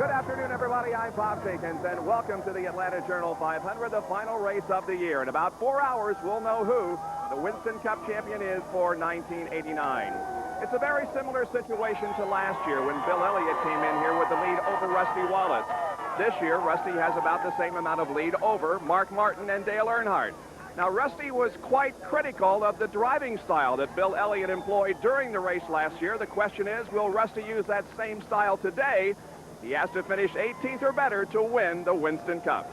Good afternoon, everybody. I'm Bob Jenkins, and welcome to the Atlanta Journal 500, the final race of the year. In about 4 hours, we'll know who the Winston Cup champion is for 1989. It's a very similar situation to last year when Bill Elliott came in here with the lead over Rusty Wallace. This year, Rusty has about the same amount of lead over Mark Martin and Dale Earnhardt. Now, Rusty was quite critical of the driving style that Bill Elliott employed during the race last year. The question is, will Rusty use that same style today? He has to finish 18th or better to win the Winston Cup.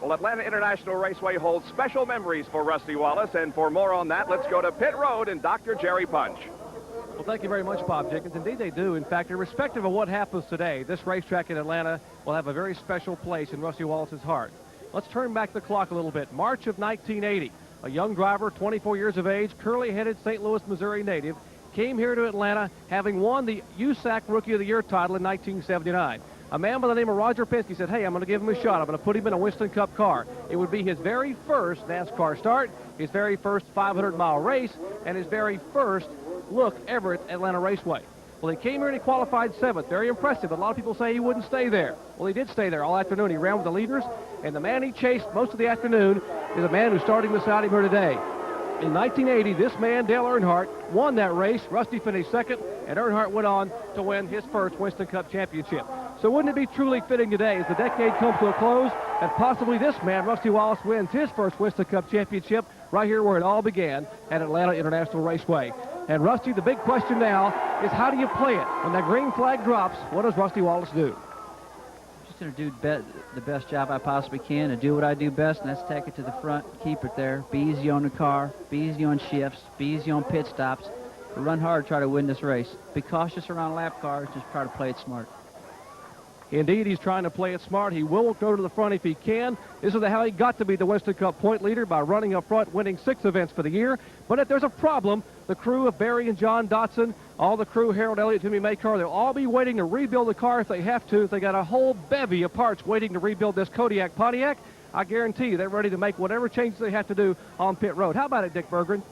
Well, Atlanta International Raceway holds special memories for Rusty Wallace, and for more on that, let's go to pit road and Dr. Jerry Punch. Well, thank you very much, Bob Jenkins. Indeed, they do. In fact, irrespective of what happens today, this racetrack in Atlanta will have a very special place in Rusty Wallace's heart. Let's turn back the clock a little bit. March of 1980, a young driver, 24 years of age, curly-headed St. Louis, Missouri native, came here to Atlanta having won the USAC Rookie of the Year title in 1979. A man by the name of Roger Penske said, hey, I'm going to give him a shot. I'm going to put him in a Winston Cup car. It would be his very first NASCAR start, his very first 500-mile race, and his very first look ever at Atlanta Raceway. Well, he came here and he qualified 7th. Very impressive. A lot of people say he wouldn't stay there. Well, he did stay there all afternoon. He ran with the leaders, and the man he chased most of the afternoon is a man who's starting beside him here today. In 1980, this man, Dale Earnhardt, won that race. Rusty finished 2nd, and Earnhardt went on to win his first Winston Cup championship. So wouldn't it be truly fitting today, as the decade comes to a close, that possibly this man, Rusty Wallace, wins his first Winston Cup championship right here where it all began at Atlanta International Raceway. And Rusty, the big question now is, how do you play it? When that green flag drops, what does Rusty Wallace do? Just going to do the best job I possibly can and do what I do best, and that's take it to the front, keep it there, be easy on the car, be easy on shifts, be easy on pit stops, run hard, try to win this race. Be cautious around lap cars, just try to play it smart. Indeed, he's trying to play it smart. He will go to the front if he can. This is how he got to be the Winston Cup point leader, by running up front, winning 6 events for the year. But if there's a problem, the crew of Barry and John Dotson, all the crew, Harold Elliott, Timmy Maycar, they'll all be waiting to rebuild the car if they have to. They got a whole bevy of parts waiting to rebuild this Kodiak Pontiac. I guarantee you they're ready to make whatever changes they have to do on pit road. How about it, Dick Berggren?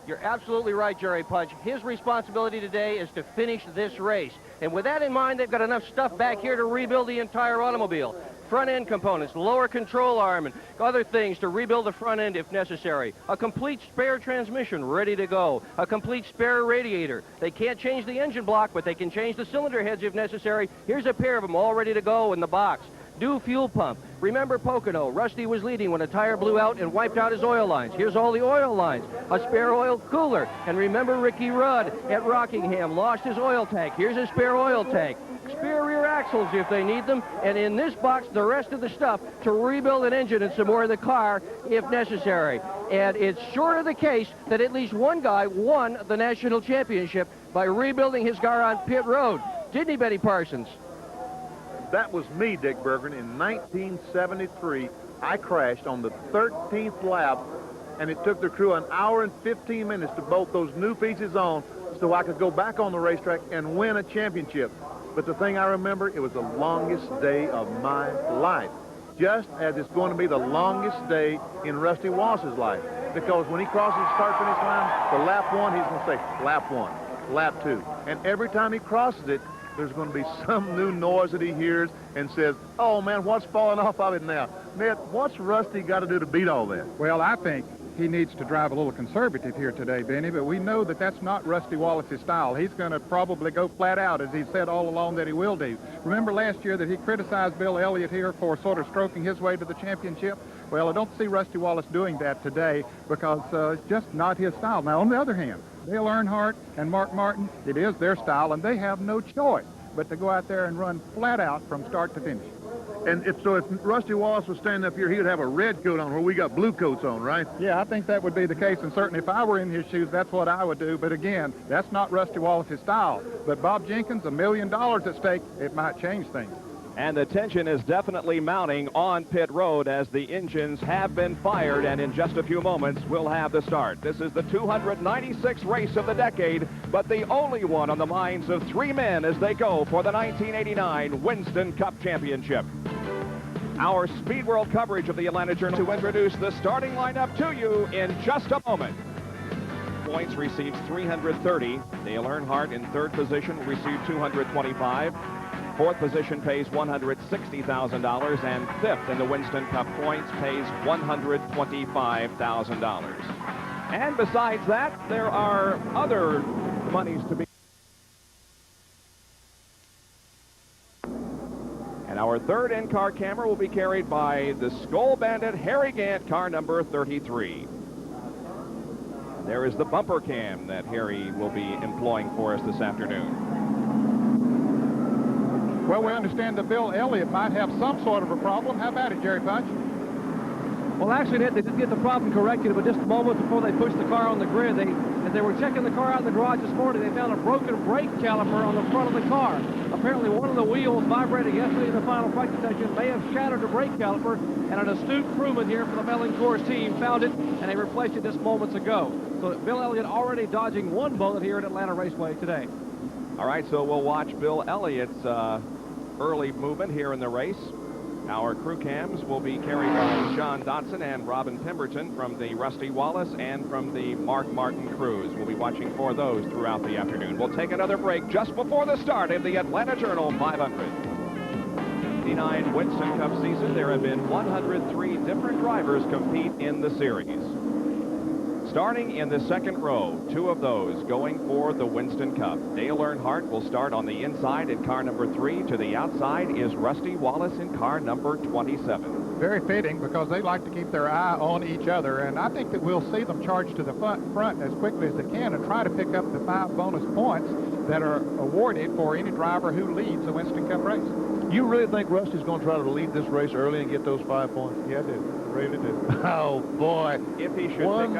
You're absolutely right, Jerry Punch. His responsibility today is to finish this race. And with that in mind, they've got enough stuff back here to rebuild the entire automobile. Front-end components, lower control arm, and other things to rebuild the front end if necessary. A complete spare transmission ready to go. A complete spare radiator. They can't change the engine block, but they can change the cylinder heads if necessary. Here's a pair of them all ready to go in the box. New fuel pump. Remember Pocono, Rusty was leading when a tire blew out and wiped out his oil lines. Here's all the oil lines. A spare oil cooler. And remember Ricky Rudd at Rockingham lost his oil tank. Here's a spare oil tank. Spare rear axles if they need them. And in this box, the rest of the stuff to rebuild an engine and some more of the car if necessary. And it's sure of the case that at least one guy won the national championship by rebuilding his car on pit road. Didn't he, Betty Parsons? That was me, Dick Berggren. In 1973, I crashed on the 13th lap, and it took the crew an hour and 15 minutes to bolt those new pieces on so I could go back on the racetrack and win a championship. But the thing I remember, it was the longest day of my life, just as it's going to be the longest day in Rusty Wallace's life, because when he crosses the start-finish line for lap 1, he's going to say lap 1, lap 2. And every time he crosses it, there's going to be some new noise that he hears and says, oh, man, what's falling off of it now? Ned, what's Rusty got to do to beat all that? Well, I think he needs to drive a little conservative here today, Benny, but we know that that's not Rusty Wallace's style. He's going to probably go flat out, as he said all along that he will do. Remember last year that he criticized Bill Elliott here for sort of stroking his way to the championship? Well, I don't see Rusty Wallace doing that today because it's just not his style. Now, on the other hand, Dale Earnhardt and Mark Martin, it is their style, and they have no choice but to go out there and run flat out from start to finish. And if Rusty Wallace was standing up here, he would have a red coat on where we got blue coats on, right? Yeah, I think that would be the case, and certainly if I were in his shoes, that's what I would do. But again, that's not Rusty Wallace's style. But Bob Jenkins, $1 million at stake, it might change things. And the tension is definitely mounting on pit road as the engines have been fired, and in just a few moments we'll have the start. This is the 296th race of the decade, but the only one on the minds of 3 men as they go for the 1989 Winston Cup Championship. Our Speed World coverage of the Atlanta Journal to introduce the starting lineup to you in just a moment. Points received 330. Dale Earnhardt in 3rd position received 225. Fourth position pays $160,000, and fifth in the Winston Cup points pays $125,000. And besides that, there are other monies to be. And our third in-car camera will be carried by the Skull Bandit Harry Gant, car number 33. There is the bumper cam that Harry will be employing for us this afternoon. Well, we understand that Bill Elliott might have some sort of a problem. How about it, Jerry Punch? Well, actually, Ned, they did get the problem corrected, but just a moment before they pushed the car on the grid, as they were checking the car out in the garage this morning, they found a broken brake caliper on the front of the car. Apparently, one of the wheels vibrating yesterday in the final practice session may have shattered the brake caliper, and an astute crewman here from the Mellencores team found it, and they replaced it just moments ago. So Bill Elliott already dodging one bullet here at Atlanta Raceway today. All right, so we'll watch Bill Elliott's early movement here in the race. Our crew cams will be carried by Sean Dotson and Robin Pemberton from the Rusty Wallace and from the Mark Martin crews. We'll be watching for those throughout the afternoon. We'll take another break just before the start of the Atlanta Journal 500. 89 Winston Cup season, there have been 103 different drivers compete in the series. Starting in the second row, two of those going for the Winston Cup. Dale Earnhardt will start on the inside in car number 3. To the outside is Rusty Wallace in car number 27. Very fitting, because they like to keep their eye on each other, and I think that we'll see them charge to the front as quickly as they can and try to pick up the 5 bonus points that are awarded for any driver who leads the Winston Cup race. You really think Rusty's going to try to lead this race early and get those 5 points? Yeah, I do. Really do. Oh, boy. If he should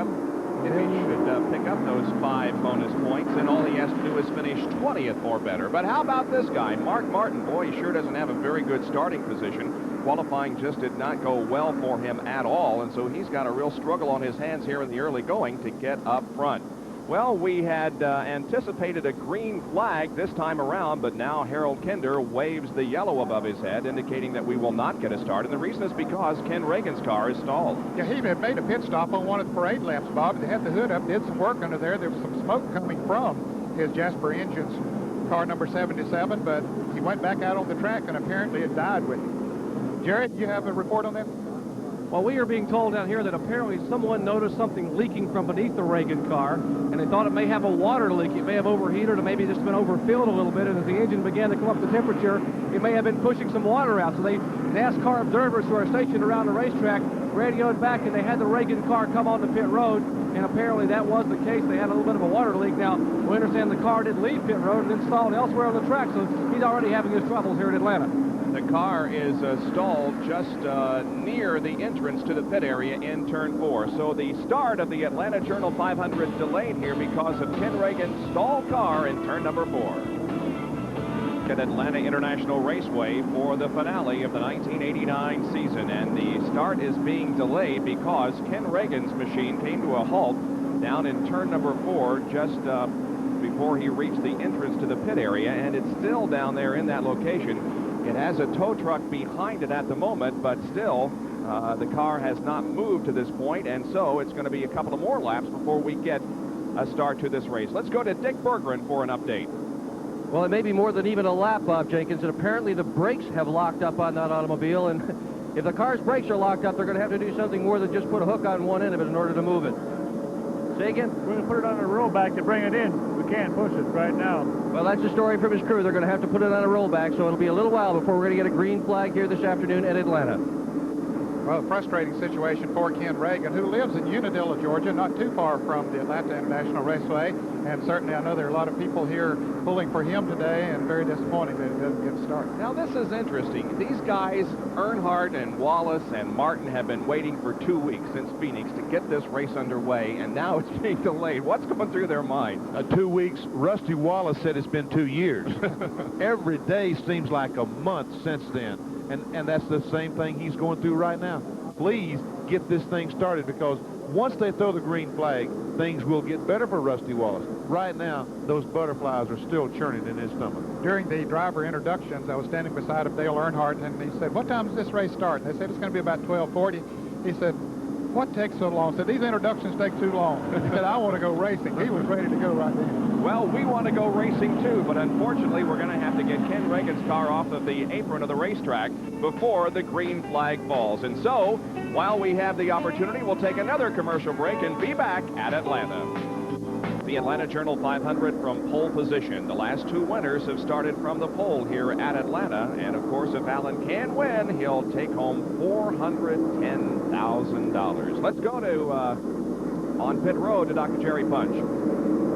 pick up those 5 bonus points, and all he has to do is finish 20th or better. But how about this guy, Mark Martin? Boy, he sure doesn't have a very good starting position. Qualifying just did not go well for him at all, and so he's got a real struggle on his hands here in the early going to get up front. Well, we had anticipated a green flag this time around, but now Harold Kinder waves the yellow above his head, indicating that we will not get a start. And the reason is because Ken Reagan's car is stalled. Yeah, he had made a pit stop on one of the parade laps, Bob. They had the hood up, did some work under there. There was some smoke coming from his Jasper Engines car number 77, but he went back out on the track and apparently it died with him. Jared, you have a report on that? Well, we are being told down here that apparently someone noticed something leaking from beneath the Reagan car, and they thought it may have a water leak. It may have overheated or maybe just been overfilled a little bit, and as the engine began to come up to temperature, it may have been pushing some water out. So NASCAR observers who are stationed around the racetrack radioed back, and they had the Reagan car come on the pit road, and apparently that was the case. They had a little bit of a water leak. Now, we understand the car did leave pit road and installed elsewhere on the track, so he's already having his troubles here at Atlanta. The car is stalled just near the entrance to the pit area in turn 4. So the start of the Atlanta Journal 500 delayed here because of Ken Reagan's stalled car in turn number 4. At Atlanta International Raceway for the finale of the 1989 season, and the start is being delayed because Ken Reagan's machine came to a halt down in turn number 4 just before he reached the entrance to the pit area, and it's still down there in that location. It has a tow truck behind it at the moment, but still the car has not moved to this point, and so it's going to be a couple of more laps before we get a start to this race. Let's go to Dick Berggren for an update. Well, it may be more than even a lap, Bob Jenkins, and apparently the brakes have locked up on that automobile, and if the car's brakes are locked up, they're going to have to do something more than just put a hook on one end of it in order to move it. Say again? We're going to put it on a rollback to bring it in. We can't push it right now. Well, that's the story from his crew. They're going to have to put it on a rollback, so it'll be a little while before we're going to get a green flag here this afternoon at Atlanta. Well, a frustrating situation for Ken Reagan, who lives in Unadilla, Georgia, not too far from the Atlanta International Raceway. And certainly I know there are a lot of people here pulling for him today, and very disappointing that it doesn't get started. Now, this is interesting. These guys, Earnhardt and Wallace and Martin, have been waiting for 2 weeks since Phoenix to get this race underway, and now it's being delayed. What's going through their minds? 2 weeks. Rusty Wallace said it's been 2 years. Every day seems like a month since then. And that's the same thing he's going through right now. Please get this thing started, because once they throw the green flag, things will get better for Rusty Wallace. Right now, those butterflies are still churning in his stomach. During the driver introductions, I was standing beside of Dale Earnhardt, and he said, "What time does this race start?" And they said, "It's going to be about 12:40. He said, what takes so long? Said, these introductions take too long. He said, I want to go racing. He was ready to go right then. Well, we want to go racing too, but unfortunately we're going to have to get Ken Reagan's car off of the apron of the racetrack before the green flag falls. And so, while we have the opportunity, we'll take another commercial break and be back at Atlanta. The Atlanta Journal 500 from pole position. The last two winners have started from the pole here at Atlanta. And, of course, if Alan can win, he'll take home $410,000. Let's go to, on pit road, to Dr. Jerry Punch.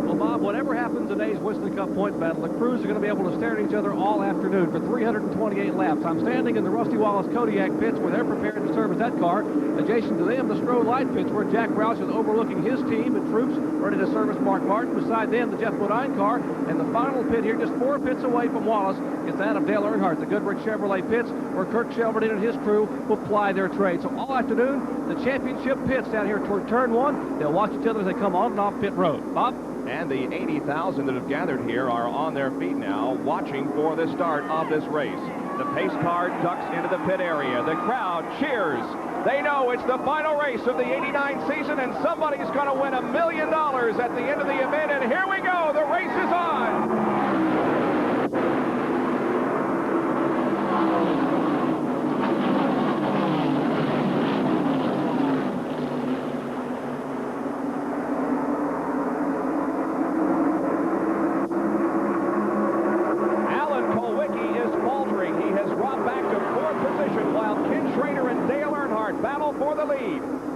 Well, Bob, whatever happens in today's Winston Cup point battle, the crews are going to be able to stare at each other all afternoon for 328 laps. I'm standing in the Rusty Wallace Kodiak pits where they're prepared to service that car. Adjacent to them, the Strode Light pits where Jack Roush is overlooking his team and troops ready to service Mark Martin. Beside them, the Jeff Bodine car. And the final pit here, just 4 pits away from Wallace, is that of Dale Earnhardt, the Goodrich Chevrolet pits, where Kirk Shelverdine and his crew will ply their trade. So all afternoon, the championship pits down here toward turn 1. They'll watch each other as they come on and off pit road. Bob? And the 80,000 that have gathered here are on their feet now, watching for the start of this race. The pace car ducks into the pit area. The crowd cheers. They know it's the final race of the 89 season, and somebody's going to win $1 million at the end of the event. And here we go. The race is on.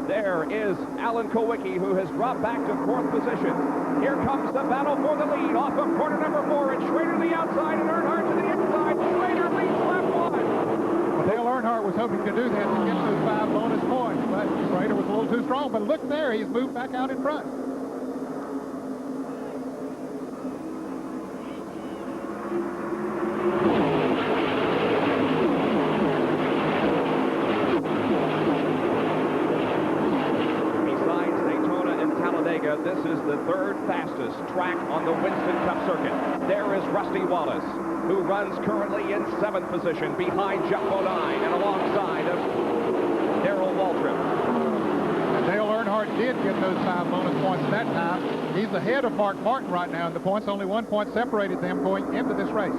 There is Alan Kowicki, who has dropped back to 4th position. Here comes the battle for the lead off of corner number 4. It's Schrader to the outside and Earnhardt to the inside. Schrader leads lap 1. Well, Dale Earnhardt was hoping to do that to get those 5 bonus points, but Schrader was a little too strong. But look there, he's moved back out in front. This is the 3rd fastest track on the Winston Cup circuit. There is Rusty Wallace, who runs currently in 7th position behind Jeff Bodine and alongside of Darrell Waltrip. And Dale Earnhardt did get those 5 bonus points that time. He's ahead of Mark Martin right now in the points. Only 1 point separated them going into this race.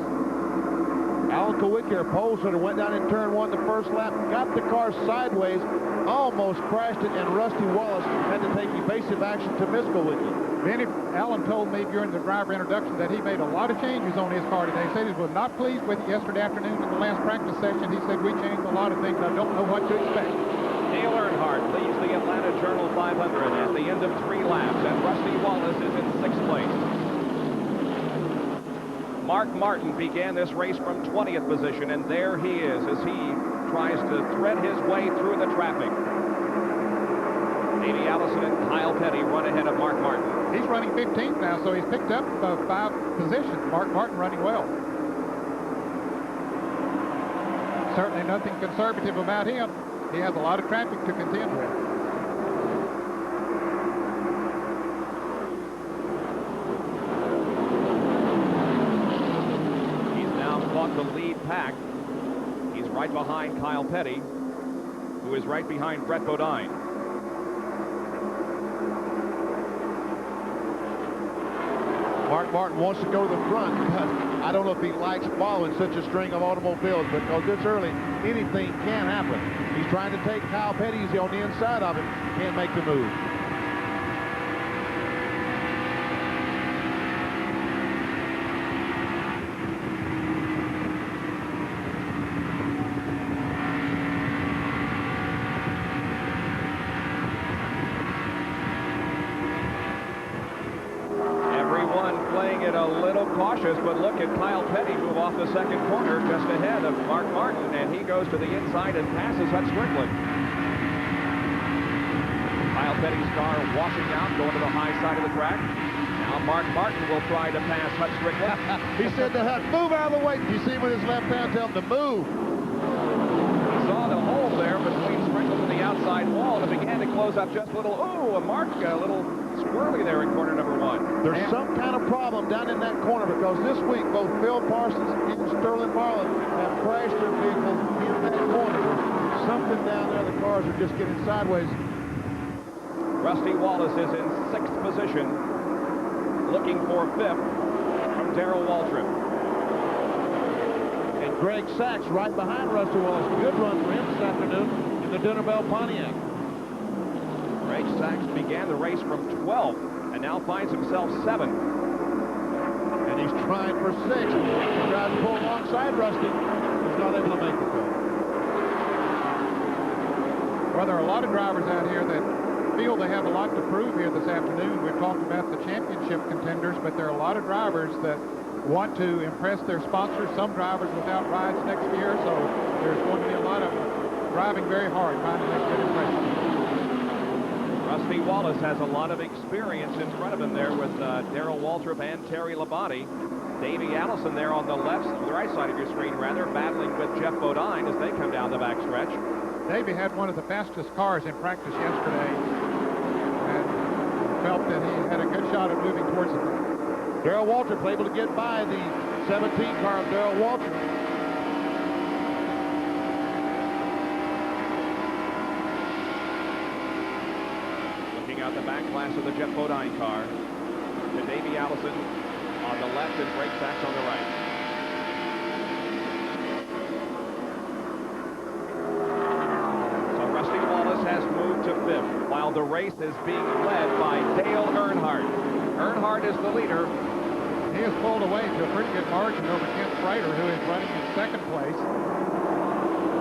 Alan Kowicki, our pole sitter, went down in turn 1 the first lap, got the car sideways, almost crashed it, and Rusty Wallace had to take evasive action to miss Kowicki. Benny, Alan told me during the driver introduction that he made a lot of changes on his car today. He said he was not pleased with it yesterday afternoon in the last practice session. He said, we changed a lot of things. I don't know what to expect. Dale Earnhardt leads the Atlanta Journal 500 at the end of 3 laps, and Rusty Wallace is in 6th place. Mark Martin began this race from 20th position, and there he is as he tries to thread his way through the traffic. Davey Allison and Kyle Petty run ahead of Mark Martin. He's running 15th now, so he's picked up 5 positions. Mark Martin running well. Certainly nothing conservative about him. He has a lot of traffic to contend with. The lead pack. He's right behind Kyle Petty, who is right behind Brett Bodine. Mark Martin wants to go to the front, but I don't know if he likes following such a string of automobiles, because this early, anything can happen. He's trying to take Kyle Petty easy on the inside of him. Can't make the move. Cautious, but look at Kyle Petty move off the 2nd corner just ahead of Mark Martin, and he goes to the inside and passes Hut Strickland. Kyle Petty's car washing out, going to the high side of the track. Now Mark Martin will try to pass Hut Strickland. He said to Hut, move out of the way. Did you see with his left hand tell him to move? He saw the hole there between Strickland and the outside wall, and it began to close up just a little. Oh, a Mark, a little squirrely there in corner number 1. There's some kind of problem down in that corner, because this week both Phil Parsons and Sterling Marlin have crashed their vehicles in that corner. There's something down there. The cars are just getting sideways. Rusty Wallace is in 6th position, looking for 5th from Darrell Waltrip. And Greg Sachs right behind Rusty Wallace. Good run for him this afternoon in the Dinner Bell Pontiac. Greg Sachs began the race from 12th and now finds himself 7th. And he's trying for 6th. He tries to pull alongside Rusty. He's not able to make the cut. Well, there are a lot of drivers out here that feel they have a lot to prove here this afternoon. We've talked about the championship contenders, but there are a lot of drivers that want to impress their sponsors. Some drivers without rides next year, so there's going to be a lot of driving very hard trying to make good impressions. Rusty Wallace has a lot of experience in front of him there with Darrell Waltrip and Terry Labonte. Davey Allison there on the right side of your screen, rather, battling with Jeff Bodine as they come down the backstretch. Davey had one of the fastest cars in practice yesterday and felt that he had a good shot at moving towards the front. Darrell Waltrip able to get by the 17 car of Darrell Waltrip. Looking out the back class of the Jeff Bodine car to Davey Allison on the left and Greg Sachs on the right. So Rusty Wallace has moved to 5th while the race is being led by Dale Earnhardt. Earnhardt is the leader. He has pulled away to a pretty good margin over Kent Frater, who is running in 2nd place.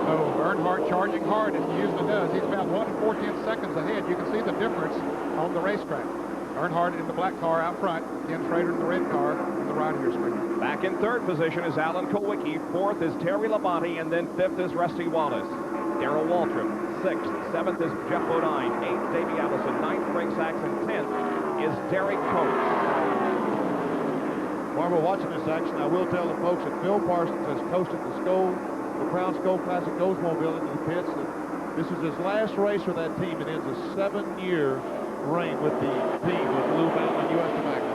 So Earnhardt charging hard, as he usually does. He's about 1 4/10 seconds ahead. You can see the difference on the racetrack. Earnhardt in the black car out front, Kent Frater in the red car on the right of your screen. Back in 3rd position is Alan Kulwicki. 4th is Terry Labonte, and then 5th is Rusty Wallace. Darrell Waltrip, 6th. 7th is Jeff Bodine. 8th, Davey Allison. 9th, Greg Sachs, and 10th is Derek Coates. While we're watching this action, I will tell the folks that Phil Parsons has coasted the Crown Skull Classic Oldsmobile into the pits. That this is his last race for that team. It ends a 7-year reign with the team with Lou Bell and U.S. Tobacco.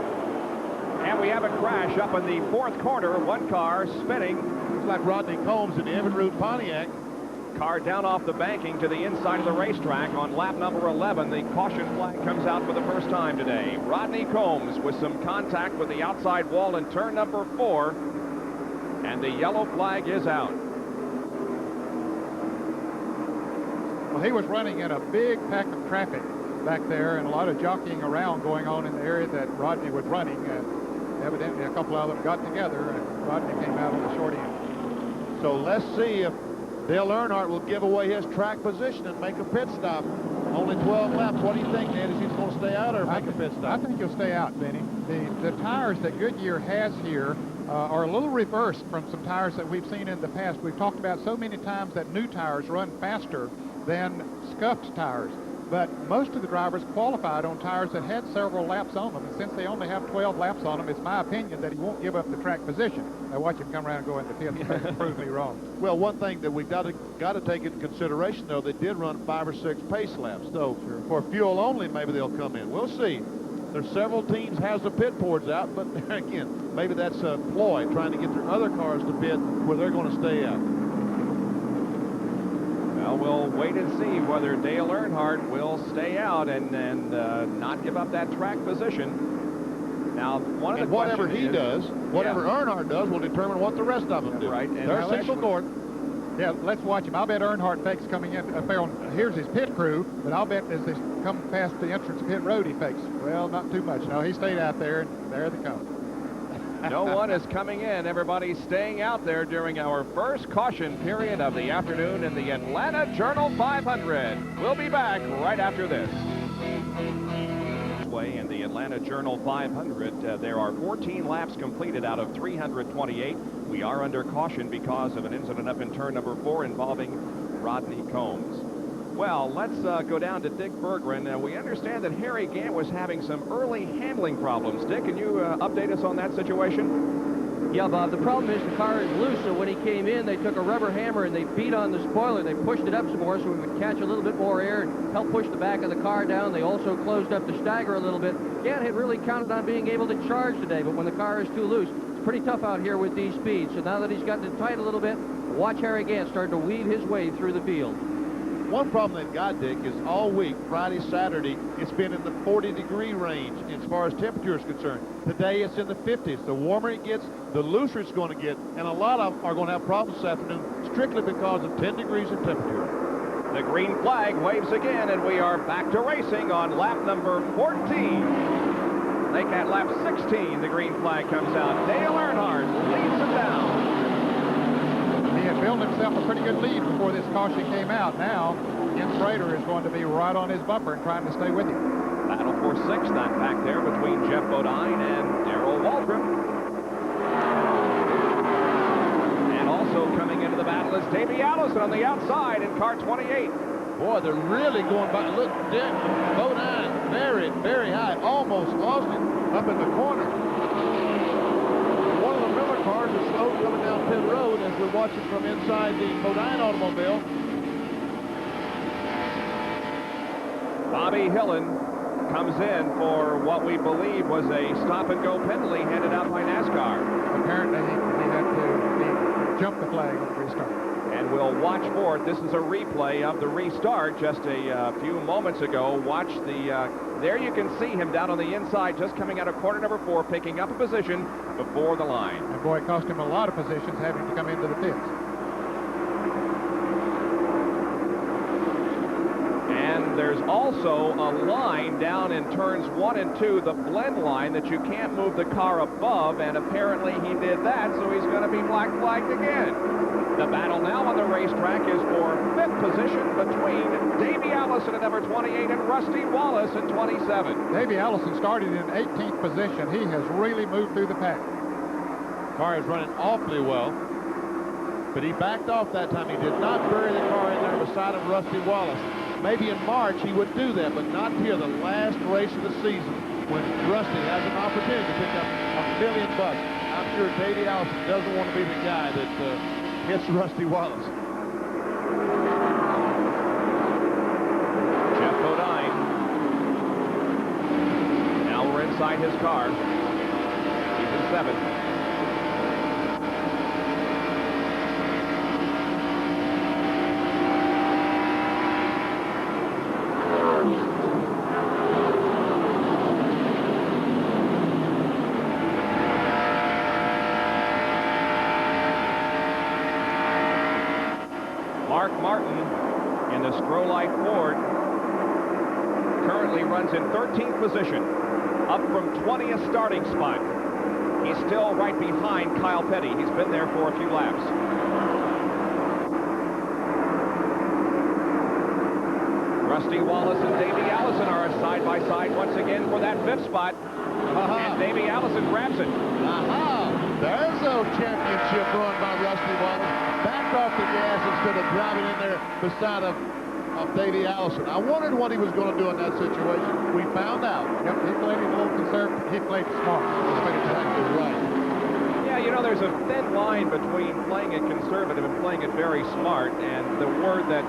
And we have a crash up in the 4th corner. One car spinning. Looks like Rodney Combs in the Evinrude Pontiac. Car down off the banking to the inside of the racetrack on lap number 11. The caution flag comes out for the first time today. Rodney Combs with some contact with the outside wall in turn number 4. And the yellow flag is out. Well, he was running in a big pack of traffic back there and a lot of jockeying around going on in the area that Rodney was running. And evidently a couple of them got together and Rodney came out on the short end. So let's see if Dale Earnhardt will give away his track position and make a pit stop. Only 12 laps. What do you think, Ned? Is he going to stay out or make a pit stop? I think he'll stay out, Benny. The tires that Goodyear has here are a little reversed from some tires that we've seen in the past. We've talked about so many times that new tires run faster than scuffed tires. But most of the drivers qualified on tires that had several laps on them. And since they only have 12 laps on them, it's my opinion that he won't give up the track position. Now watch him come around and go in the pit and prove me wrong. Well, one thing that we've got to take into consideration, though, they did run 5 or 6 pace laps. So for fuel only, maybe they'll come in. We'll see. There's several teams has the pit boards out, but again, maybe that's a ploy, trying to get their other cars to pit where they're going to stay out. Well, we'll wait and see whether Dale Earnhardt will stay out and not give up that track position. Now, whatever he does, whatever Earnhardt does, will determine what the rest of them do. Right. And they're single north. Yeah, let's watch him. I'll bet Earnhardt fakes coming in up there on, here's his pit crew, but I'll bet as they come past the entrance to pit road, he fakes. Well, not too much. No, he stayed out there, and there they come. No one is coming in. Everybody's staying out there during our first caution period of the afternoon in the Atlanta Journal 500. We'll be back right after this. In the Atlanta Journal 500, there are 14 laps completed out of 328. We are under caution because of an incident up in turn number 4 involving Rodney Combs. Well, let's go down to Dick Berggren. We understand that Harry Gant was having some early handling problems. Dick, can you update us on that situation? Yeah, Bob, the problem is the car is loose, so when he came in, they took a rubber hammer and they beat on the spoiler. They pushed it up some more so it would catch a little bit more air and help push the back of the car down. They also closed up the stagger a little bit. Gant had really counted on being able to charge today, but when the car is too loose, it's pretty tough out here with these speeds. So now that he's gotten it tight a little bit, watch Harry Gant start to weave his way through the field. one problem they've got, Dick, is all week, Friday, Saturday, it's been in the 40-degree range as far as temperature is concerned. Today it's in the 50s. The warmer it gets, the looser it's going to get, and a lot of them are going to have problems this afternoon strictly because of 10 degrees in temperature. The green flag waves again, and we are back to racing on lap number 14. Lake at lap 16, the green flag comes out. Dale Earnhardt leads them down. He had built himself a pretty good lead before this caution came out. Now, Ken Schrader is going to be right on his bumper and trying to stay with him. Battle for sixth, that back there between Jeff Bodine and Darrell Waltrip. And also coming into the battle is Davey Allison on the outside in car 28. Boy, they're really going by. Look, Dick, Bodine very, very high. Almost lost it up in the corner. One of the Miller cars is slow coming down pit road as we're watching from inside the Bodine automobile. Bobby Hillen comes in for what we believe was a stop-and-go penalty handed out by NASCAR. Apparently, he had to jump the flag on the restart. And we'll watch for it. This is a replay of the restart just a few moments ago. Watch the, there you can see him down on the inside, just coming out of corner number 4, picking up a position before the line. And boy, it cost him a lot of positions having to come into the pits. And there's also a line down in turns 1 and 2, the blend line, that you can't move the car above, and apparently he did that, so he's going to be black flagged again. The battle now on the racetrack is for 5th position between Davey Allison at number 28 and Rusty Wallace at 27. Davey Allison started in 18th position. He has really moved through the pack. Car is running awfully well, but he backed off that time. He did not bury the car in there beside of Rusty Wallace. Maybe in March he would do that, but not here, the last race of the season, when Rusty has an opportunity to pick up $1 million. I'm sure Davey Allison doesn't want to be the guy that hits Rusty Wallace. Jeff Bodine. Now we're inside his car. He's in 7th. Mark Martin in the Strollite Ford currently runs in 13th position, up from 20th starting spot. He's still right behind Kyle Petty. He's been there for a few laps. Rusty Wallace and Davey Allison are side by side once again for that 5th spot. And Davey Allison grabs it. There's a championship run by Rusty Wallace. Backed off the gas instead of driving in there beside of Davey Allison. I wondered what he was going to do in that situation. We found out. Yep, he played it a little conservative. He played smart. That's exactly right. Yeah, you know, there's a thin line between playing it conservative and playing it very smart. And the word that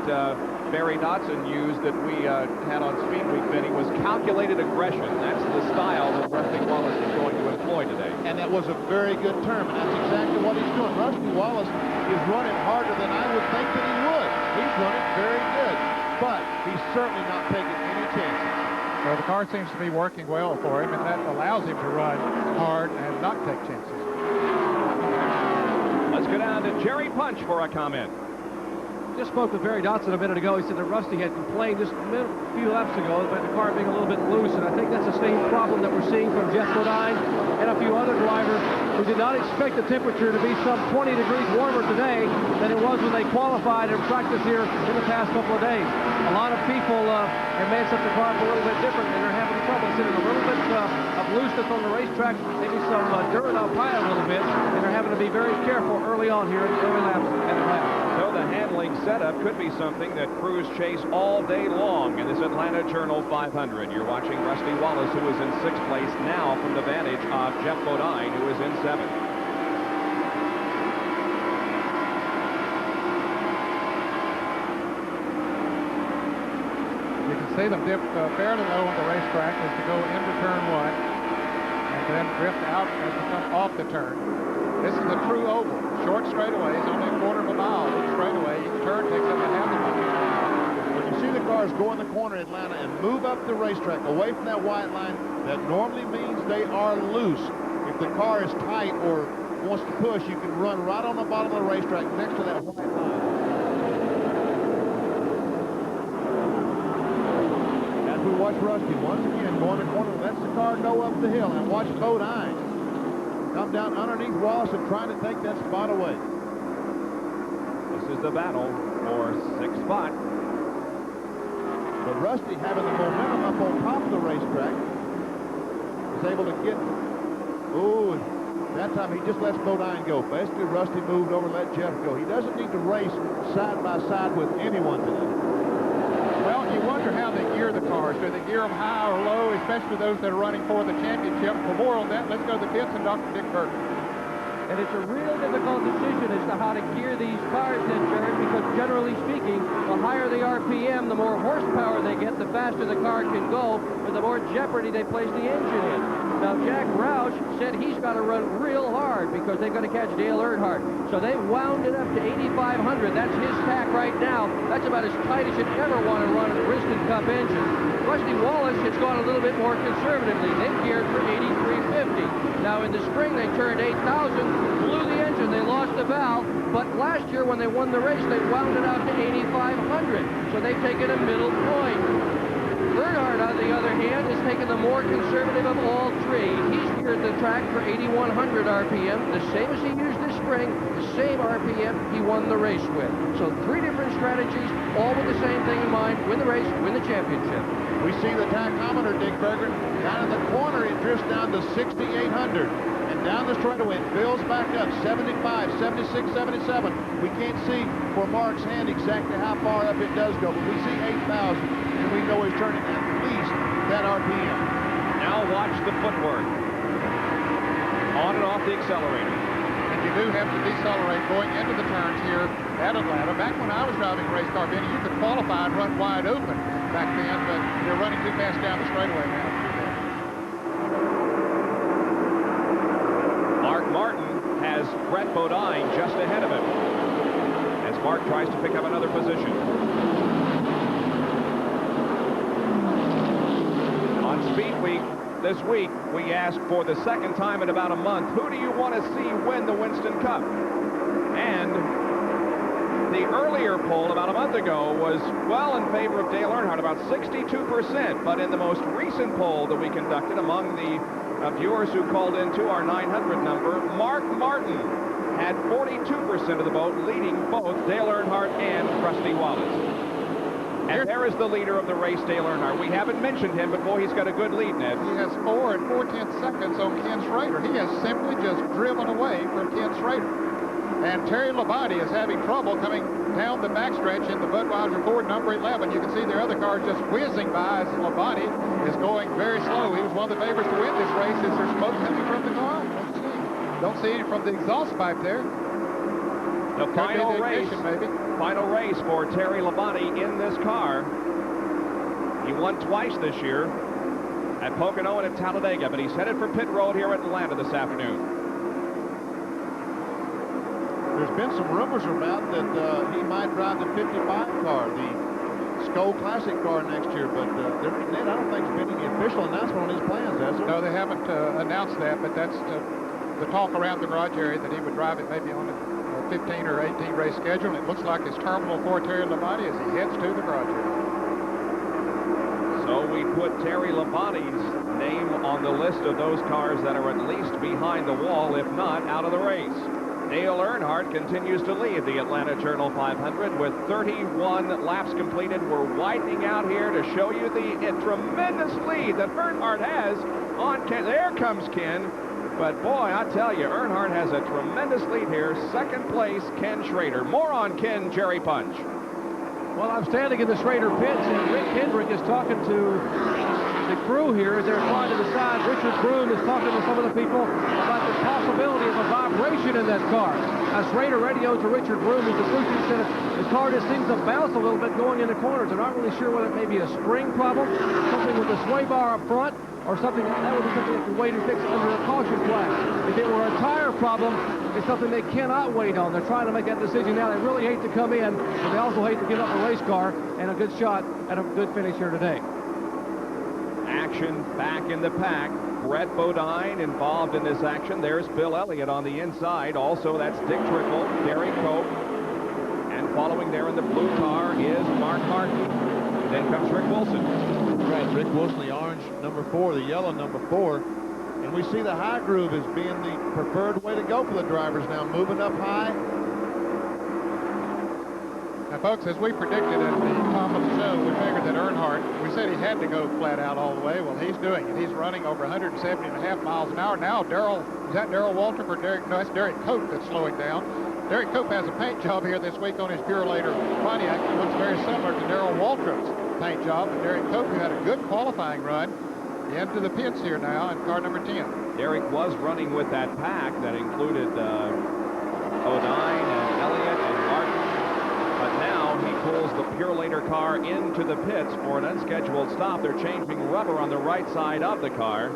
Barry Dotson used that we had on Speed Week, Benny, was calculated aggression. That's the style that Rusty Wallace is going to employ today. And that was a very good term, and that's exactly what he's doing. Rusty Wallace is running harder than I would think that he would. He's running very good, but he's certainly not taking any chances. Well, the car seems to be working well for him, and that allows him to run hard and not take chances. Let's go down to Jerry Punch for a comment. Just spoke with Barry Dotson a minute ago. He said that Rusty had complained just a few laps ago about the car being a little bit loose, and I think that's the same problem that we're seeing from Jeff Bodine and a few other drivers who did not expect the temperature to be some 20 degrees warmer today than it was when they qualified and practiced here in the past couple of days. A lot of people have messed up the car a little bit different, and they're having trouble. Sitting a little bit of looseness on the racetrack, maybe some dirt up high a little bit, and they're having to be very careful early on here in the early laps and Atlanta. So the handling setup could be something that crews chase all day long in this Atlanta Journal 500. You're watching Rusty Wallace, who is in 6th place now from the vantage of Jeff Bodine, who is in 7th. You can see them dip fairly low on the racetrack as they go into turn 1 and then drift out as they come off the turn. This is a true oval. Short straightaways, only a quarter of a mile each straightaway. Each turn takes up a half a mile. cars go in the corner in Atlanta and move up the racetrack away from that white line, that normally means they are loose. If the car is tight or wants to push, you can run right on the bottom of the racetrack next to that white line. As we watch Rusty once again go in the corner, lets the car go up the hill, and watch Bodine come down underneath Wallace and trying to take that spot away. This is the battle for 6th spot. But Rusty, having the momentum up on top of the racetrack, is able to get, that time he just lets Bodine go. Basically, Rusty moved over and let Jeff go. He doesn't need to race side by side with anyone today. Well, you wonder how they gear the cars. Do they gear them high or low, especially those that are running for the championship? For more on that, let's go to the pits and Dr. Dick Berger. And it's a real difficult decision as to how to gear these cars then, Jared, because generally speaking, the higher the RPM, the more horsepower they get, the faster the car can go, but the more jeopardy they place the engine in. Now, Jack Roush said he's got to run real hard because they've got to catch Dale Earnhardt. So they wound it up to 8,500. That's his tack right now. That's about as tight as you'd ever want to run a Winston Cup engine. Rusty Wallace has gone a little bit more conservatively. They've geared for 8,350. Now, in the spring, they turned 8,000, blew the engine. They lost the valve. But last year, when they won the race, they wound it out to 8,500. So they've taken a middle point. Earnhardt, on the other hand, is taking the more conservative of all three. He's geared the track for 8,100 RPM, the same as he used this spring, the same RPM he won the race with. So 3 different strategies, all with the same thing in mind: win the race, win the championship. We see the tachometer, Dick Berger. Down in the corner, it drifts down to 6,800. And down the straightaway, it builds back up, 75, 76, 77. We can't see for Mark's hand exactly how far up it does go, but we see 8,000, and we know he's turning at least that RPM. Now watch the footwork. On and off the accelerator. And you do have to decelerate going into the turns here at Atlanta. Back when I was driving a race car, Benny, you could qualify and run wide open back then, but you're running too fast down the straightaway now. Mark Martin has Brett Bodine just ahead of him as Mark tries to pick up another position. On Speed Week this week, we asked for the second time in about a month, who do you want to see win the Winston Cup? And the earlier poll about a month ago was well in favor of Dale Earnhardt, about 62%. But in the most recent poll that we conducted among the viewers who called into our 900 number, Mark Martin had 42% of the vote, leading both Dale Earnhardt and Rusty Wallace. And there is the leader of the race, Dale Earnhardt. We haven't mentioned him, but boy, he's got a good lead, Ned. He has 4 4/10 seconds on Ken Schrader. He has simply just driven away from Ken Schrader. And Terry Labonte is having trouble coming down the backstretch in the Budweiser Ford number 11. You can see their other cars just whizzing by as Labonte is going very slow. He was one of the favorites to win this race. Is there smoke coming from the car? Don't see any from the exhaust pipe there. The final race, maybe. Final race for Terry Labonte in this car. He won twice this year at Pocono and at Talladega, but he's headed for pit road here at Atlanta this afternoon. There's been some rumors about that he might drive the 55 car, the Skull Classic car next year, but Ned, I don't think there's been any official announcement on his plans, has there? No, they haven't announced that, but that's the talk around the garage area that he would drive it maybe on a 15 or 18 race schedule. And it looks like it's terminal for Terry Labonte as he heads to the garage area. So we put Terry Labonte's name on the list of those cars that are at least behind the wall, if not out of the race. Dale Earnhardt continues to lead the Atlanta Journal 500 with 31 laps completed. We're widening out here to show you the tremendous lead that Earnhardt has on Ken. There comes Ken. But boy, I tell you, Earnhardt has a tremendous lead here. Second place, Ken Schrader. More on Ken, Jerry Punch. Well, I'm standing in the Schrader pits, and Rick Hendrick is talking to the crew here as they're trying to decide. Richard Broom is talking to some of the people about the possibility of a vibration in that car. Now, Schrader radioed to Richard Broom, who's the crew chief, said his car just seems to bounce a little bit going in the corners. They're not really sure whether it may be a spring problem, something with the sway bar up front, or something that would be something that could wait and fix under a caution flag. If it were a tire problem, is something they cannot wait on. They're trying to make that decision now. They really hate to come in, but they also hate to give up a race car and a good shot at a good finish here today. Action back in the pack. Brett Bodine involved in this action. There's Bill Elliott on the inside. Also, that's Dick Trickle, Gary Cope. And following there in the blue car is Mark Martin. Then comes Rick Wilson. Right, Rick Wilson, the orange number 4, the yellow number 4. And we see the high groove as being the preferred way to go for the drivers now, moving up high. Now, folks, as we predicted at the top of the show, we figured that Earnhardt, we said he had to go flat out all the way. Well, he's doing it. He's running over 170.5 miles an hour. Now, is that Darrell Waltrip or Derek? No, that's Derek Cope that's slowing down. Derek Cope has a paint job here this week on his Purelator Pontiac. It looks very similar to Darrell Waltrip's paint job. And Derek Cope, who had a good qualifying run, into the pits here now in car number 10. Derek was running with that pack that included Bodine and Elliott and Martin. But now he pulls the Purelator car into the pits for an unscheduled stop. They're changing rubber on the right side of the car.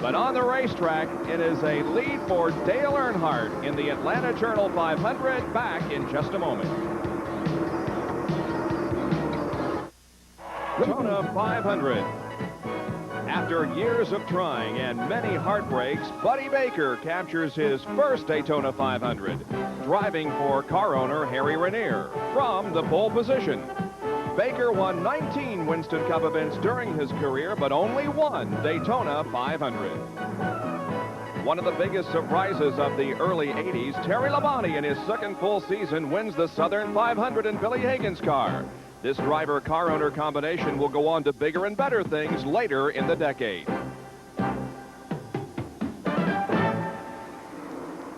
But on the racetrack, it is a lead for Dale Earnhardt in the Atlanta Journal 500. Back in just a moment. Daytona 500. After years of trying and many heartbreaks, Buddy Baker captures his first Daytona 500, driving for car owner Harry Ranier from the pole position. Baker won 19 Winston Cup events during his career, but only one Daytona 500. One of the biggest surprises of the early 80s, Terry Labonte in his second full season wins the Southern 500 in Billy Hagan's car. This driver-car owner combination will go on to bigger and better things later in the decade.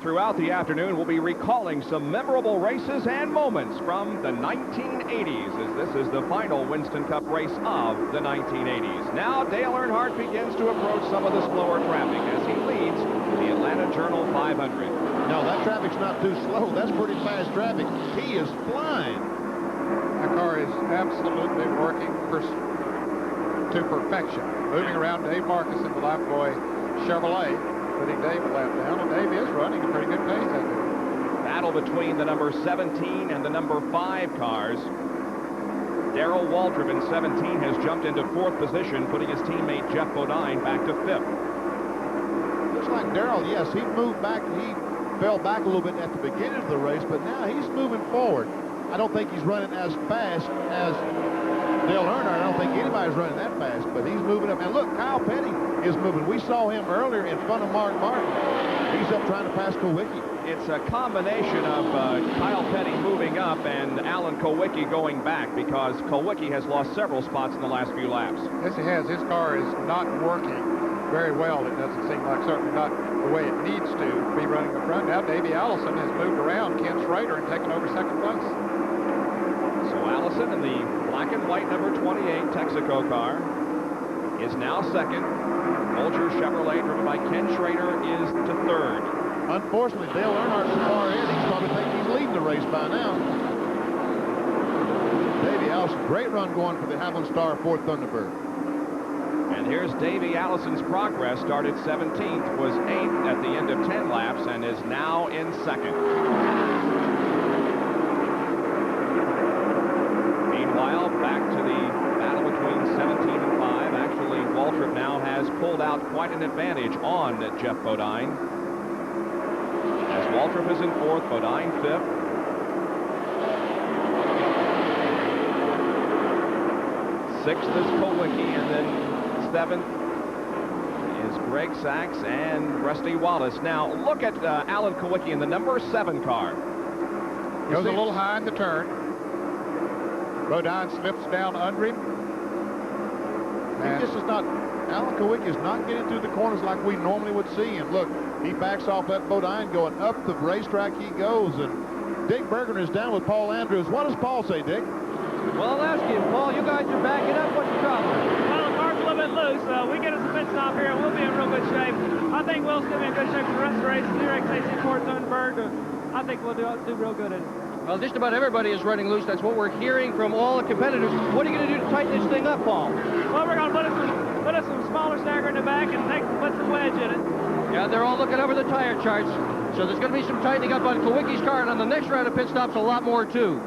Throughout the afternoon, we'll be recalling some memorable races and moments from the 1980s, as this is the final Winston Cup race of the 1980s. Now, Dale Earnhardt begins to approach some of the slower traffic as he leads the Atlanta Journal 500. No, that traffic's not too slow. That's pretty fast traffic. He is flying. The car is absolutely working to perfection. Moving around Dave Marcus in the Lifebuoy Chevrolet, putting Dave a lap down, and Dave is running a pretty good pace out there. Battle between the number 17 and the number 5 cars. Darrell Waltrip in 17 has jumped into 4th position, putting his teammate Jeff Bodine back to 5th. Looks like Darrell, yes, he moved back. He fell back a little bit at the beginning of the race, but now he's moving forward. I don't think he's running as fast as Dale Earnhardt. I don't think anybody's running that fast, but he's moving up. And look, Kyle Petty is moving. We saw him earlier in front of Mark Martin. He's up trying to pass Kowicki. It's a combination of Kyle Petty moving up and Alan Kowicki going back, because Kowicki has lost several spots in the last few laps. Yes, he has. His car is not working very well. It doesn't seem like, certainly not the way it needs to be running the front. Now Davey Allison has moved around Ken Schrader and taken over 2nd place. So Allison in the black and white number 28 Texaco car is now 2nd. Bolger Chevrolet, driven by Ken Schrader, is to 3rd. Unfortunately, Dale Earnhardt's so far in, he's probably thinking he's leading the race by now. Davey Allison, great run going for the Hamlin Star Ford Thunderbird. And here's Davey Allison's progress. Started 17th, was 8th at the end of 10 laps, and is now in 2nd. Meanwhile, back to the battle between 17 and 5. Actually, Waltrip now has pulled out quite an advantage on Jeff Bodine. As Waltrip is in 4th, Bodine 5th. 6th is Kowicki, and then 7th is Greg Sachs and Rusty Wallace. Now, look at Alan Kowicki in the number 7 car. Goes a little high in the turn. Bodine slips down under him. He just is not, Alan Kowicki is not getting through the corners like we normally would see. And look, he backs off that Bodine, going up the racetrack he goes. And Dick Bergener is down with Paul Andrews. What does Paul say, Dick? Well, I'll ask you, Paul, you guys are backing up. What's the problem? Well, the car's a little bit loose. We get us a pit stop here, and we'll be in real good shape. I think we'll still be in good shape for the rest of the race. New XAC Ford Thunderbird, I think we'll do real good at it. Well, just about everybody is running loose. That's what we're hearing from all the competitors. What are you going to do to tighten this thing up, Paul? Well, we're going to put us some smaller stagger in the back and put some wedge in it. Yeah, they're all looking over the tire charts. So there's going to be some tightening up on Kulwicki's car, and on the next round of pit stops, a lot more too.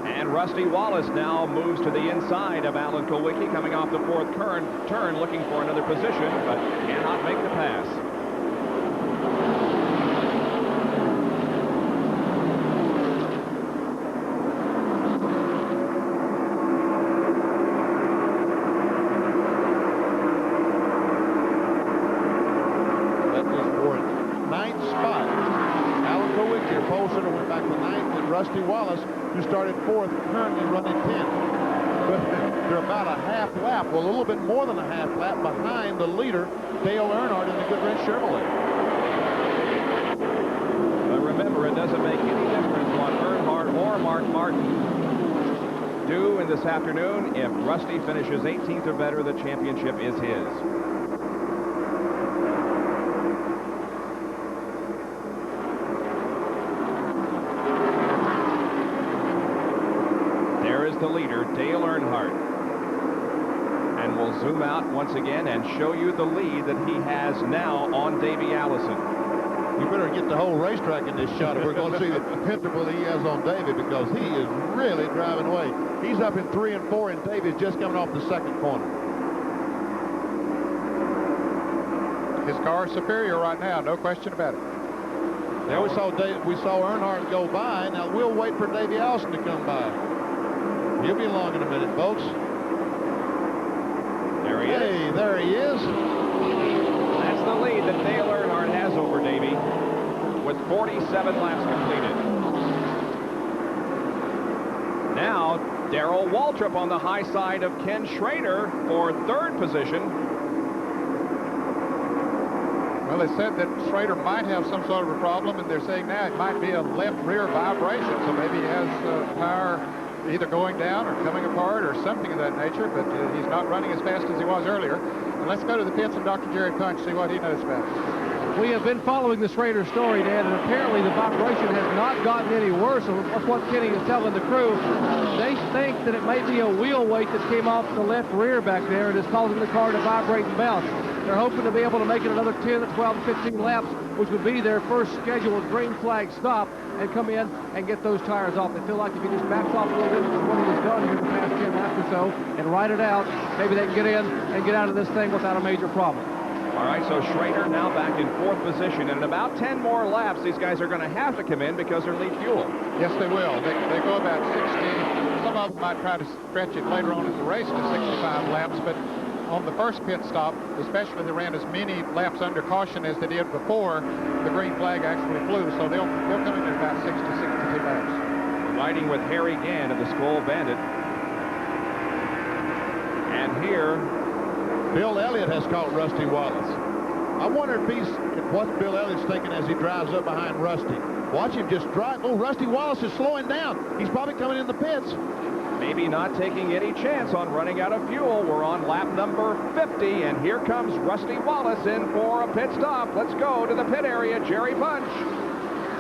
And Rusty Wallace now moves to the inside of Alan Kulwicki, coming off the fourth turn, looking for another position, but cannot make the pass. That was for ninth spot. Alan Kulwicki, your pole sitter, went back to ninth, and Rusty Wallace, who started fourth, currently running 10th. But they're about a half lap, well, a little bit more than a half lap behind the leader, Dale Earnhardt in the Goodwrench Chevrolet. But remember, it doesn't make any difference what Earnhardt or Mark Martin do in this afternoon. If Rusty finishes 18th or better, the championship is his. The leader, Dale Earnhardt. And we'll zoom out once again and show you the lead that he has now on Davey Allison. You better get the whole racetrack in this shot if we're going to see the interval that he has on Davey, because he is really driving away. He's up in 3 and 4, and Davey's just coming off the second corner. His car is superior right now, no question about it. Now we saw Earnhardt go by. Now we'll wait for Davey Allison to come by. He'll be along in a minute, folks. There he is. Hey, there he is. That's the lead that Dale Earnhardt has over Davey, with 47 laps completed. Now, Darrell Waltrip on the high side of Ken Schrader for third position. Well, they said that Schrader might have some sort of a problem, and they're saying now it might be a left rear vibration, so maybe he has power either going down or coming apart or something of that nature, but he's not running as fast as he was earlier. And let's go to the pits and Dr. Jerry Punch, see what he knows about it. We have been following the Schrader story, Dan, and apparently the vibration has not gotten any worse. And that's what Kenny is telling the crew. They think that it may be a wheel weight that came off the left rear back there and is causing the car to vibrate and bounce. They're hoping to be able to make it another 10, 12, 15 laps, which would be their first scheduled green flag stop, and come in and get those tires off. They feel like if he just backs off a little bit from what he has done here the past 10 laps or so and ride it out, maybe they can get in and get out of this thing without a major problem. All right, so Schrader now back in fourth position, and in about 10 more laps, these guys are going to have to come in because they'll need fuel. Yes, they will. They go about 60. Some of them might try to stretch it later on in the race to 65 laps, but on the first pit stop, especially, they ran as many laps under caution as they did before the green flag actually flew, so they'll come in at about 60, 62 laps. Riding with Harry Gann of the Skull Bandit. And here, Bill Elliott has caught Rusty Wallace. I wonder if what Bill Elliott's thinking as he drives up behind Rusty. Watch him just drive. Oh, Rusty Wallace is slowing down. He's probably coming in the pits. maybe not taking any chance on running out of fuel. We're on lap number 50, and here comes Rusty Wallace in for a pit stop. Let's go to the pit area. Jerry Punch.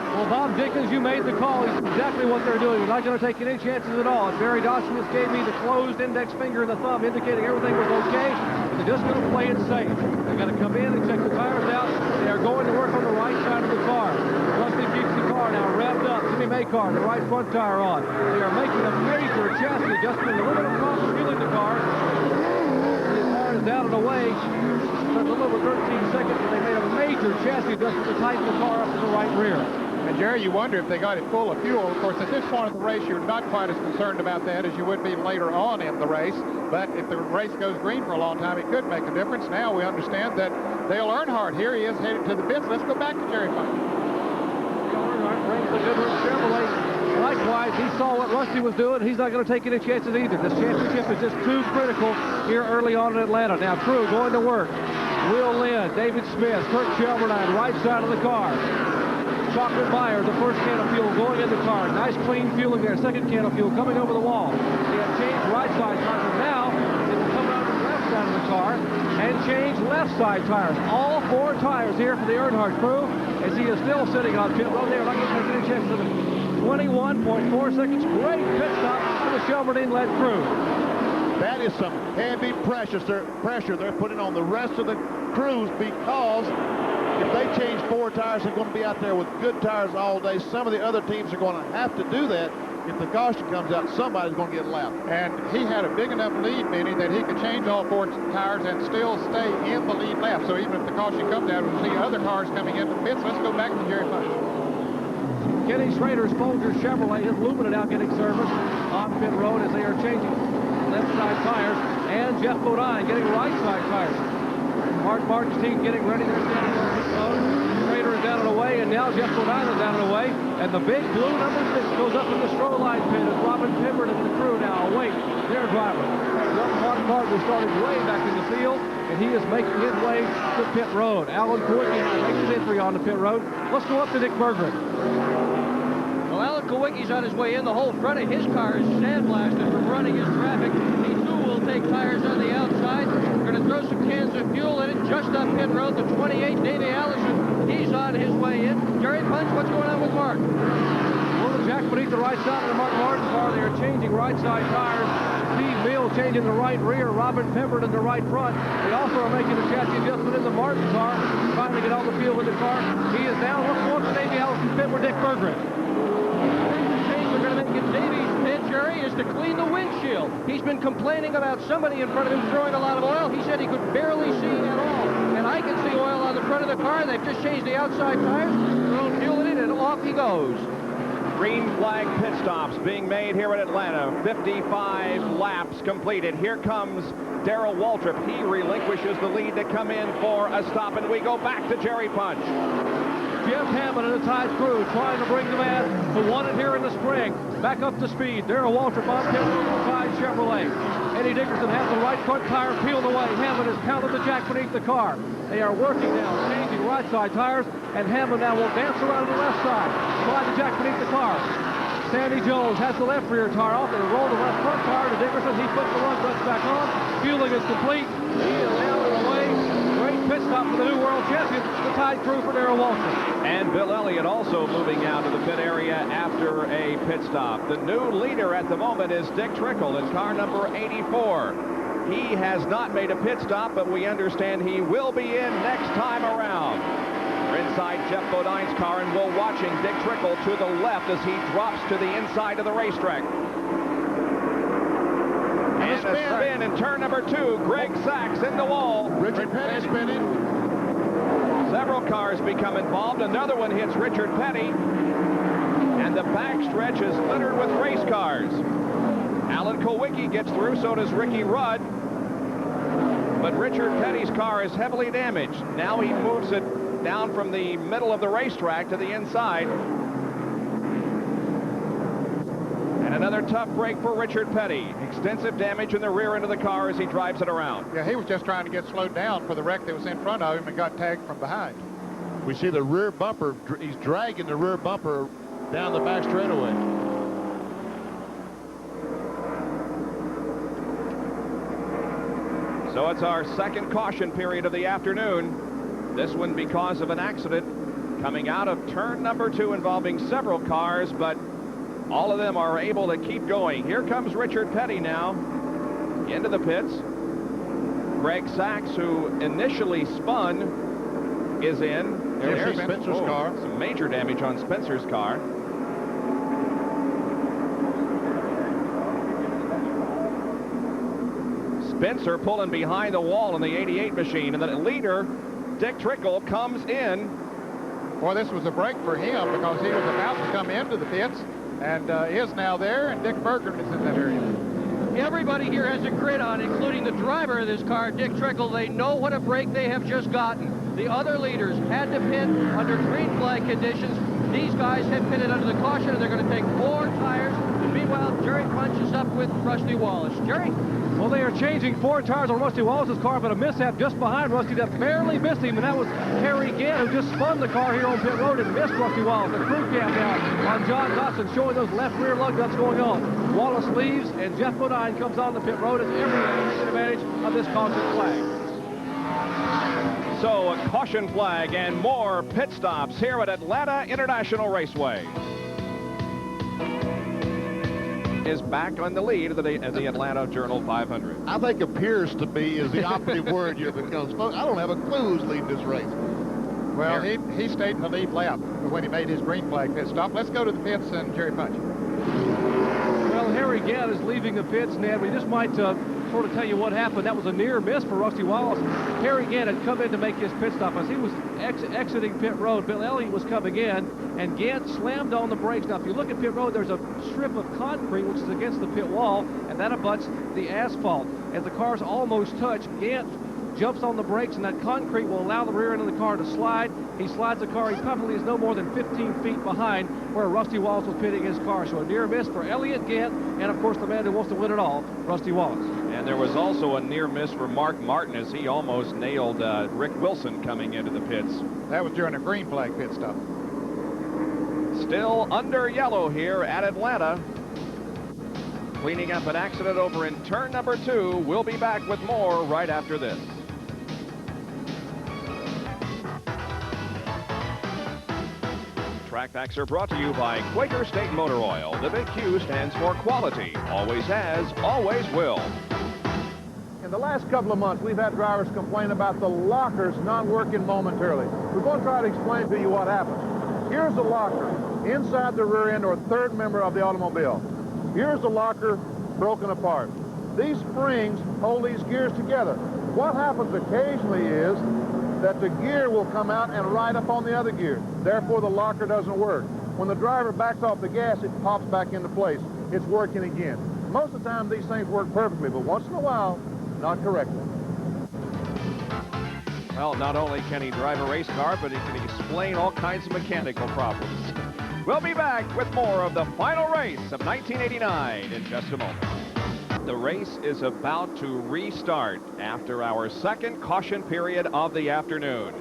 Well, Bob Dickens, you made the call. It's exactly what they're doing. They're not going to take any chances at all. Barry Dawson just gave me the closed index finger and the thumb, indicating everything was okay. But they're just going to play it safe. They're going to come in and check the tires out. They are going to work on the right side of the car. Rusty keeps the car now revved up. Jimmy Maycar, the right front tire on. They are making a major chassis adjustment. A little bit of problem fueling the car. The car is down and away. A little over 13 seconds, and they made a major chassis adjustment to tighten the car up to the right rear. And, Jerry, you wonder if they got it full of fuel. Of course, at this point of the race, you're not quite as concerned about that as you would be later on in the race. But if the race goes green for a long time, it could make a difference. Now we understand that Dale Earnhardt, here he is headed to the pits. Let's go back to Jerry Punch. Dale Earnhardt brings the Goodwrench Chevrolet. Likewise, he saw what Rusty was doing. He's not going to take any chances either. This championship is just too critical here early on in Atlanta. Now, crew going to work. Will Lynn, David Smith, Kurt Shelburne, right side of the car. Chocolate Meyer, the first can of fuel going in the car. Nice clean fueling there. Second can of fuel coming over the wall. They have changed right side tires. Now they will come out of the left side of the car and change left side tires. All four tires here for the Earnhardt crew as he is still sitting on pit road. They are not going to take any chances of it. 21.4 seconds. Great pit stop for the Shelburne-led crew. That is some heavy pressure they're putting on the rest of the crews because if they change 4 tires, they're going to be out there with good tires all day. Some of the other teams are going to have to do that. If the caution comes out, somebody's going to get lapped. And he had a big enough lead, Benny, that he could change all 4 tires and still stay in the lead lap. So even if the caution comes out, we'll see other cars coming into the pits. Let's go back to Jerry Punch. Kenny Schrader's Folger Chevrolet, his Lumina now getting service on pit road as they are changing left side tires. And Jeff Bodine getting right side tires. Mark Martin's team getting ready. They're standing on pit road. Schrader is down and away, and now Jeff Bodine is down and away. And the big blue number 6 goes up in the stroll line pit as Robin Pimbert and the crew now await their driver. Mark Martin started way back in the field, and he is making his way to pit road. Alan Kowicki makes his entry on the pit road. Let's go up to Dick Berggren. Well, Alan Kowicki's on his way in. The whole front of his car is sandblasted from running his traffic. He too will take tires on the outside. We're going to throw some cans of fuel in it just up pit road. The 28, Davey Allison, he's on his way in. Jerry Punch, what's going on with Mark? Well, the jack beneath the right side of the Mark Martin car. They are changing right side tires. Steve Mills changing the right rear. Robin Pimbert in the right front. They also are making a chassis adjustment in the Martin car. Trying to get on the field with the car. He is down. Let's go up to Davey Allison pit with Dick Berggren. We're going to make it Davey's pit, Jerry, is to clean the windshield. He's been complaining about somebody in front of him throwing a lot of oil. He said he could barely see at all. And I can see oil on the front of the car. They've just changed the outside tires, thrown fuel in it, and off he goes. Green flag pit stops being made here in Atlanta. 55 laps completed. Here comes Darrell Waltrip. He relinquishes the lead to come in for a stop, and we go back to Jerry Punch. Jeff Hammond and the Tide crew trying to bring the man who won it here in the spring back up to speed. Darrell Waltrip on pit road for Tide Chevrolet. Eddie Dickerson has the right front tire peeled away. Hammond has pounded the jack beneath the car. They are working now, changing right side tires, and Hammond now will dance around the left side, slide the jack beneath the car. Sandy Jones has the left rear tire off. They roll the left front tire to Dickerson. He puts the lug nuts back on. Fueling is complete. He is down and away. Great pit stop for the new world champion, the Tide crew for Darrell Waltrip. And Bill Elliott also moving out of the pit area after a pit stop. The new leader at the moment is Dick Trickle in car number 84. He has not made a pit stop, but we understand he will be in next time around. We're inside Jeff Bodine's car, and we're watching Dick Trickle to the left as he drops to the inside of the racetrack. And a spin in turn number 2. Greg Sachs in the wall. Richard Petty spinning. Several cars become involved. Another one hits Richard Petty. And the backstretch is littered with race cars. Alan Kowicki gets through, so does Ricky Rudd. But Richard Petty's car is heavily damaged. Now he moves it down from the middle of the racetrack to the inside. And another tough break for Richard Petty. Extensive damage in the rear end of the car as he drives it around. Yeah, he was just trying to get slowed down for the wreck that was in front of him and got tagged from behind. We see the rear bumper. He's dragging the rear bumper down the back straightaway. So it's our second caution period of the afternoon. This one because of an accident coming out of turn number 2 involving several cars, but all of them are able to keep going. Here comes Richard Petty now into the pits. Greg Sachs, who initially spun, is in. There's Spencer's car. Some major damage on Spencer's car. Spencer pulling behind the wall in the 88 machine, and the leader, Dick Trickle, comes in. Boy, this was a break for him because he was about to come into the pits and is now there, and Dick Berggren is in that area. Everybody here has a grid on, including the driver of this car, Dick Trickle. They know what a break they have just gotten. The other leaders had to pit under green flag conditions. These guys have pitted under the caution, and they're going to take 4 tires. And meanwhile, Jerry Punch is up with Rusty Wallace. Jerry? Well, they are changing 4 tires on Rusty Wallace's car, but a mishap just behind Rusty that barely missed him, and that was Harry Gann, who just spun the car here on pit road and missed Rusty Wallace. The crew cam now on John Dotson showing those left rear lug nuts going on. Wallace leaves, and Jeff Bodine comes on the pit road as everyone takes advantage of this caution flag. So a caution flag and more pit stops here at Atlanta International Raceway. Is back on the lead of the Atlanta Journal 500. I think appears to be is the operative word here because folks, I don't have a clue who's leading this race. Well, he stayed in the lead lap when he made his green flag pit stop. Let's go to the pits and Jerry Punch. Well, Harry Gant is leaving the pits, Ned. We just might sort of tell you what happened. That was a near miss for Rusty Wallace. Harry Gant had come in to make his pit stop. As he was exiting pit road, Bill Elliott was coming in, and Gant slammed on the brakes. Now, if you look at pit road, there's a strip of concrete which is against the pit wall, and that abuts the asphalt. As the cars almost touch, Gant jumps on the brakes, and that concrete will allow the rear end of the car to slide. He slides the car. He probably is no more than 15 feet behind where Rusty Wallace was pitting his car. So a near miss for Elliott Gant, and of course the man who wants to win it all, Rusty Wallace. And there was also a near miss for Mark Martin as he almost nailed Rick Wilson coming into the pits. That was during a green flag pit stop. Still under yellow here at Atlanta. Cleaning up an accident over in turn number 2. We'll be back with more right after this. Track Facts are brought to you by Quaker State Motor Oil. The big Q stands for quality. Always has, always will. In the last couple of months, we've had drivers complain about the lockers not working momentarily. We're going to try to explain to you what happens. Here's the locker inside the rear end or third member of the automobile. Here's the locker broken apart. These springs hold these gears together. What happens occasionally is that the gear will come out and ride up on the other gear. Therefore, the locker doesn't work. When the driver backs off the gas, it pops back into place. It's working again. Most of the time, these things work perfectly, but once in a while, not correctly. Well, not only can he drive a race car, but he can explain all kinds of mechanical problems. We'll be back with more of the final race of 1989 in just a moment. The race is about to restart after our second caution period of the afternoon.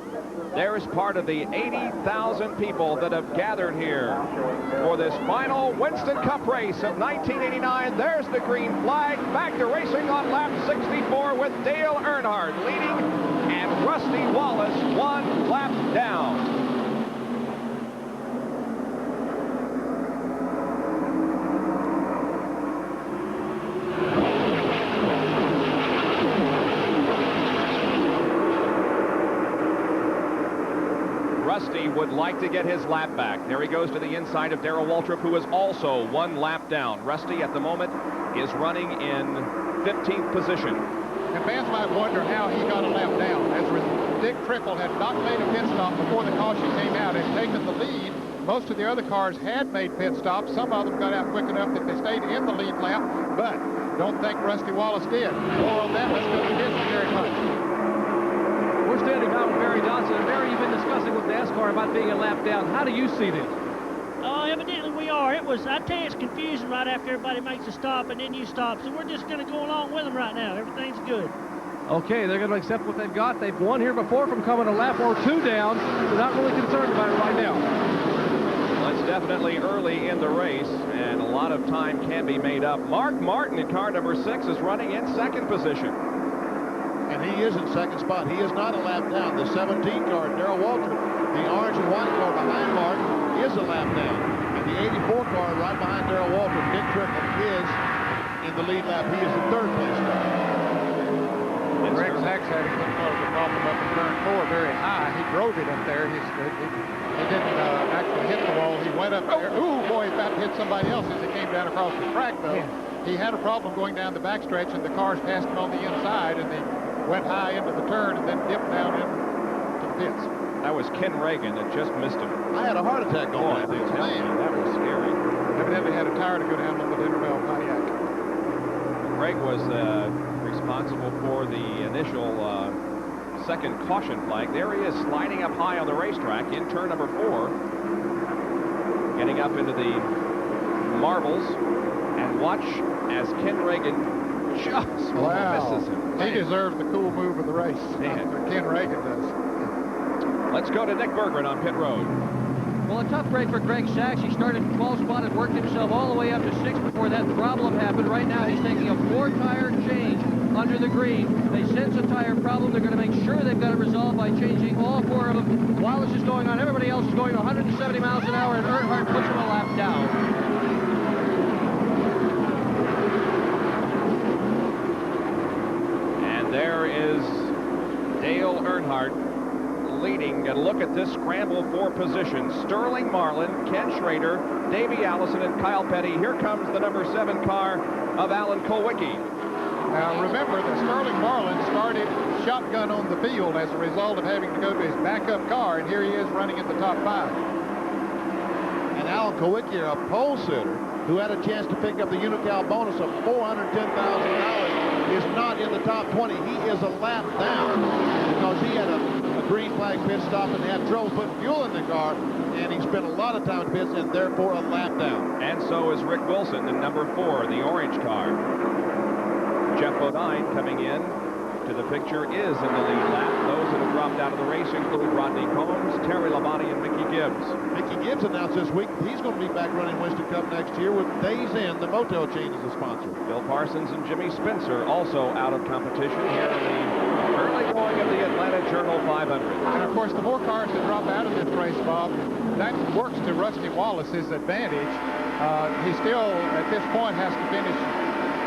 There's part of the 80,000 people that have gathered here for this final Winston Cup race of 1989. There's the green flag. Back to racing on lap 64 with Dale Earnhardt leading and Rusty Wallace 1 lap down. Rusty would like to get his lap back. There he goes to the inside of Darrell Waltrip, who is also 1 lap down. Rusty at the moment is running in 15th position. And fans might wonder how he got a lap down. As Dick Trickle had not made a pit stop before the caution came out and taken the lead. Most of the other cars had made pit stops. Some of them got out quick enough that they stayed in the lead lap, but don't think Rusty Wallace did. More on that, let's go to his Jerry Punch. We're standing by with Barry Dodson, and Barry, you've been discussing with NASCAR about being a lap down. How do you see this? Evidently we are. I tell you, it's confusing right after everybody makes a stop and then you stop. So we're just going to go along with them right now. Everything's good. Okay, they're going to accept what they've got. They've won here before from coming a lap or 2 down. They're not really concerned about it right now. Well, it's definitely early in the race, and a lot of time can be made up. Mark Martin in car number 6 is running in 2nd position. And he is in 2nd spot. He is not a lap down. The 17 car, Darrell Waltrip, the orange and white car behind Martin, is a lap down. And the 84 car right behind Darrell Waltrip, Dick Trickle, is in the lead lap. He is the 3rd place car. Greg Sachs had a little bit of a problem up in turn 4 very high. He drove it up there. He didn't actually hit the wall. He went up there. Ooh, boy, he about to hit somebody else as he came down across the track, though. Yeah. He had a problem going down the backstretch, and the cars passed him on the inside, and they went high into the turn and then dipped down into the pits. That was Ken Reagan that just missed him. I had a heart attack going that deal. That was scary. Evidently had a tire to go down on the Dinnerville Pontiac. Greg was responsible for the initial 2nd caution flag. There he is sliding up high on the racetrack in turn number 4. Getting up into the marbles. And watch as Ken Reagan just misses him. He deserves the cool move of the race. Ken Reagan does. Let's go to Nick Berggren on pit road. Well, a tough break for Greg Sachs. He started 12 spot and worked himself all the way up to 6 before that problem happened. Right now, he's taking a 4-tire change under the green. They sense a tire problem. They're going to make sure they've got it resolved by changing all 4 of them. Wallace is going on. Everybody else is going 170 miles an hour, and Earnhardt puts him a lap down. There is Dale Earnhardt leading. And look at this scramble for position. Sterling Marlin, Ken Schrader, Davey Allison, and Kyle Petty. Here comes the number 7 car of Alan Kulwicki. Now remember that Sterling Marlin started shotgun on the field as a result of having to go to his backup car, and here he is running in the top 5. And Alan Kulwicki, a pole sitter, who had a chance to pick up the Unocal bonus of $410,000, is not in the top 20. He is a lap down because he had a green flag pit stop and had trouble putting fuel in the car, and he spent a lot of time in pits and therefore a lap down. And so is Rick Wilson in number 4, the orange car. Jeff Bodine coming in to the picture is in the lead lap. Those that have dropped out of the race include Rodney Combs, Terry Labonte, and Mickey Gibbs. Mickey Gibbs announced this week he's going to be back running Winston Cup next year with Days Inn, the motel chain, as a sponsor. Bill Parsons and Jimmy Spencer also out of competition here in the early going of the Atlanta Journal 500. And of course, the more cars that drop out of this race, Bob, that works to Rusty Wallace's advantage. He still, at this point, has to finish,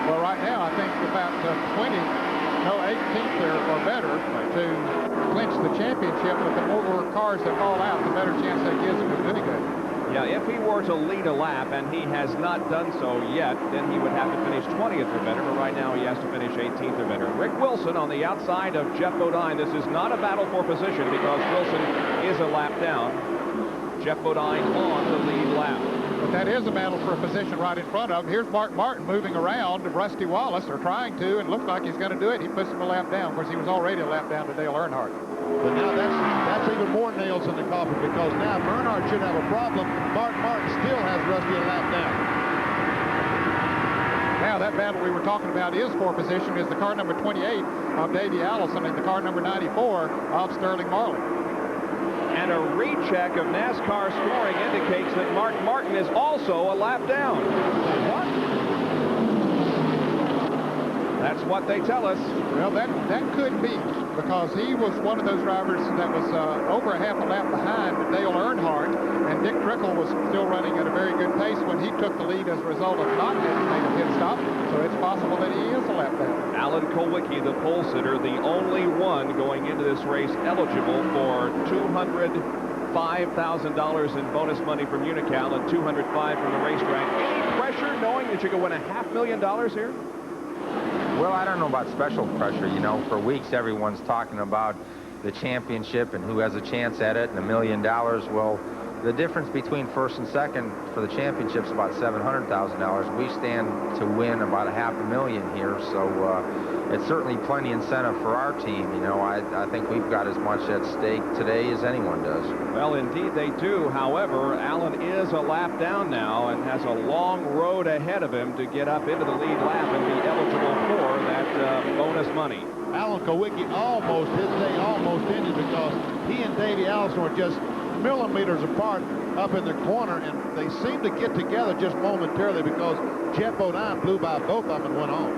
well, right now, I think about 18th or better to clinch the championship. But the more cars that fall out, the better chance that gives him of doing it. Yeah, if he were to lead a lap, and he has not done so yet, then he would have to finish 20th or better, but right now he has to finish 18th or better. Rick Wilson on the outside of Jeff Bodine. This is not a battle for position because Wilson is a lap down. Jeff Bodine on the lead lap. But that is a battle for a position right in front of him. Here's Mark Martin moving around Rusty Wallace, or trying to, and looks like he's going to do it. He puts him a lap down. Of course, he was already a lap down to Dale Earnhardt. But now that's even more nails in the coffin, because now if Earnhardt should have a problem, Mark Martin still has Rusty a lap down. Now that battle we were talking about is for position is the car number 28 of Davey Allison and the car number 94 of Sterling Marlin. And a recheck of NASCAR scoring indicates that Mark Martin is also a lap down. What? That's what they tell us. Well, that could be, because he was one of those drivers that was over a half a lap behind Dale Earnhardt, and Dick Trickle was still running at a very good pace when he took the lead as a result of not having made a pit stop. So it's possible that he is a lap down. Alan Kulwicki, the pole sitter, the only one going into this race eligible for $205,000 in bonus money from Unocal and $205,000 from the racetrack. Any pressure knowing that you could win $500,000 here? Well, I don't know about special pressure. You know, for weeks everyone's talking about the championship and who has a chance at it and $1 million. Well, the difference between first and second for the championship is about $700,000. We stand to win about $500,000 here, so it's certainly plenty incentive for our team. You know, I think we've got as much at stake today as anyone does. Well, indeed they do. However, Alan is a lap down now and has a long road ahead of him to get up into the lead lap and be eligible for that bonus money. Alan Kulwicki his day almost ended, because he and Davey Allison were just millimeters apart up in the corner, and they seemed to get together just momentarily because Jeff Bodine blew by both of them and went on.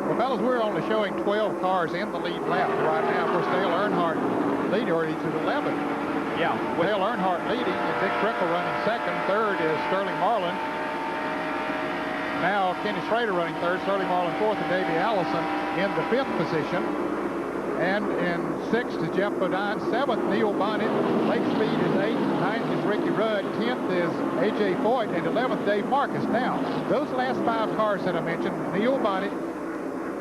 Well, fellas, we're only showing 12 cars in the lead lap right now. Of course, Dale Earnhardt leading, or he's at 11. Yeah. Dale Earnhardt leading, and Dick Trickle running second. Third is Sterling Marlin. Now Kenny Schrader running third, Sterling Marlin fourth, and Davey Allison in the 5th position. And in 6th is Jeff Bodine. 7th, Neil Bonnet. Lake Speed is 8th. 9th is Ricky Rudd. 10th is A.J. Foyt. And 11th, Dave Marcus. Now, those last 5 cars that I mentioned, Neil Bonnet,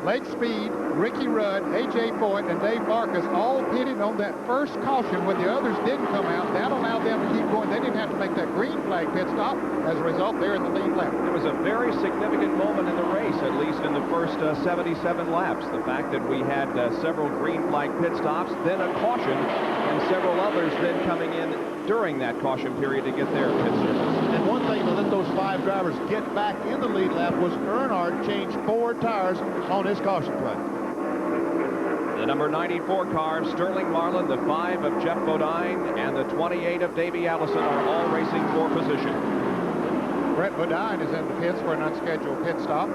Lake Speed, Ricky Rudd, A.J. Foyt, and Dave Marcus all pitted on that first caution when the others didn't come out. That allowed them to keep going. They didn't have to make that green flag pit stop. As a result, they're in the lead lap. It was a very significant moment in the race, at least in the first 77 laps. The fact that we had several green flag pit stops, then a caution, and several others then coming in during that caution period to get their pit service. And one thing that let those 5 drivers get back in the lead lap was Earnhardt changed 4 tires on his caution play. The number 94 car of Sterling Marlin, the 5 of Jeff Bodine, and the 28 of Davey Allison are all racing for position. Brett Bodine is in the pits for an unscheduled pit stop.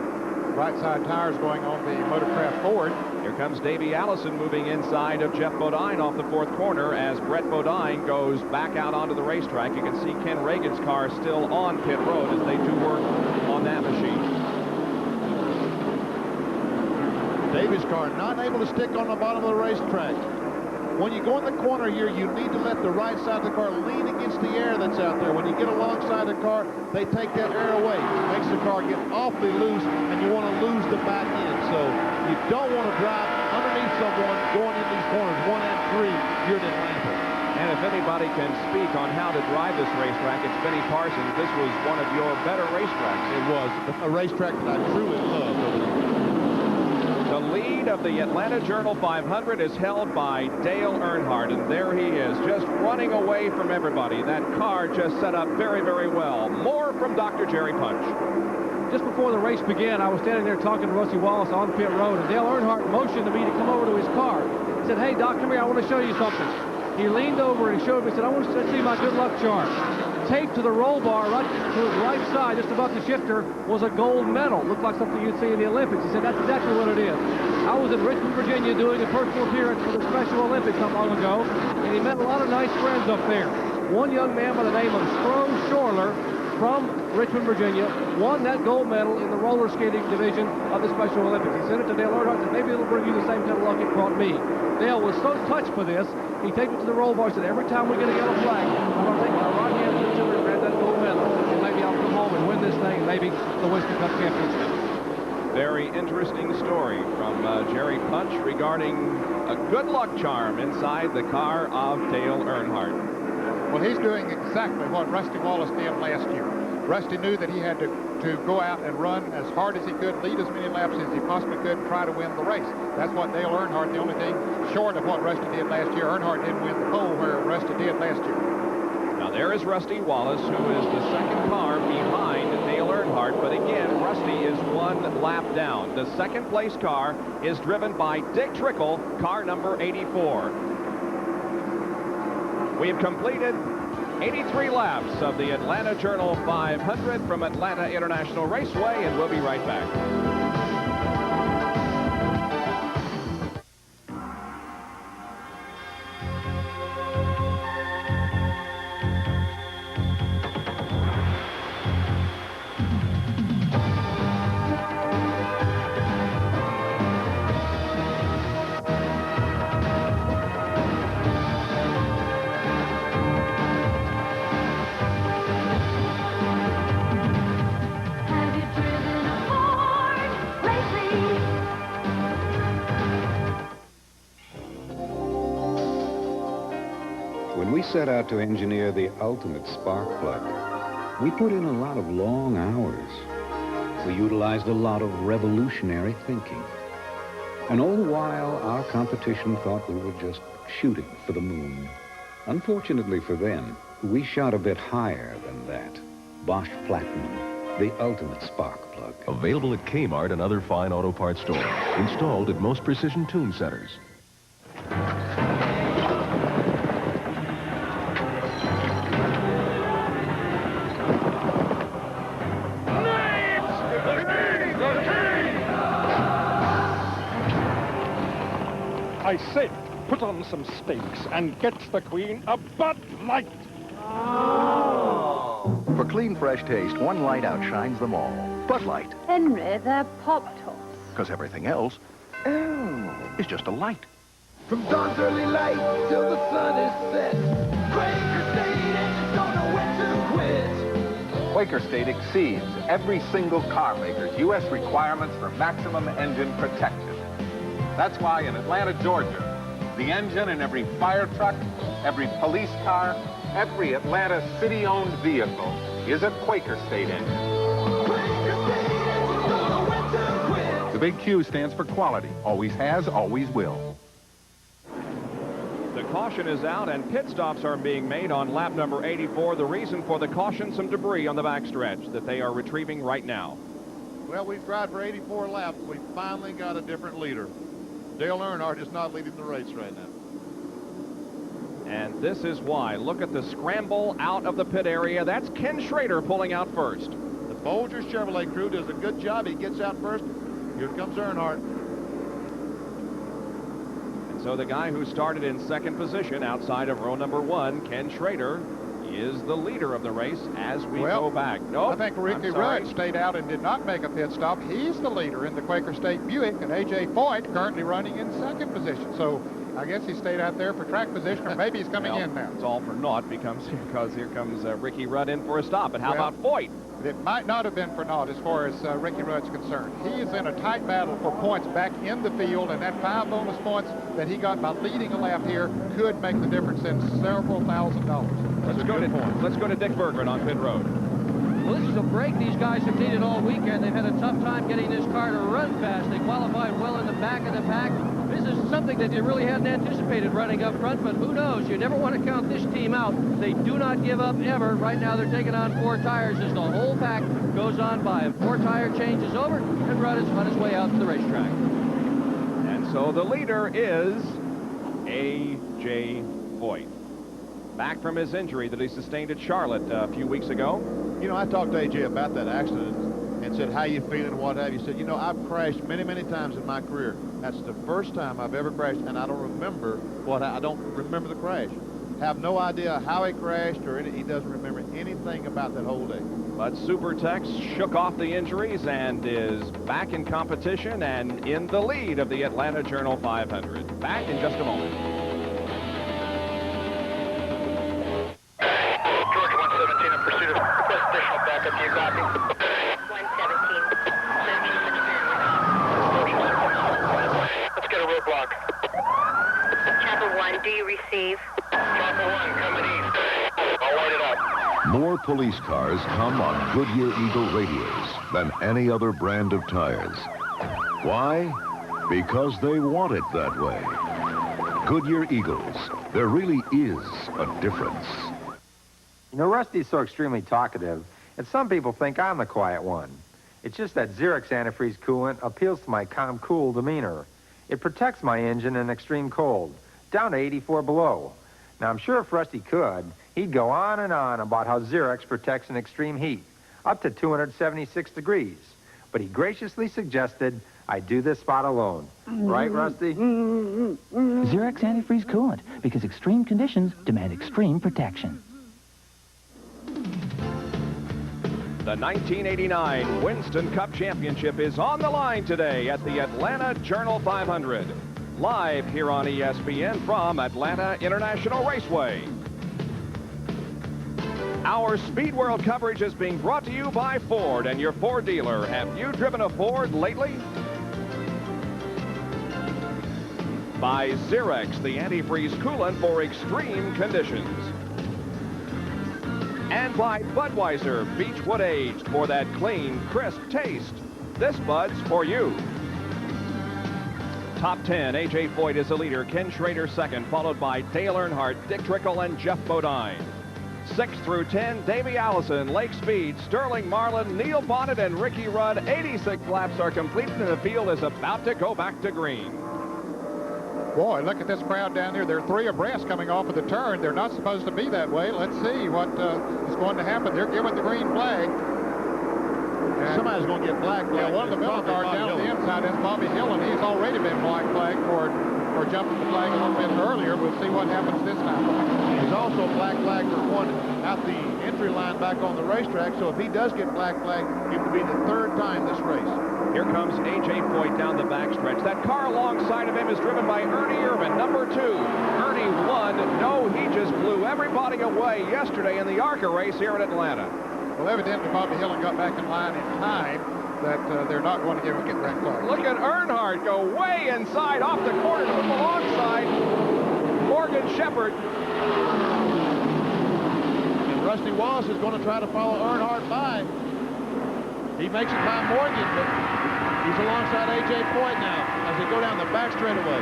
Right side tires going on the Motorcraft Ford. Here comes Davey Allison moving inside of Jeff Bodine off the 4th corner as Brett Bodine goes back out onto the racetrack. You can see Ken Reagan's car still on pit road as they do work on that machine. Davey's car not able to stick on the bottom of the racetrack. When you go in the corner here, you need to let the right side of the car lean against the air that's out there. When you get alongside the car, they take that air away. It makes the car get awfully loose, and you want to lose the back end. So you don't want to drive underneath someone going in these corners 1 and 3 here in Atlanta. And if anybody can speak on how to drive this racetrack, it's Benny Parsons. This was one of your better racetracks. It was a racetrack that I truly loved over there. The lead of the Atlanta Journal 500 is held by Dale Earnhardt, and there he is, just running away from everybody. That car just set up very, very well. More from Dr. Jerry Punch. Just before the race began, I was standing there talking to Rusty Wallace on pit road, and Dale Earnhardt motioned to me to come over to his car. He said, "Hey, Doc, come here, I want to show you something." He leaned over and showed me, said, "I want to see my good luck charm." Taped to the roll bar right to his right side, just above the shifter, was a gold medal. Looked like something you'd see in the Olympics. He said, "That's exactly what it is." I was in Richmond, Virginia, doing a personal appearance for the Special Olympics not long ago, and he met a lot of nice friends up there. One young man by the name of Stro Shorler from Richmond, Virginia, won that gold medal in the roller skating division of the Special Olympics. He sent it to Dale Earnhardt and said, "Maybe it'll bring you the same kind of luck it brought me." Dale was so touched for this, he taped it to the roll bar and said, "Every time we get a yellow flag, I'm going to take my right hand to the tiller and grab that gold medal, and maybe I'll come home and win this thing, and maybe the Winston Cup Championship." Very interesting story from Jerry Punch regarding a good luck charm inside the car of Dale Earnhardt. Well, he's doing exactly what Rusty Wallace did last year. Rusty knew that he had to go out and run as hard as he could, lead as many laps as he possibly could, and try to win the race. That's what Dale Earnhardt, the only thing short of what Rusty did last year. Earnhardt didn't win the pole where Rusty did last year. Now there is Rusty Wallace, who is the second car behind Dale Earnhardt, but again, Rusty is 1 lap down. The second place car is driven by Dick Trickle, car number 84. We have completed 83 laps of the Atlanta Journal 500 from Atlanta International Raceway, and we'll be right back. When we set out to engineer the ultimate spark plug, we put in a lot of long hours. We utilized a lot of revolutionary thinking. And all the while, our competition thought we were just shooting for the moon. Unfortunately for them, we shot a bit higher than that. Bosch Platinum, the ultimate spark plug. Available at Kmart and other fine auto parts stores. Installed at most precision tune centers. I say, put on some steaks and get the Queen a Bud Light. For clean, fresh taste, one light outshines them all. Bud Light. Henry, they're Pop-Tarts. Because everything else is just a light. From dawn's early light till the sun is set. Quaker State and you don't know when to quit. Quaker State exceeds every single car maker's U.S. requirements for maximum engine protection. That's why in Atlanta, Georgia, the engine in every fire truck, every police car, every Atlanta city-owned vehicle is a Quaker State engine. The big Q stands for quality. Always has, always will. The caution is out, and pit stops are being made on lap number 84. The reason for the caution, some debris on the backstretch that they are retrieving right now. Well, we've tried for 84 laps. We finally got a different leader. Dale Earnhardt is not leading the race right now. And this is why. Look at the scramble out of the pit area. That's Ken Schrader pulling out first. The Folgers Chevrolet crew does a good job. He gets out first. Here comes Earnhardt. And so the guy who started in second position outside of row number 1, Ken Schrader, is the leader of the race as we go back. I think Ricky Rudd stayed out and did not make a pit stop. He's the leader in the Quaker State Buick, and A.J. Foyt currently running in second position. So I guess he stayed out there for track position, or maybe he's coming in now. It's all for naught because here comes Ricky Rudd in for a stop. But how about Foyt? It might not have been for naught as far as Ricky Rudd's concerned. He is in a tight battle for points back in the field, and that 5 bonus points that he got by leading a lap here could make the difference in several $1,000s. Let's go to Dick Berggren on pit road. Well, this is a break these guys have needed all weekend. They've had a tough time getting this car to run fast. They qualified well in the back of the pack. This is something that you really hadn't anticipated running up front, but who knows? You never want to count this team out. They do not give up ever. Right now they're taking on 4 tires as the whole pack goes on by. 4 tire change is over, and Rudd has run his way out to the racetrack. And so the leader is A.J. Foyt. Back from his injury that he sustained at Charlotte a few weeks ago. You know, I talked to A.J. about that accident and said, how you feeling, what have you? He said, you know, I've crashed many, many times in my career. That's the first time I've ever crashed, and I don't remember the crash. Have no idea how he crashed or he doesn't remember anything about that whole day. But Super Tex shook off the injuries and is back in competition and in the lead of the Atlanta Journal 500. Back in just a moment. George 117 in pursuit of additional backup. Do you copy? 117. Let's get a roadblock. Chopper 1, do you receive? Chopper 1 coming east. I'll light it up. More police cars come on Goodyear Eagle radios than any other brand of tires. Why? Because they want it that way. Goodyear Eagles, there really is a difference. You know, Rusty's so extremely talkative, and some people think I'm the quiet one. It's just that Xerox antifreeze coolant appeals to my calm, cool demeanor. It protects my engine in extreme cold, down to 84 below. Now, I'm sure if Rusty could, he'd go on and on about how Xerox protects in extreme heat, up to 276 degrees. But he graciously suggested I do this spot alone. Right, Rusty? Xerox antifreeze coolant, because extreme conditions demand extreme protection. The 1989 Winston Cup Championship is on the line today at the Atlanta Journal 500. Live here on ESPN from Atlanta International Raceway. Our Speed World coverage is being brought to you by Ford and your Ford dealer. Have you driven a Ford lately? By Xerox, the antifreeze coolant for extreme conditions. And by Budweiser, Beechwood Aged, for that clean, crisp taste. This Bud's for you. Top 10, A.J. Foyt is the leader, Ken Schrader second, followed by Dale Earnhardt, Dick Trickle, and Jeff Bodine. 6 through 10, Davey Allison, Lake Speed, Sterling Marlin, Neil Bonnet, and Ricky Rudd. 86 laps are completed, and the field is about to go back to green. Boy, look at this crowd down here. There are 3 abreast coming off of the turn. They're not supposed to be that way. Let's see what is going to happen. They're giving the green flag. Somebody's going to get black flag. Yeah, one of the middle cars down on the inside is Bobby Hill, and he's already been black flagged for jumping the flag a little bit earlier. We'll see what happens this time. He's also black flag for one out the entry line back on the racetrack, so if he does get black flag, it will be the 3rd time this race. Here comes A.J. Foyt down the backstretch. That car alongside of him is driven by Ernie Irvin, number 2. Ernie won. No, he just blew everybody away yesterday in the ARCA race here in Atlanta. Well, evidently Bobby Hillin got back in line in time that they're not going to give him a black flag. Look at Earnhardt go way inside off the corner to the alongside Morgan Shepherd. And Rusty Wallace is going to try to follow Earnhardt by. He makes it by Morgan, but he's alongside A.J. Foyt now as they go down the back straightaway.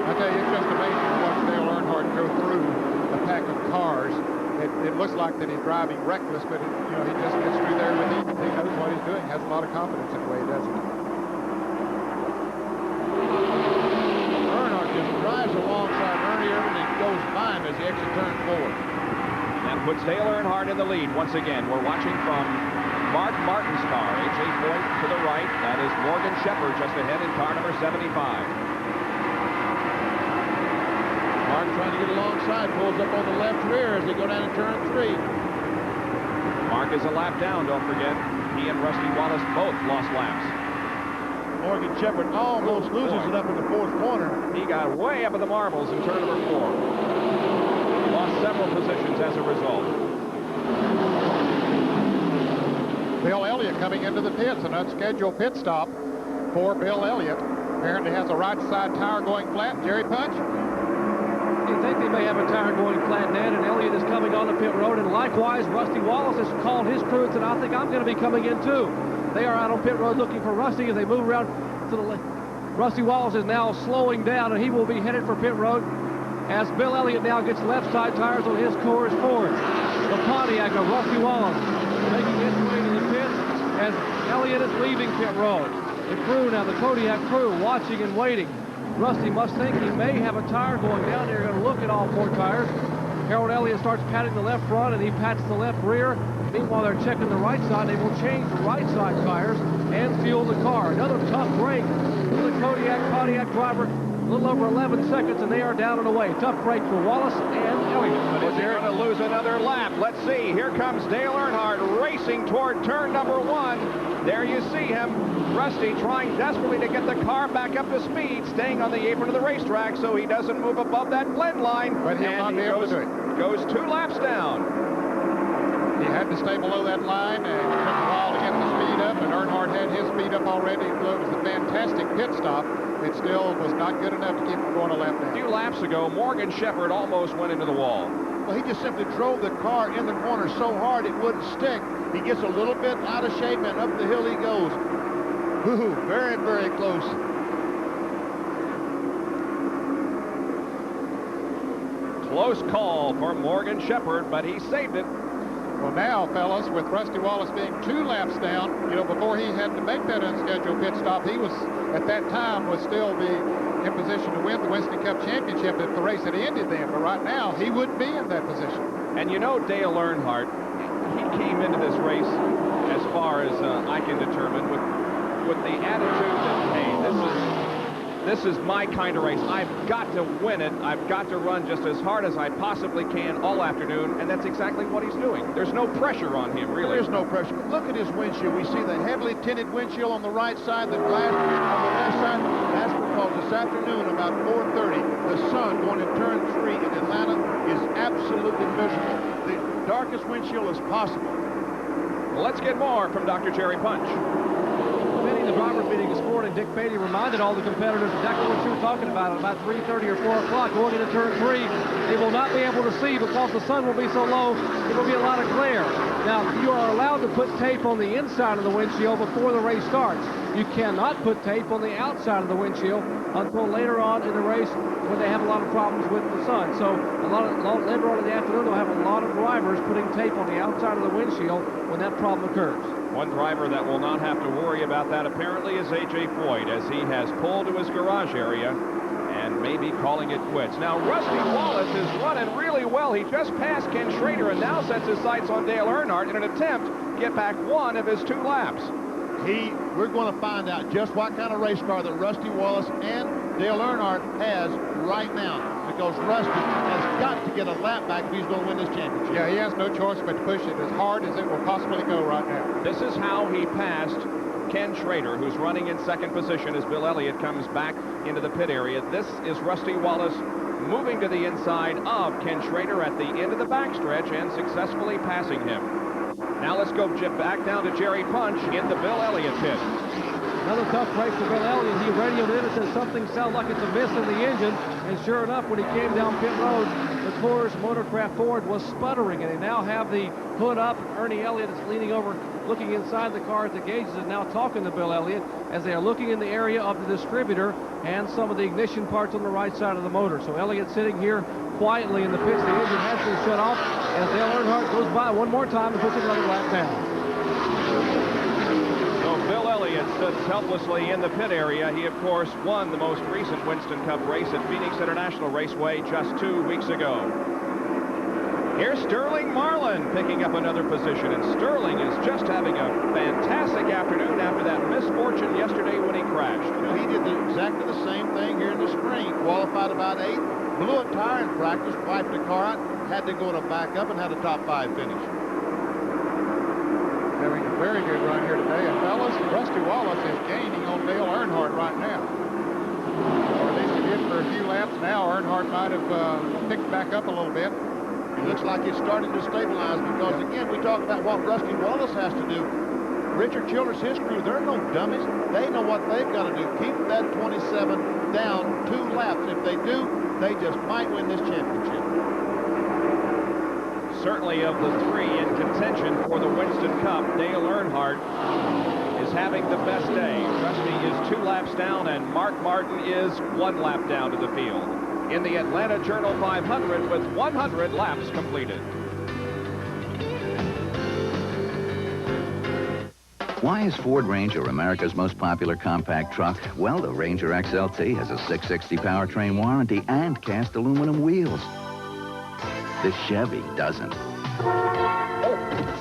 I tell you, it's just amazing to watch Dale Earnhardt go through a pack of cars. It looks like that he's driving reckless, but you know, he just gets through there with it. He knows what he's doing. Has a lot of confidence in the way he does it. Earnhardt just drives alongside Ernie Irvin and goes by him as he exits turn 4. That puts Dale Earnhardt in the lead once again. We're watching from Mark Martin's car. A.J. Foyt to the right. That is Morgan Shepherd just ahead in car number 75. Mark trying to get alongside, pulls up on the left rear as they go down in turn 3. Mark is a lap down, don't forget. He and Rusty Wallace both lost laps. Morgan Shepherd almost loses it up in the fourth corner. He got way up in the marbles in turn number 4. Lost several positions as a result. Bill Elliott coming into the pits, an unscheduled pit stop for Bill Elliott. Apparently has a right side tire going flat. Jerry Punch? You think they may have a tire going flat, Ned, and Elliott is coming on the pit road, and likewise, Rusty Wallace has called his crew and said, I think I'm going to be coming in too. They are out on pit road looking for Rusty as they move around to the left. Rusty Wallace is now slowing down, and he will be headed for pit road as Bill Elliott now gets left side tires on his Coors Ford. The Pontiac of Rusty Wallace making his way to the pit as Elliott is leaving pit road. The crew now, the Kodiak crew, watching and waiting. Rusty must think he may have a tire going down. They're going to look at all 4 tires. Harold Elliott starts patting the left front, and he pats the left rear. Meanwhile, they're checking the right side. They will change the right side tires and fuel the car. Another tough break for the Kodiak Pontiac driver. A little over 11 seconds, and they are down and away. Tough break for Wallace and Elliott. But is he going to lose another lap? Let's see. Here comes Dale Earnhardt racing toward turn number 1. There you see him. Rusty trying desperately to get the car back up to speed, staying on the apron of the racetrack so he doesn't move above that blend line. But he'll not be able to do it. Goes 2 laps down. He had to stay below that line, and it took a while to get the speed up, and Earnhardt had his speed up already. It was a fantastic pit stop. It still was not good enough to keep him going a lap down. A few laps ago, Morgan Shepherd almost went into the wall. Well, he just simply drove the car in the corner so hard it wouldn't stick. He gets a little bit out of shape, and up the hill he goes. Ooh, very, very close. Close call for Morgan Shepherd, but he saved it. Well, now, fellas, with Rusty Wallace being 2 laps down, you know, before he had to make that unscheduled pit stop, he was, at that time, was still in position to win the Winston Cup Championship if the race had ended then. But right now, he wouldn't be in that position. And you know, Dale Earnhardt, he came into this race, as far as I can determine, with the attitude that, hey, this is my kind of race. I've got to win it. I've got to run just as hard as I possibly can all afternoon, and that's exactly what he's doing. There's no pressure on him, really. There's no pressure. Look at his windshield. We see the heavily tinted windshield on the right side, the glass on the left side. That's because this afternoon, about 4:30, the sun going to turn 3 in Atlanta is absolutely miserable. The darkest windshield as possible. Well, let's get more from Dr. Jerry Punch. The drivers meeting this morning, Dick Beatty reminded all the competitors exactly what you were talking about. At about 3:30 or 4 o'clock going into turn 3, they will not be able to see because the sun will be so low, it will be a lot of glare. Now, you are allowed to put tape on the inside of the windshield before the race starts. You cannot put tape on the outside of the windshield until later on in the race when they have a lot of problems with the sun. So later on in the afternoon, they'll have a lot of drivers putting tape on the outside of the windshield when that problem occurs. One driver that will not have to worry about that apparently is A.J. Foyt, as he has pulled to his garage area and may be calling it quits. Now, Rusty Wallace is running really well. He just passed Ken Schrader and now sets his sights on Dale Earnhardt in an attempt to get back 1 of his 2 laps. We're going to find out just what kind of race car that Rusty Wallace and Dale Earnhardt has right now, because Rusty has got to get a lap back if he's going to win this championship. Yeah, he has no choice but to push it as hard as it will possibly go right now. This is how he passed Ken Schrader, who's running in 2nd position as Bill Elliott comes back into the pit area. This is Rusty Wallace moving to the inside of Ken Schrader at the end of the backstretch and successfully passing him. Now let's go back down to Jerry Punch in the Bill Elliott pit. Another tough break for Bill Elliott. He radioed in and said something sounds like it's a miss in the engine. And sure enough, when he came down pit road, the Coors Motorcraft Ford was sputtering. And they now have the hood up. Ernie Elliott is leaning over, looking inside the car at the gauges, and now talking to Bill Elliott as they are looking in the area of the distributor and some of the ignition parts on the right side of the motor. So Elliott sitting here quietly in the pits. The engine has been shut off as Dale Earnhardt goes by one more time and puts another lap down. Bill Elliott sits helplessly in the pit area. He, of course, won the most recent Winston Cup race at Phoenix International Raceway just 2 weeks ago. Here's Sterling Marlin picking up another position, and Sterling is just having a fantastic afternoon after that misfortune yesterday when he crashed. You know, he did exactly the same thing here in the spring. Qualified about 8th, blew a tire in practice, wiped the car out, had to go to back up, and had a top 5 finish. Having a very good run here today. And fellas, Rusty Wallace is gaining on Dale Earnhardt right now. Or at least he did for a few laps. Now Earnhardt might have picked back up a little bit. It looks like it's starting to stabilize because, again, we talk about what Rusty Wallace has to do. Richard Childress, his crew, they're no dummies. They know what they've got to do. Keep that 27 down 2 laps. If they do, they just might win this championship. Certainly of the 3 in contention for the Winston Cup, Dale Earnhardt is having the best day. Rusty is 2 laps down, and Mark Martin is 1 lap down to the field in the Atlanta Journal 500 with 100 laps completed. Why is Ford Ranger America's most popular compact truck? Well, the Ranger XLT has a 660 powertrain warranty and cast aluminum wheels. The Chevy doesn't.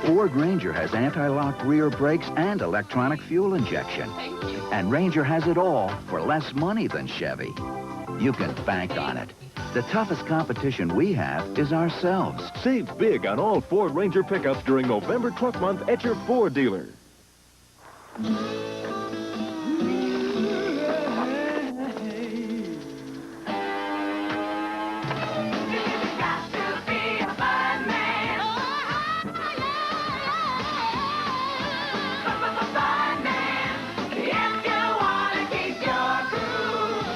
Ford Ranger has anti-lock rear brakes and electronic fuel injection. And Ranger has it all for less money than Chevy. You can bank on it. The toughest competition we have is ourselves. Save big on all Ford Ranger pickups during November Truck Month at your Ford dealer.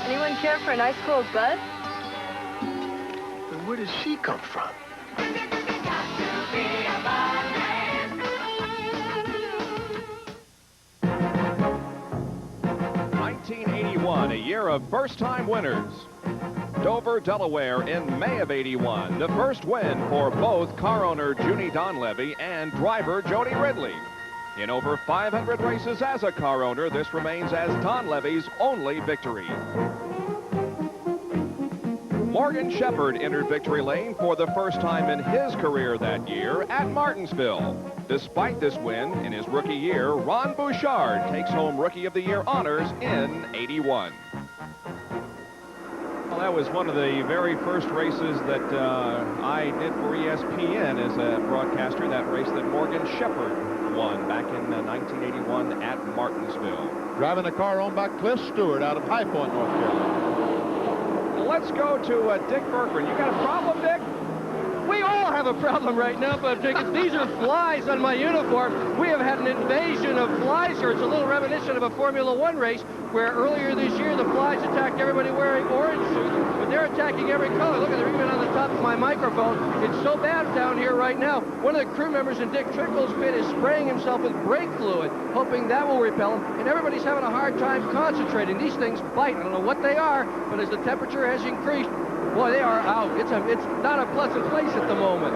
Anyone care for a nice cold bud? Where does she come from? 1981, a year of first-time winners. Dover, Delaware in May of '81, the first win for both car owner Junie Donlevy and driver Jody Ridley. In over 500 races as a car owner, this remains as Donlevy's only victory. Morgan Shepherd entered victory lane for the first time in his career that year at Martinsville. Despite this win in his rookie year, Ron Bouchard takes home Rookie of the Year honors in '81. Well, that was one of the very first races that I did for ESPN as a broadcaster, that race that Morgan Shepherd won back in 1981 at Martinsville. Driving a car owned by Cliff Stewart out of High Point, North Carolina. Let's go to Dick Bergman. You got a problem, Dick? We all have a problem right now, Bob Jenkins. These are flies on my uniform. We have had an invasion of flies here. It's a little reminiscent of a Formula One race where earlier this year the flies attacked everybody wearing orange suits, but they're attacking every color. Look at they're even on the top of my microphone. It's so bad down here right now. One of the crew members in Dick Trickle's pit is spraying himself with brake fluid, hoping that will repel him, and everybody's having a hard time concentrating. These things bite. I don't know what they are, but as the temperature has increased, boy, they are out. It's not a pleasant place at the moment.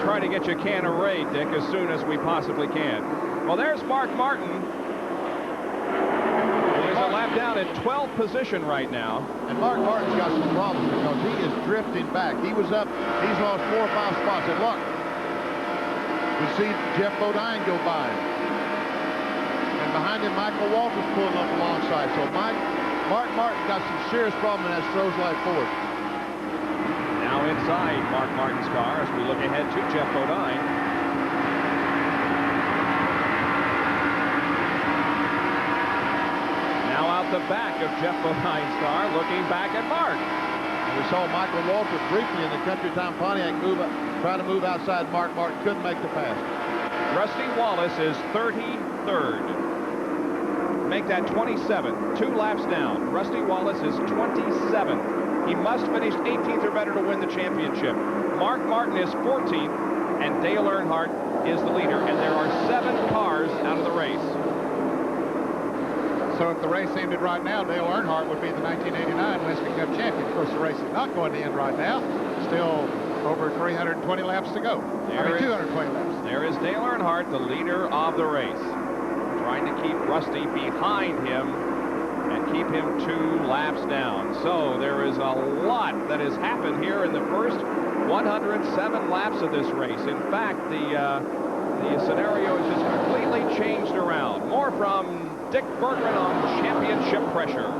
Try to get you a can of Raid, Dick, as soon as we possibly can. Well, there's Mark Martin. He's a lap down in 12th position right now. And Mark Martin's got some problems because he is drifting back. He was up. He's lost 4 or 5 spots. And look, we see Jeff Bodine go by. And behind him, Michael Walters pulling up alongside. So Mark Martin got some serious problem in that Stroh's Light Ford. Now inside Mark Martin's car as we look ahead to Jeff Bodine. Now out the back of Jeff Bodine's car, looking back at Mark. And we saw Michael Walter briefly in the Country Time Pontiac try to move outside Mark. Martin couldn't make the pass. Rusty Wallace is 33rd. Make that 27. 2 laps down. Rusty Wallace is 27th. He must finish 18th or better to win the championship. Mark Martin is 14th, and Dale Earnhardt is the leader. And there are 7 cars out of the race. So if the race ended right now, Dale Earnhardt would be the 1989 Winston Cup champion. Of course, the race is not going to end right now. Still over 320 laps to go. 220 laps. There is Dale Earnhardt, the leader of the race, trying to keep Rusty behind him and keep him 2 laps down. So there is a lot that has happened here in the first 107 laps of this race. In fact, the scenario is just completely changed around. More from Dick Bergman on championship pressure.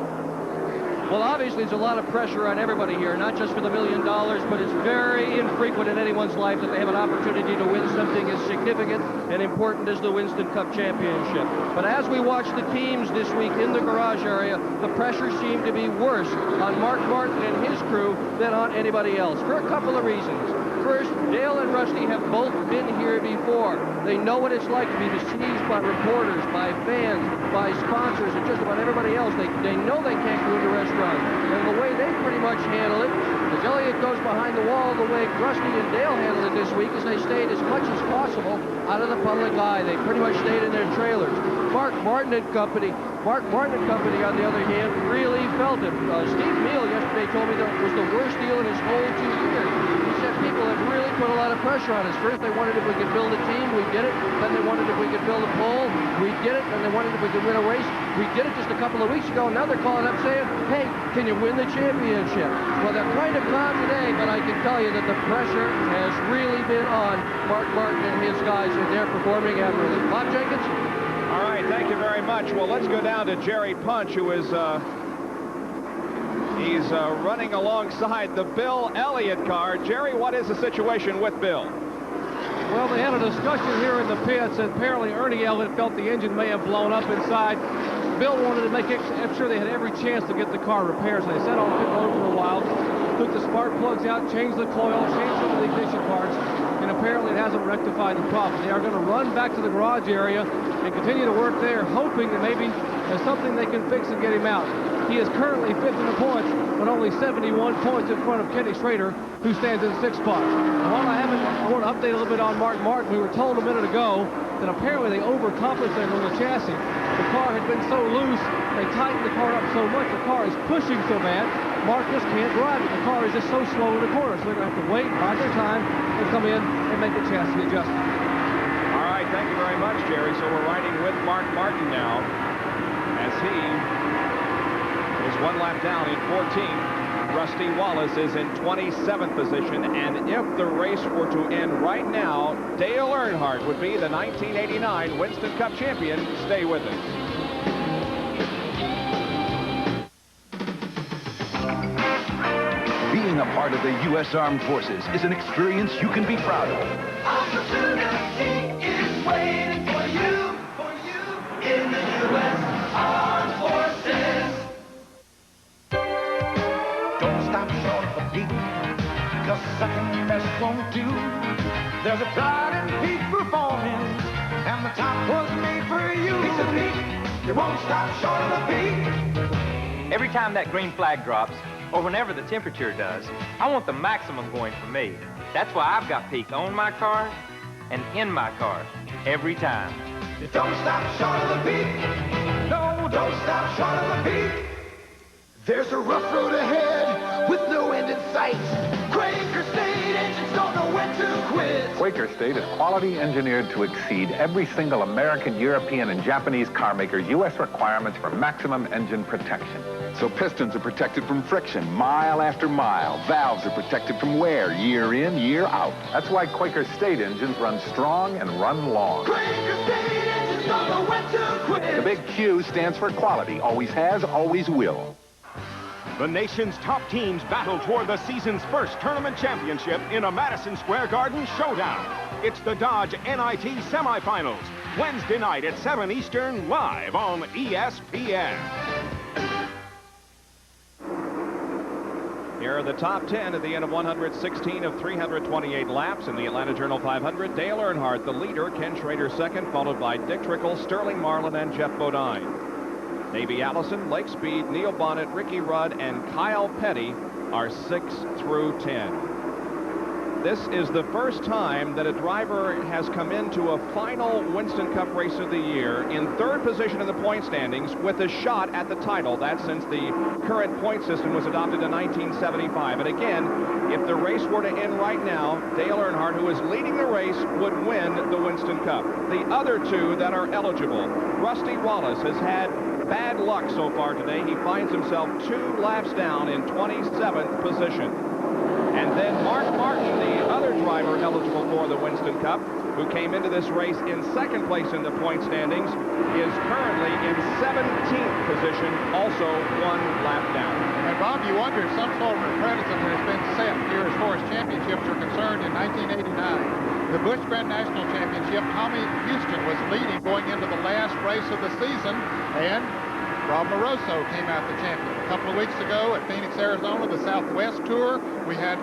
Well, obviously, there's a lot of pressure on everybody here, not just for the $1 million, but it's very infrequent in anyone's life that they have an opportunity to win something as significant and important as the Winston Cup Championship. But as we watch the teams this week in the garage area, the pressure seemed to be worse on Mark Martin and his crew than on anybody else, for a couple of reasons. First, Dale and Rusty have both been here before. They know what it's like to be besieged by reporters, by fans, by sponsors, and just about everybody else. They know they can't go into restaurants. And the way they pretty much handle it, as Elliott goes behind the wall, the way Rusty and Dale handled it this week is they stayed as much as possible out of the public eye. They pretty much stayed in their trailers. Mark Martin and Company, on the other hand, really felt it. Steve Meal yesterday told me that it was the worst deal in his whole 2 years. He said people have really put a lot of pressure on us. First, they wanted if we could build a team, we did it. Then they wanted if we could build a pole, we did it. Then they wanted if we could win a race, we did it just a couple of weeks ago. Now they're calling up saying, hey, can you win the championship? Well, they're kind of calm today, but I can tell you that the pressure has really been on Mark Martin and his guys, and they're performing admirably. Bob Jenkins? All right, thank you very much. Well, let's go down to Jerry Punch, who is he's running alongside the Bill Elliott car. Jerry, what is the situation with Bill? Well, they had a discussion here in the pits, and apparently Ernie Elliott felt the engine may have blown up inside. Bill wanted to make sure they had every chance to get the car repaired, so they sat on pit road for a while, took the spark plugs out, changed the coil, changed some of the ignition parts, and apparently it hasn't rectified the problem. They are going to run back to the garage area and continue to work there, hoping that maybe there's something they can fix and get him out. He is currently 5th in the points, but only 71 points in front of Kenny Schrader, who stands in 6th spot. And while I want to update a little bit on Mark Martin. We were told a minute ago that apparently they overcompensated on the chassis. The car had been so loose, they tightened the car up so much, the car is pushing so bad, Mark just can't drive it. The car is just so slow in the corner, so they're going to have to wait, bide their time, and come in and make the chassis adjustment. All right, thank you very much, Jerry. So we're riding with Mark Martin now, as he is 1 lap down in 14th. Rusty Wallace is in 27th position, and if the race were to end right now, Dale Earnhardt would be the 1989 Winston Cup champion. Stay with us. Being a part of the U.S. Armed Forces is an experience you can be proud of. Opportunity is waiting for you in the U.S. Armed Forces. Don't stop short of the peak, because second best won't do. There's a pride in peak performance, and the top was made for you. Piece of peak, you won't stop short of the peak. Every time that green flag drops, or whenever the temperature does, I want the maximum going for me. That's why I've got peak on my car and in my car every time. Don't stop short of the peak. No, don't stop short of the peak. There's a rough road ahead with no end in sight. Quaker State engines don't know when to quit. Quaker State is quality engineered to exceed every single American, European, and Japanese car maker's U.S. requirements for maximum engine protection. So pistons are protected from friction mile after mile. Valves are protected from wear year in, year out. That's why Quaker State engines run strong and run long. Quaker State engines don't know when to quit. The big Q stands for quality. Always has, always will. The nation's top teams battle toward the season's first tournament championship in a Madison Square Garden showdown. It's the Dodge NIT semifinals, Wednesday night at 7 Eastern, live on ESPN. Here are the top 10 at the end of 116 of 328 laps in the Atlanta Journal 500. Dale Earnhardt, the leader. Ken Schrader second, followed by Dick Trickle, Sterling Marlin, and Jeff Bodine. Davey Allison, Lake Speed, Neil Bonnet, Ricky Rudd, and Kyle Petty are 6 through 10. This is the first time that a driver has come into a final Winston Cup race of the year in 3rd position in the point standings with a shot at the title. That's since the current point system was adopted in 1975. And again, if the race were to end right now, Dale Earnhardt, who is leading the race, would win the Winston Cup. The other two that are eligible, Rusty Wallace has had bad luck so far today. He finds himself 2 laps down in 27th position. And then Mark Martin, the other driver eligible for the Winston Cup, who came into this race in 2nd place in the point standings, is currently in 17th position, also 1 lap down. But, Bob, you wonder if some sort of a precedent has been set here as far as championships are concerned in 1989. The Busch Grand National Championship, Tommy Houston was leading going into the last race of the season, and Rob Moroso came out the champion. A couple of weeks ago at Phoenix, Arizona, the Southwest Tour, we had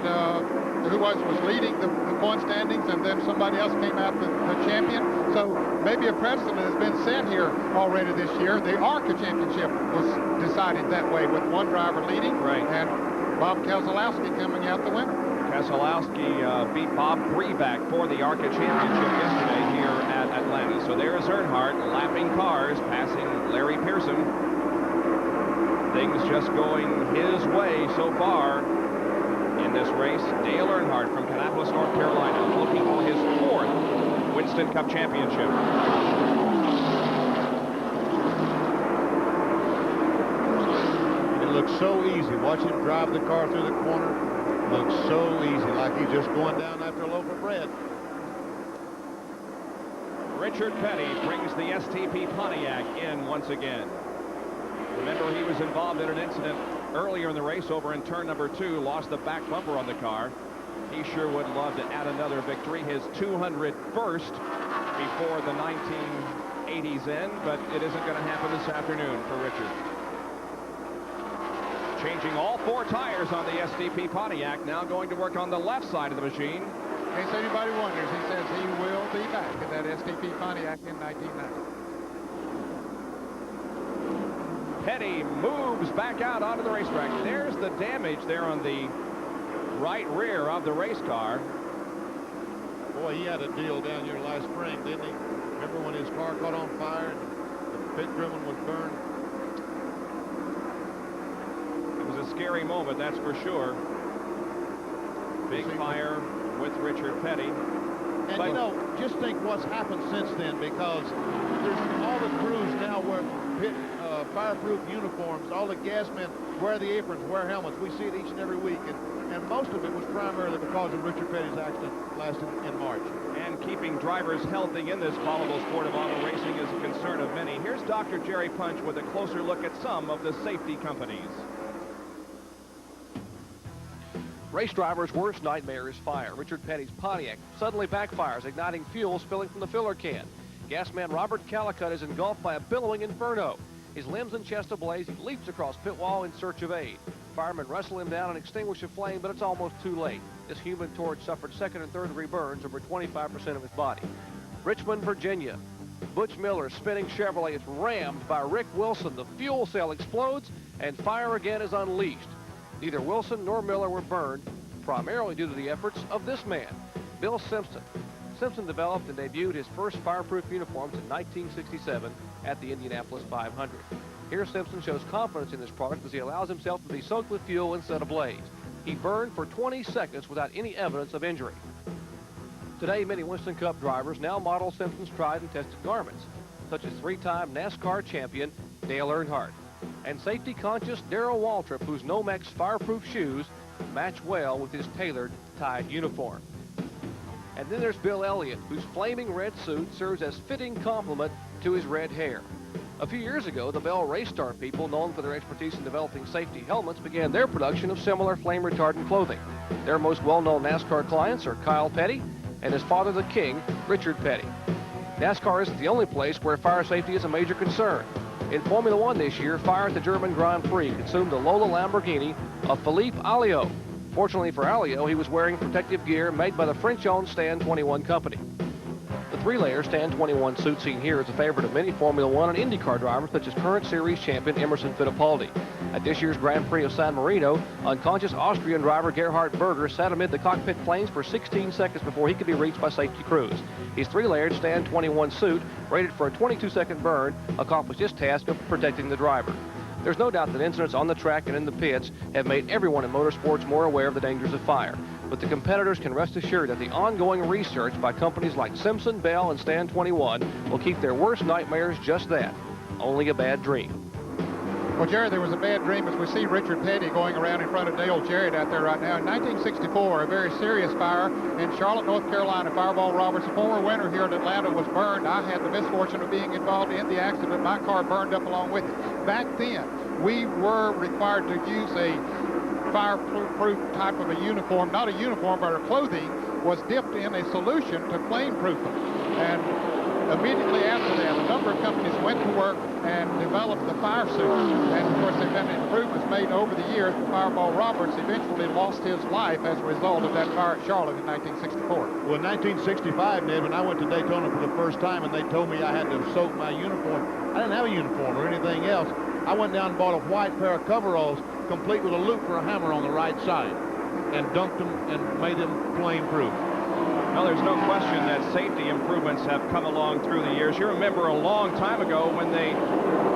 who was leading the point standings, and then somebody else came out the champion. So maybe a precedent has been set here already this year. The ARCA Championship was decided that way with one driver leading, right, and Bob Keselowski coming out the winner. Keselowski beat Bob Breback for the ARCA Championship yesterday here at Atlanta. So there's Earnhardt lapping cars, passing Larry Pearson. Things just going his way so far in this race. Dale Earnhardt from Kannapolis, North Carolina, looking for his 4th Winston Cup championship. It looks so easy. Watch him drive the car through the corner. Looks so easy, like he's just going down after a loaf of bread. Richard Petty brings the STP Pontiac in once again. Remember, he was involved in an incident earlier in the race over in turn number 2, lost the back bumper on the car. He sure would love to add another victory, his 201st before the 1980s end, but it isn't going to happen this afternoon for Richard. Changing all 4 tires on the STP Pontiac, now going to work on the left side of the machine. In case anybody wonders, he says he will be back in that STP Pontiac in 1990. Petty moves back out onto the racetrack. There's the damage there on the right rear of the race car. Boy, he had a deal down here last spring, didn't he? Remember when his car caught on fire and the pit grillman was burned? It was a scary moment, that's for sure. Big fire with Richard Petty. And you know, just think what's happened since then, because there's all the crews now wear fireproof uniforms. All the gas men wear the aprons, wear helmets. We see it each and every week, and most of it was primarily because of Richard Petty's accident last in March. And keeping drivers healthy in this volatile sport of auto racing is a concern of many. Here's Dr. Jerry Punch with a closer look at some of the safety companies. Race drivers' worst nightmare is fire. Richard Petty's Pontiac suddenly backfires, igniting fuel spilling from the filler can. Gasman Robert Calicut is engulfed by a billowing inferno. His limbs and chest ablaze, he leaps across pit wall in search of aid. Firemen wrestle him down and extinguish the flame, but it's almost too late. This human torch suffered 2nd and 3rd degree burns over 25% of his body. Richmond, Virginia. Butch Miller's spinning Chevrolet is rammed by Rick Wilson. The fuel cell explodes and fire again is unleashed. Neither Wilson nor Miller were burned, primarily due to the efforts of this man, Bill Simpson. Simpson developed and debuted his first fireproof uniforms in 1967 at the Indianapolis 500. Here Simpson shows confidence in this product as he allows himself to be soaked with fuel and set ablaze. He burned for 20 seconds without any evidence of injury. Today, many Winston Cup drivers now model Simpson's tried and tested garments, such as 3-time NASCAR champion Dale Earnhardt, and safety-conscious Darrell Waltrip, whose Nomex fireproof shoes match well with his tailored Tide uniform. And then there's Bill Elliott, whose flaming red suit serves as fitting complement to his red hair. A few years ago, the Bell Race Star people, known for their expertise in developing safety helmets, began their production of similar flame-retardant clothing. Their most well-known NASCAR clients are Kyle Petty and his father, the King, Richard Petty. NASCAR isn't the only place where fire safety is a major concern. In Formula One this year, fire at the German Grand Prix consumed the Lola Lamborghini of Philippe Alliot. Fortunately for Alliot, he was wearing protective gear made by the French-owned Stand 21 company. The 3-layer Stand 21 suit seen here is a favorite of many Formula One and IndyCar drivers, such as current series champion Emerson Fittipaldi. At this year's Grand Prix of San Marino, unconscious Austrian driver Gerhard Berger sat amid the cockpit flames for 16 seconds before he could be reached by safety crews. His 3-layered Stand 21 suit, rated for a 22-second burn, accomplished his task of protecting the driver. There's no doubt that incidents on the track and in the pits have made everyone in motorsports more aware of the dangers of fire. But the competitors can rest assured that the ongoing research by companies like Simpson, Bell, and Stand 21 will keep their worst nightmares just that, only a bad dream. Well, Jerry, there was a bad dream as we see Richard Petty going around in front of Dale Jarrett out there right now. In 1964, a very serious fire in Charlotte, North Carolina. Fireball Roberts, a former winner here at Atlanta, was burned. I had the misfortune of being involved in the accident. My car burned up along with it. Back then, we were required to use a fireproof type of a uniform, not a uniform, but our clothing was dipped in a solution to flame-proof them. And immediately after that, a number of companies went to work and developed the fire suit. And of course, they've been improvements made over the years. Fireball Roberts eventually lost his life as a result of that fire at Charlotte in 1964. Well, in 1965, Ned, when I went to Daytona for the first time and they told me I had to soak my uniform, I didn't have a uniform or anything else. I went down and bought a white pair of coveralls, complete with a loop for a hammer on the right side, and dunked them and made them flame-proof. Well, there's no question that safety improvements have come along through the years. You remember a long time ago when they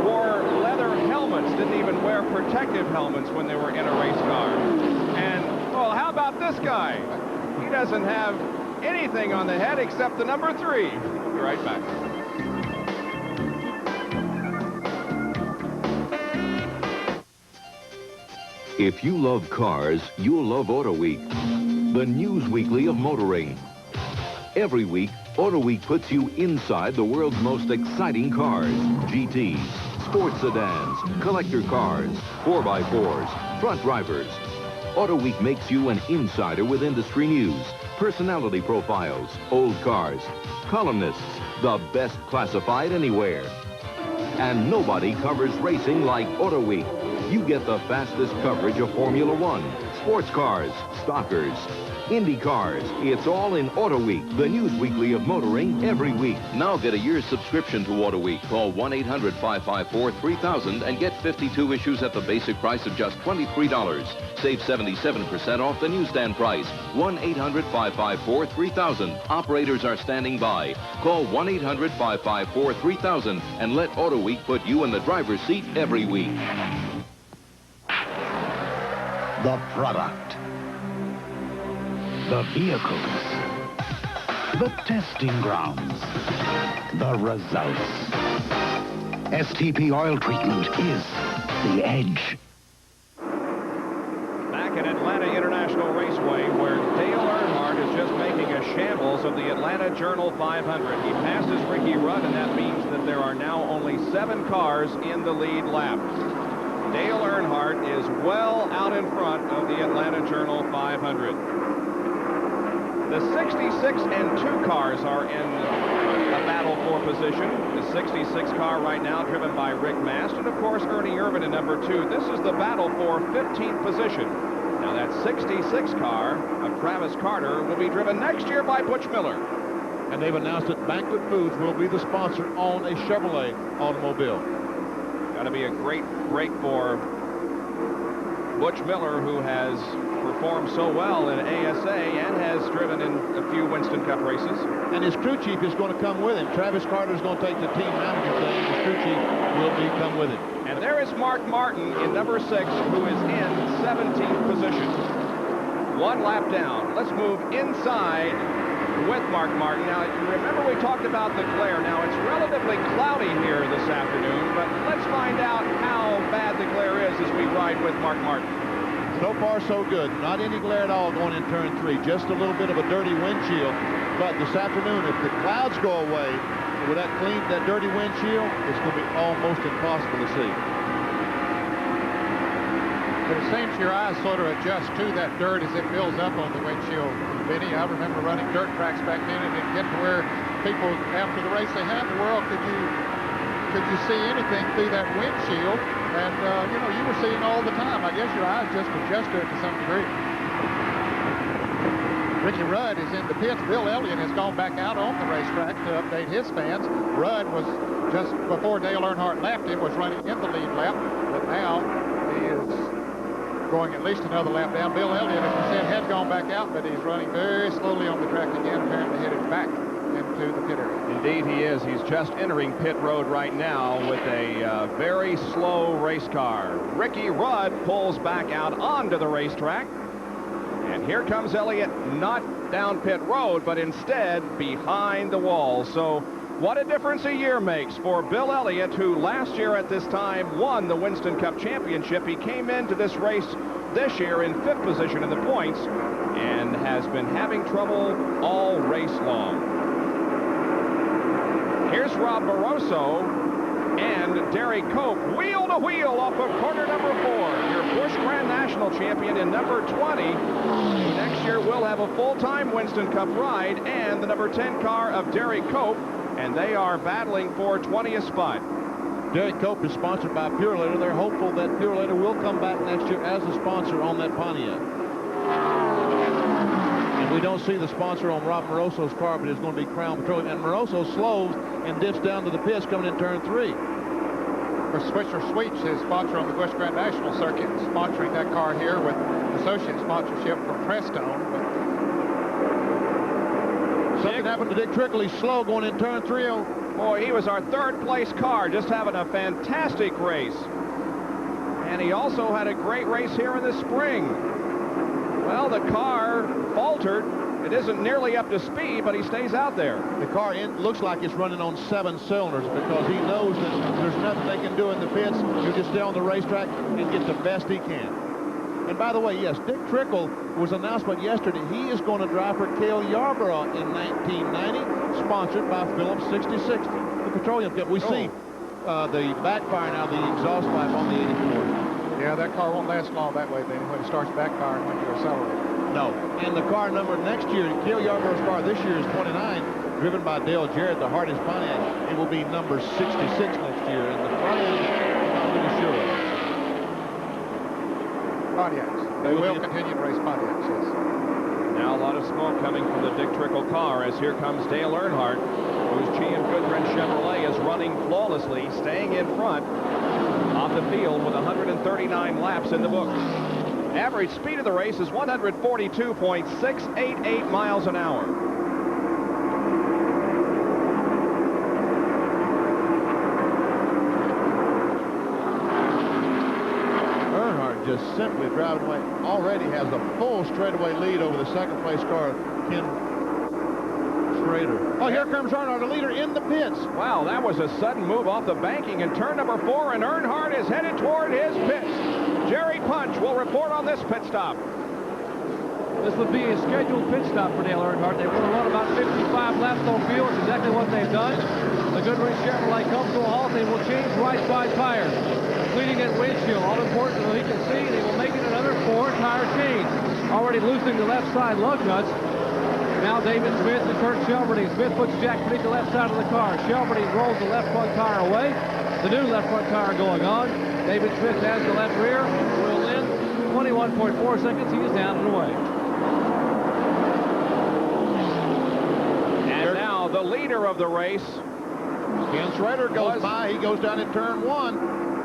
wore leather helmets, didn't even wear protective helmets when they were in a race car. And, well, how about this guy? He doesn't have anything on the head except the number 3. We'll be right back. If you love cars, you'll love Auto Week, the news weekly of motoring. Every week, Auto Week puts you inside the world's most exciting cars. GTs, sports sedans, collector cars, 4x4s, front drivers. Auto Week makes you an insider with industry news, personality profiles, old cars, columnists, the best classified anywhere. And nobody covers racing like Auto Week. You get the fastest coverage of Formula One, sports cars, stockers, Indy cars. It's all in Auto Week, the news weekly of motoring every week. Now get a year's subscription to Auto Week. Call 1-800-554-3000 and get 52 issues at the basic price of just $23. Save 77% off the newsstand price. 1-800-554-3000. Operators are standing by. Call 1-800-554-3000 and let Auto Week put you in the driver's seat every week. The product, the vehicles, the testing grounds, the results. STP oil treatment is the edge. Back at Atlanta International Raceway, where Dale Earnhardt is just making a shambles of the Atlanta Journal 500. He passes Ricky Rudd, and that means that there are now only 7 cars in the lead lap. Dale Earnhardt is well out in front of the Atlanta Journal 500. The 66 and 2 cars are in a battle for position. The 66 car right now driven by Rick Mast, and of course Ernie Irvin in number 2. This is the battle for 15th position. Now that 66 car of Travis Carter will be driven next year by Butch Miller. And they've announced that Banquet Foods will be the sponsor on a Chevrolet automobile. Got to be a great break for Butch Miller, who has performed so well in ASA and has driven in a few Winston Cup races. And his crew chief is going to come with him. Travis Carter is going to take the team manager thing. His crew chief will come with him. And there is Mark Martin in number 6, who is in 17th position. 1 lap down. Let's move inside with Mark Martin. Now, remember we talked about the glare. Now, it's relatively cloudy here this afternoon, but let's find out how bad the glare is as we ride with Mark Martin. So far, so good. Not any glare at all going in turn 3. Just a little bit of a dirty windshield. But this afternoon, if the clouds go away with that dirty windshield, it's going to be almost impossible to see. But it seems your eyes sort of adjust to that dirt as it builds up on the windshield, Benny. I remember running dirt tracks back then, and it'd get to where people, after the race, say, how in the world could you see anything through that windshield? And, you know, you were seeing all the time. I guess your eyes just adjust to it to some degree. Ricky Rudd is in the pits. Bill Elliott has gone back out on the racetrack to update his fans. Rudd was, just before Dale Earnhardt lapped him, was running in the lead lap, but now he is going at least another lap down. Bill Elliott, as we said, had gone back out, but he's running very slowly on the track again, apparently headed back into the pit area. Indeed he is. He's just entering pit road right now with a very slow race car. Ricky Rudd pulls back out onto the racetrack. And here comes Elliott, not down pit road, but instead behind the wall. So What a difference a year makes for Bill Elliott, who last year at this time won the Winston Cup Championship. He came into this race this year in 5th position in the points and has been having trouble all race long. Here's Rob Barroso and Derry Cope wheel to wheel off of corner number 4. Your Busch Grand National champion in number 20, who next year will have a full-time Winston Cup ride, and the number 10 car of Derry Cope, and they are battling for 20th spot. Derry Cope is sponsored by Purelator. They're hopeful that Purelator will come back next year as a sponsor on that Pontiac. And we don't see the sponsor on Rob Moroso's car, but it's going to be Crown Petroleum. And Moroso slows and dips down to the pits coming in turn 3. For Swisher Sweets, his sponsor on the Busch Grand National Circuit, sponsoring that car here with associate sponsorship from Prestone. Something happened to Dick Trickle. He's slow going in turn 3. Boy, he was our 3rd place car, just having a fantastic race. And he also had a great race here in the spring. Well, the car faltered. It isn't nearly up to speed, but he stays out there. The car looks like it's running on 7 cylinders because he knows that there's nothing they can do in the pits. You just stay on the racetrack and get the best he can. And by the way, yes, Dick Trickle was announced yesterday. He is going to drive for Cale Yarborough in 1990, sponsored by Phillips 6060, the Petroleum Cup. We see the backfire now, the exhaust pipe on the 84. Yeah, that car won't last long that way, Benny, when it starts backfiring when you accelerate. No. And the car number next year, Cale Yarborough's car this year is 29, driven by Dale Jarrett, the Hardy's Pontiac. It will be number 66 next year, and the front end, I'm not really sure. Pontiacs. They will continue to race Pontiacs, yes. Now a lot of smoke coming from the Dick Trickle car as here comes Dale Earnhardt, whose GM Goodwrench Chevrolet is running flawlessly, staying in front off the field with 139 laps in the books. Average speed of the race is 142.688 miles an hour. Just simply driving away. Already has a full straightaway lead over the 2nd place car, Ken Schrader. Oh, here comes Earnhardt, the leader in the pits. Wow, that was a sudden move off the banking in turn number 4, and Earnhardt is headed toward his pits. Jerry Punch will report on this pit stop. This would be a scheduled pit stop for Dale Earnhardt. They want to run about 55 laps on field. It's exactly what they've done. The Goodwrench Chevrolet comes to a halt. They will change right side tires, completing that windshield. All important, so he can see, they will make it another 4-tire change. Already loosening the left side lug nuts. Now David Smith and Kurt Shelburne. Smith puts Jack beneath the left side of the car. Shelburne rolls the left front tire away. The new left front tire going on. David Smith has the left rear. Will in 21.4 seconds. He is down and away. And now the leader of the race. Ken Schrader goes by. He goes down in turn 1.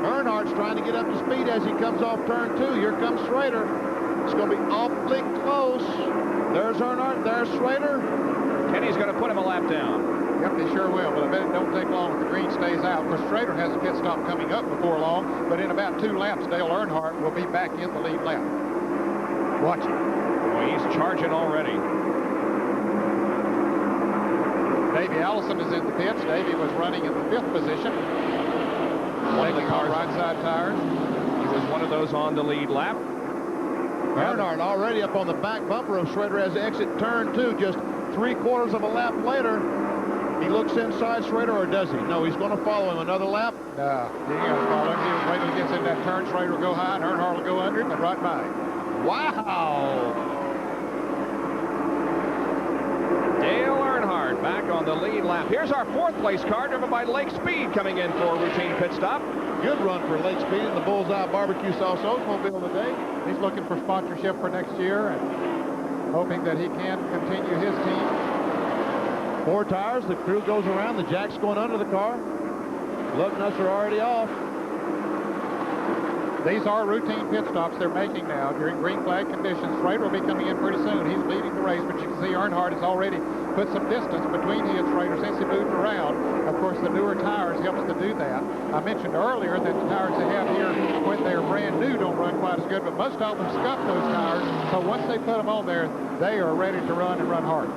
Earnhardt's trying to get up to speed as he comes off turn 2. Here comes Schrader. It's going to be awfully close. There's Earnhardt. There's Schrader. Kenny's going to put him a lap down. Yep, he sure will, but I bet it don't take long if the green stays out. Of course, Schrader has a pit stop coming up before long, but in about 2 laps, Dale Earnhardt will be back in the lead lap. Watch it. Well, he's charging already. Davey Allison is in the pits. Davey was running in the 5th position. One of the cars right side tires. He was one of those on the lead lap. Earnhardt already up on the back bumper of Schrader as they exit turn 2, just 3/4 of a lap later. He looks inside Schrader, or does he? No, he's going to follow him another lap. No, he ain't going to follow him. He'll wait till he gets in that turn. Schrader will go high, and Earnhardt will go under him and right by him. Wow! Dale Earnhardt back on the lead lap. Here's our 4th place car driven by Lake Speed coming in for a routine pit stop. Good run for Lake Speed in the Bullseye Barbecue Sauce Oldsmobile today. He's looking for sponsorship for next year and hoping that he can continue his team. 4 tires. The crew goes around. The jack's going under the car. Lug nuts are already off. These are routine pit stops they're making now during green flag conditions. Schrader will be coming in pretty soon. He's leading the race, but you can see Earnhardt has already put some distance between he and Schrader since he moved around. Of course, the newer tires helps to do that. I mentioned earlier that the tires they have here when they're brand new don't run quite as good, but most of them scuff those tires, so once they put them on there, they are ready to run and run hard.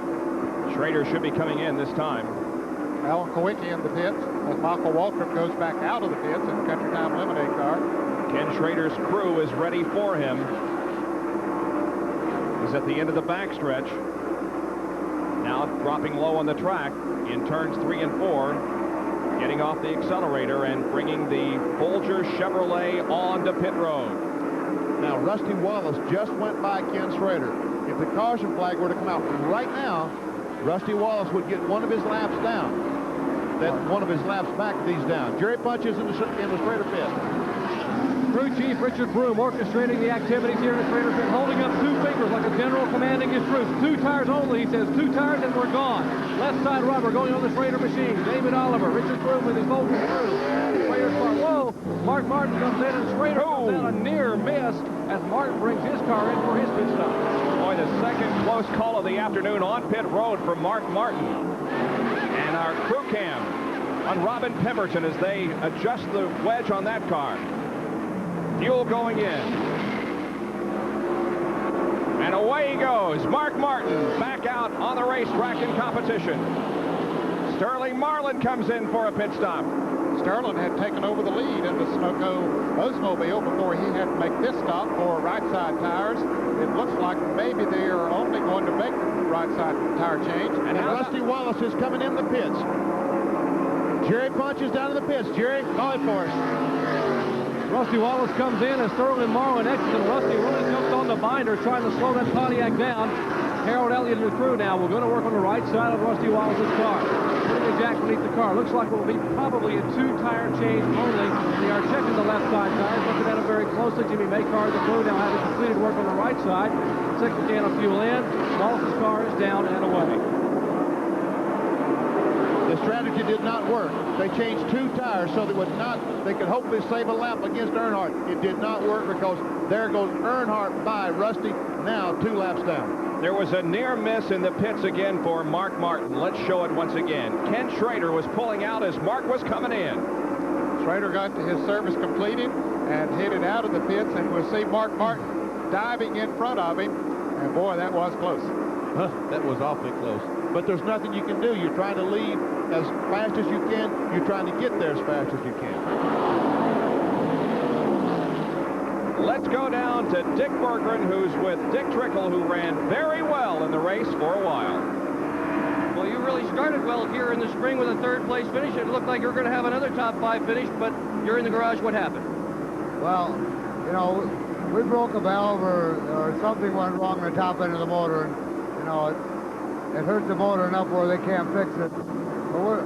Schrader should be coming in this time. Alan Kowicki in the pits as Michael Waltrip goes back out of the pits in the Country Time Lemonade car. Ken Schrader's crew is ready for him. He's at the end of the backstretch. Now dropping low on the track in turns 3 and 4, getting off the accelerator and bringing the Folger Chevrolet onto pit road. Now, Rusty Wallace just went by Ken Schrader. If the caution flag were to come out right now, Rusty Wallace would get one of his laps down. Then one of his laps back, these down. Jerry Punch is in the Schrader pit. Crew Chief Richard Broom orchestrating the activities here in the Schrader pit, holding up 2 fingers like a general commanding his troops. 2 tires only, he says. 2 tires and we're gone. Left side rubber going on the Schrader machine. David Oliver, Richard Broom with his Volker crew. Schrader's car. Whoa! Mark Martin comes in and Schrader comes in a near miss as Martin brings his car in for his pit stop. Boy, the second close call of the afternoon on pit road for Mark Martin. And our crew cam on Robin Pemberton as they adjust the wedge on that car. Fuel going in. And away he goes. Mark Martin back out on the racetrack in competition. Sterling Marlin comes in for a pit stop. Sterling had taken over the lead in the Sunoco Oldsmobile before he had to make this stop for right side tires. It looks like maybe they are only going to make the right side tire change. And Rusty Wallace is coming in the pits. Jerry Punch is down in the pits. Jerry, call it for us. Rusty Wallace comes in as Sterling Marlin exits, and Rusty really jumps on the binder trying to slow that Pontiac down. Harold Elliott and the crew now. We're going to work on the right side of Rusty Wallace's car. Putting a jack beneath the car. Looks like it will be probably a 2-tire change only. They are checking the left side tires, looking at them very closely. Jimmy Maycar, the crew, now having completed work on the right side. Second can of fuel in. Wallace's car is down and away. The strategy did not work. They changed 2 tires so they could hopefully save a lap against Earnhardt. It did not work because there goes Earnhardt by Rusty, now 2 laps down. There was a near miss in the pits again for Mark Martin. Let's show it once again. Ken Schrader was pulling out as Mark was coming in. Schrader got his service completed and headed out of the pits, and we'll see Mark Martin diving in front of him. And boy, that was close. That was awfully close. But there's nothing you can do. You're trying to leave as fast as you can. You're trying to get there as fast as you can. Let's go down to Dick Berggren, who's with Dick Trickle, who ran very well in the race for a while. Well, you really started well here in the spring with a 3rd place finish. It looked like you were going to have another top 5 finish, but you're in the garage. What happened? Well, you know, we broke a valve or something went wrong in the top end of the motor, and, you know, it hurt the motor enough where they can't fix it. But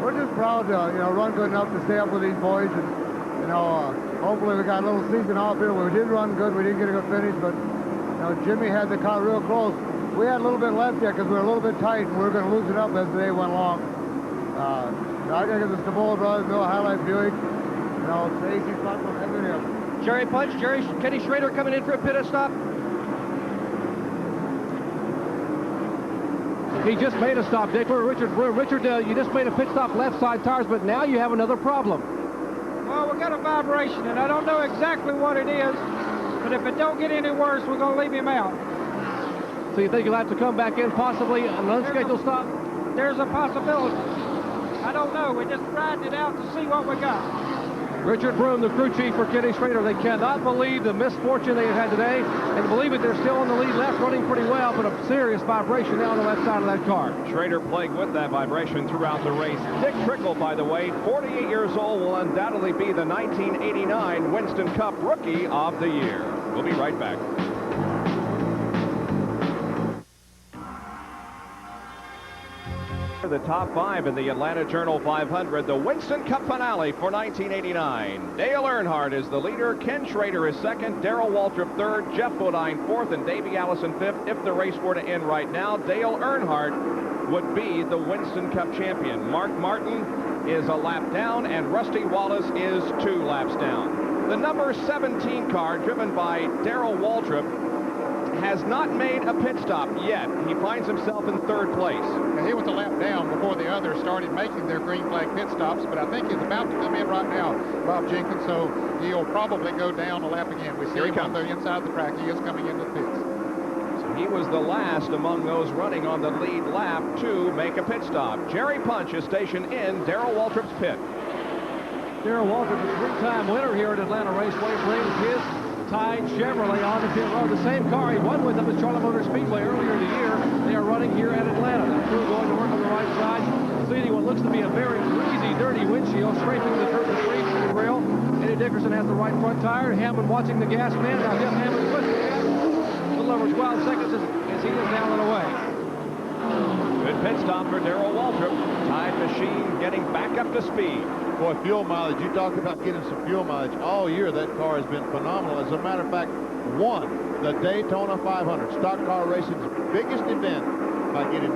we're just proud to, you know, run good enough to stay up with these boys, and, you know, hopefully we got a little season off here. We did run good. We didn't get a good finish, but, you know, Jimmy had the car real close. We had a little bit left yet because we were a little bit tight, and we were going to lose it up as the day went along. I got to get the Stavola Brothers, Bill Highlight Buick, you know, AC Slotman, everything else. Jerry Punch, Kenny Schrader coming in for a pit stop. He just made a stop, Dick. Richard Broom. Richard, you just made a pit stop left side tires, but now you have another problem. Well, we got a vibration, and I don't know exactly what it is, but if it don't get any worse, we're going to leave him out. So you think you'll have to come back in possibly an unscheduled stop? There's a possibility. I don't know. We're just riding it out to see what we got. Richard Broom, the crew chief for Kenny Schrader. They cannot believe the misfortune they have had today, and believe it, they're still on the lead left, running pretty well, but a serious vibration now on the left side of that car. Schrader plagued with that vibration throughout the race. Dick Trickle, by the way, 48 years old, will undoubtedly be the 1989 Winston Cup Rookie of the Year. We'll be right back. The top 5 in the Atlanta Journal 500, the Winston Cup finale for 1989. Dale Earnhardt is the leader, Ken Schrader is second, Darrell Waltrip third, Jeff Bodine fourth, and Davey Allison fifth. If the race were to end right now, Dale Earnhardt would be the Winston Cup champion. Mark Martin is a lap down, and Rusty Wallace is 2 laps down. The number 17 car, driven by Darrell Waltrip, has not made a pit stop yet. He finds himself in 3rd place. He was a lap down before the others started making their green flag pit stops, but I think he's about to come in right now, Bob Jenkins, so he'll probably go down a lap again. We see him on the inside of the track. He is coming into the pits. So he was the last among those running on the lead lap to make a pit stop. Jerry Punch is stationed in Darrell Waltrip's pit. Darrell Waltrip, a three-time winner here at Atlanta Raceway, brings his Tide Chevrolet on the pit road. The same car he won with them at Charlotte Motor Speedway earlier in the year. They are running here at Atlanta. The crew going to work on the right side, cleaning what looks to be a very greasy, dirty windshield, scraping the dirt and grease from the grill. Eddie Dickerson has the right front tire. Hammond watching the gas man. Now Jeff Hammond puts the gas. A little over 12 seconds as he is down and away. Good pit stop for Darrell Waltrip. Tide machine getting back up to speed. Boy, fuel mileage, you talk about getting some fuel mileage. All year, that car has been phenomenal. As a matter of fact, won the Daytona 500, stock car racing's biggest event, by getting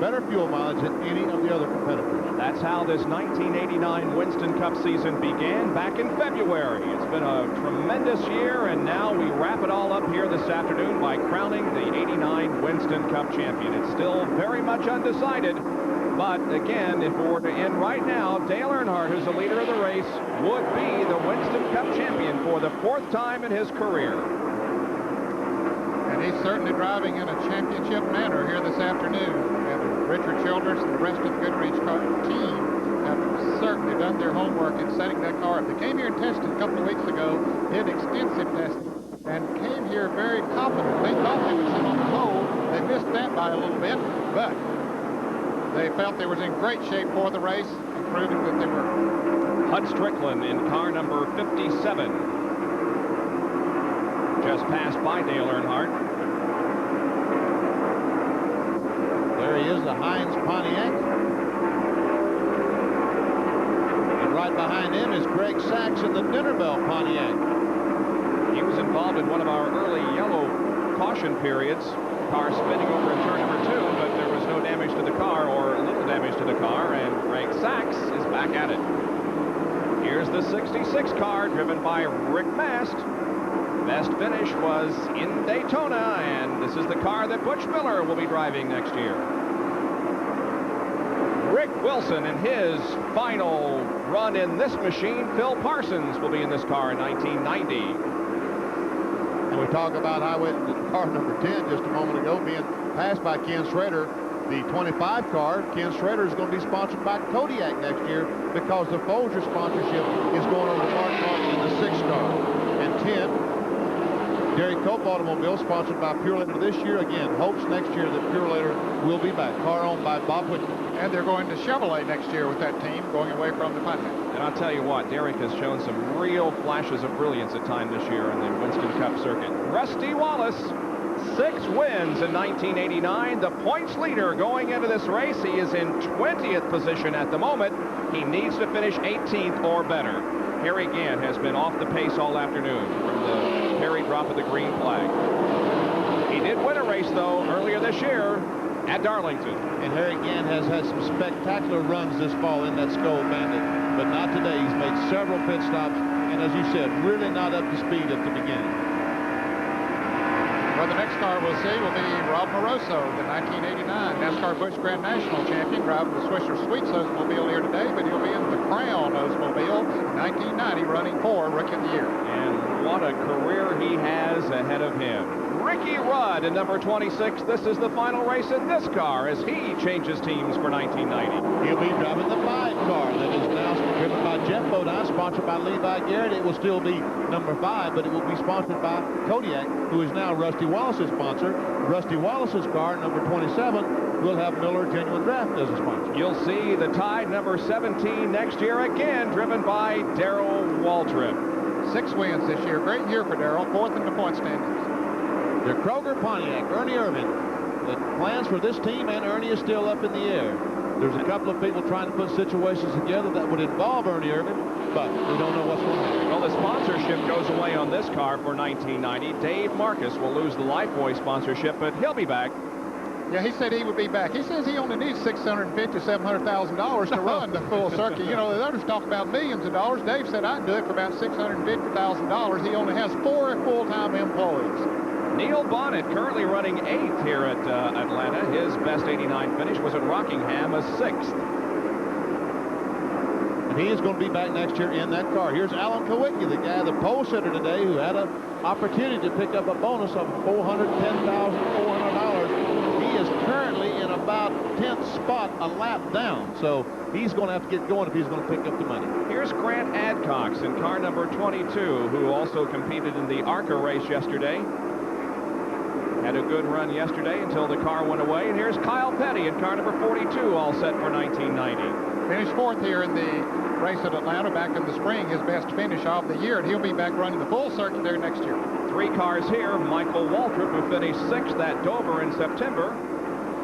better fuel mileage than any of the other competitors. That's how this 1989 Winston Cup season began back in February. It's been a tremendous year, and now we wrap it all up here this afternoon by crowning the 89 Winston Cup champion. It's still very much undecided. But again, if it were to end right now, Dale Earnhardt, who's the leader of the race, would be the Winston Cup champion for the 4th time in his career. And he's certainly driving in a championship manner here this afternoon. And Richard Childress and the rest of the Goodrich team have certainly done their homework in setting that car up. They came here and tested a couple of weeks ago, did extensive testing, and came here very confident. They thought they would sit on the pole. They missed that by a little bit, but they felt they was in great shape for the race, and proving that they were. Hud Strickland in car number 57. Just passed by Dale Earnhardt. There he is, the Heinz Pontiac. And right behind him is Greg Sachs in the Dinner Bell Pontiac. He was involved in one of our early yellow caution periods. Car spinning over in turn number 2, but there was no damage to the car, or little damage to the car, and Greg Sachs is back at it. Here's the 66 car driven by Rick Mast. Best finish was in Daytona, and this is the car that Butch Miller will be driving next year. Rick Wilson in his final run in this machine. Phil Parsons will be in this car in 1990. And we talk about highway car number 10 just a moment ago being passed by Ken Schrader. The 25 car, Ken Schrader, is going to be sponsored by Kodiak next year because the Folger sponsorship is going over to Mark Martin in the 6 car. And 10, Derry Cope Automobile, sponsored by Purelator this year. Again, hopes next year that Purelator will be back. Car owned by Bob Whitney. And they're going to Chevrolet next year with that team, going away from the Pontiac. And I'll tell you what, Derek has shown some real flashes of brilliance at time this year in the Winston Cup circuit. Rusty Wallace, 6 wins in 1989. The points leader going into this race. He is in 20th position at the moment. He needs to finish 18th or better. Harry Gant has been off the pace all afternoon from the Perry drop of the green flag. He did win a race, though, earlier this year at Darlington. And Harry Gant has had some spectacular runs this fall in that Skoal Bandit, but not today. He's made several pit stops, and as you said, really not up to speed at the beginning. Well, the next car we'll see will be Rob Moroso, the 1989 NASCAR Busch Grand National champion, driving the Swisher Sweets Oldsmobile here today, but he'll be in the Crown Oldsmobile, 1990, running for Rookie of the Year. And what a career he has ahead of him. Ricky Rudd in number 26. This is the final race in this car as he changes teams for 1990. He'll be driving the 5 car that is now driven by Jeff Bodine, sponsored by Levi Garrett. It will still be number 5, but it will be sponsored by Kodiak, who is now Rusty Wallace's sponsor. Rusty Wallace's car, number 27, will have Miller Genuine Draft as a sponsor. You'll see the Tide number 17 next year, again driven by Darrell Waltrip. 6 wins this year. Great year for Darrell, 4th in the point standings. The Kroger Pontiac, Ernie Irvin. The plans for this team and Ernie is still up in the air. There's a couple of people trying to put situations together that would involve Ernie Irvin, but we don't know what's going to happen. Well, the sponsorship goes away on this car for 1990. Dave Marcus will lose the Lifebuoy sponsorship, but he'll be back. Yeah, he said he would be back. He says he only needs $650,000 to $700,000 to run the full circuit. You know, the others talk about millions of dollars. Dave said I'd do it for about $650,000. He only has 4 full-time employees. Neil Bonnet currently running 8th here at Atlanta. His best 89 finish was at Rockingham, a 6th. And he is going to be back next year in that car. Here's Alan Kowicki, the guy, the pole sitter today, who had an opportunity to pick up a bonus of $410,400. He is currently in about 10th spot, a lap down. So he's going to have to get going if he's going to pick up the money. Here's Grant Adcox in car number 22, who also competed in the ARCA race yesterday. Had a good run yesterday until the car went away. And here's Kyle Petty in car number 42, all set for 1990. Finished fourth here in the race at Atlanta back in the spring, his best finish of the year, and he'll be back running the full circuit there next year. 3 cars here. Michael Waltrip, who finished 6th at Dover in September.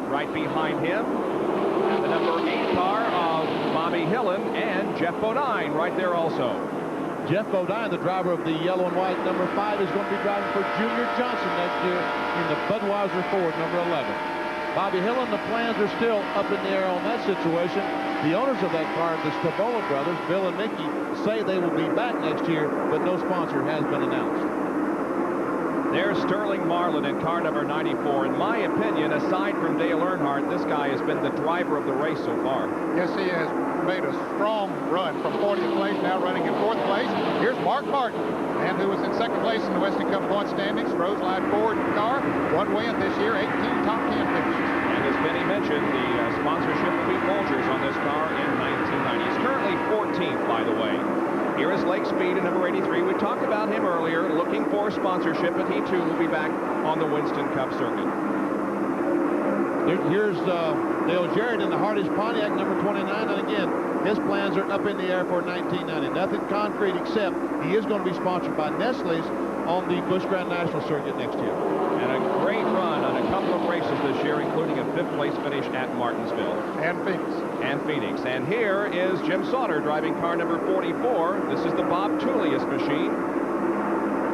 Right behind him, and the number 8 car of Bobby Hillen and Jeff Bodine right there also. Jeff Bodine, the driver of the yellow and white number 5, is going to be driving for Junior Johnson next year in the Budweiser Ford number 11. Bobby Hillen, the plans are still up in the air on that situation. The owners of that car, the Stavola brothers, Bill and Mickey, say they will be back next year, but no sponsor has been announced. There's Sterling Marlin in car number 94. In my opinion, aside from Dale Earnhardt, this guy has been the driver of the race so far. Yes, he has made a strong run from 40th place, now running in 4th place. Here's Mark Martin, and who was in 2nd place in the Weston Cup point standings. Rose Line Ford car, 1 win this year, 18 top 10 finishes. And as Benny mentioned, the sponsorship will be Folgers on this car in 1990. He's currently 14th, by the way. Here is Lake Speed in number 83. We talked about him earlier, looking for sponsorship, but he too will be back on the Winston Cup circuit. Here's Dale Jarrett in the Hardy's Pontiac number 29, and again, his plans are up in the air for 1990. Nothing concrete, except he is going to be sponsored by Nestle's on the Busch Grand National circuit next year. And a great run on a couple of races this year, including a 5th place finish at Martinsville. And Phoenix. And here is Jim Sauter driving car number 44. This is the Bob Tullius machine.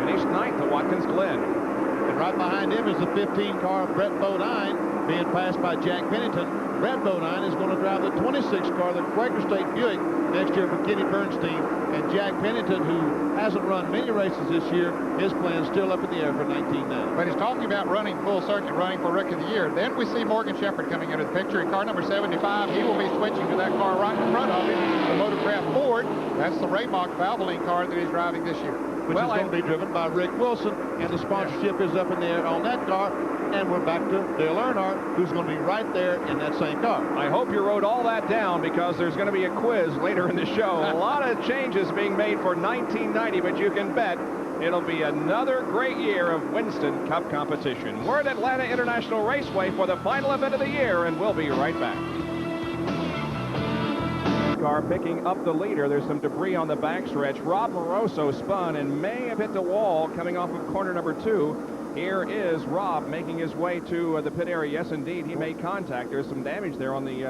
Finished 9th at Watkins Glen. And right behind him is the 15 car of Brett Bodine, being passed by Jack Pennington. Brett Bodine is going to drive the 26 car, the Quaker State Buick, next year for Kenny Bernstein. And Jack Pennington, who hasn't run many races this year, his plan's still up in the air for 1990. But he's talking about running full circuit, running for Rookie of the Year. Then we see Morgan Shepherd coming into the picture in car number 75. He will be switching to that car right in front of him, the Motorcraft Ford. That's the Raymock Valvoline car that he's driving this year. Which is going to be driven by Rick Wilson, and the sponsorship is up in the air on that car. And we're back to Dale Earnhardt, who's going to be right there in that same car. I hope you wrote all that down, because there's going to be a quiz later in the show. A lot of changes being made for 1990, but you can bet it'll be another great year of Winston Cup competition. We're at Atlanta International Raceway for the final event of the year, and we'll be right back. Car picking up the leader. There's some debris on the backstretch. Rob Moroso spun and may have hit the wall coming off of corner number 2. Here is Rob making his way to the pit area. Yes, indeed, he made contact. There's some damage there on the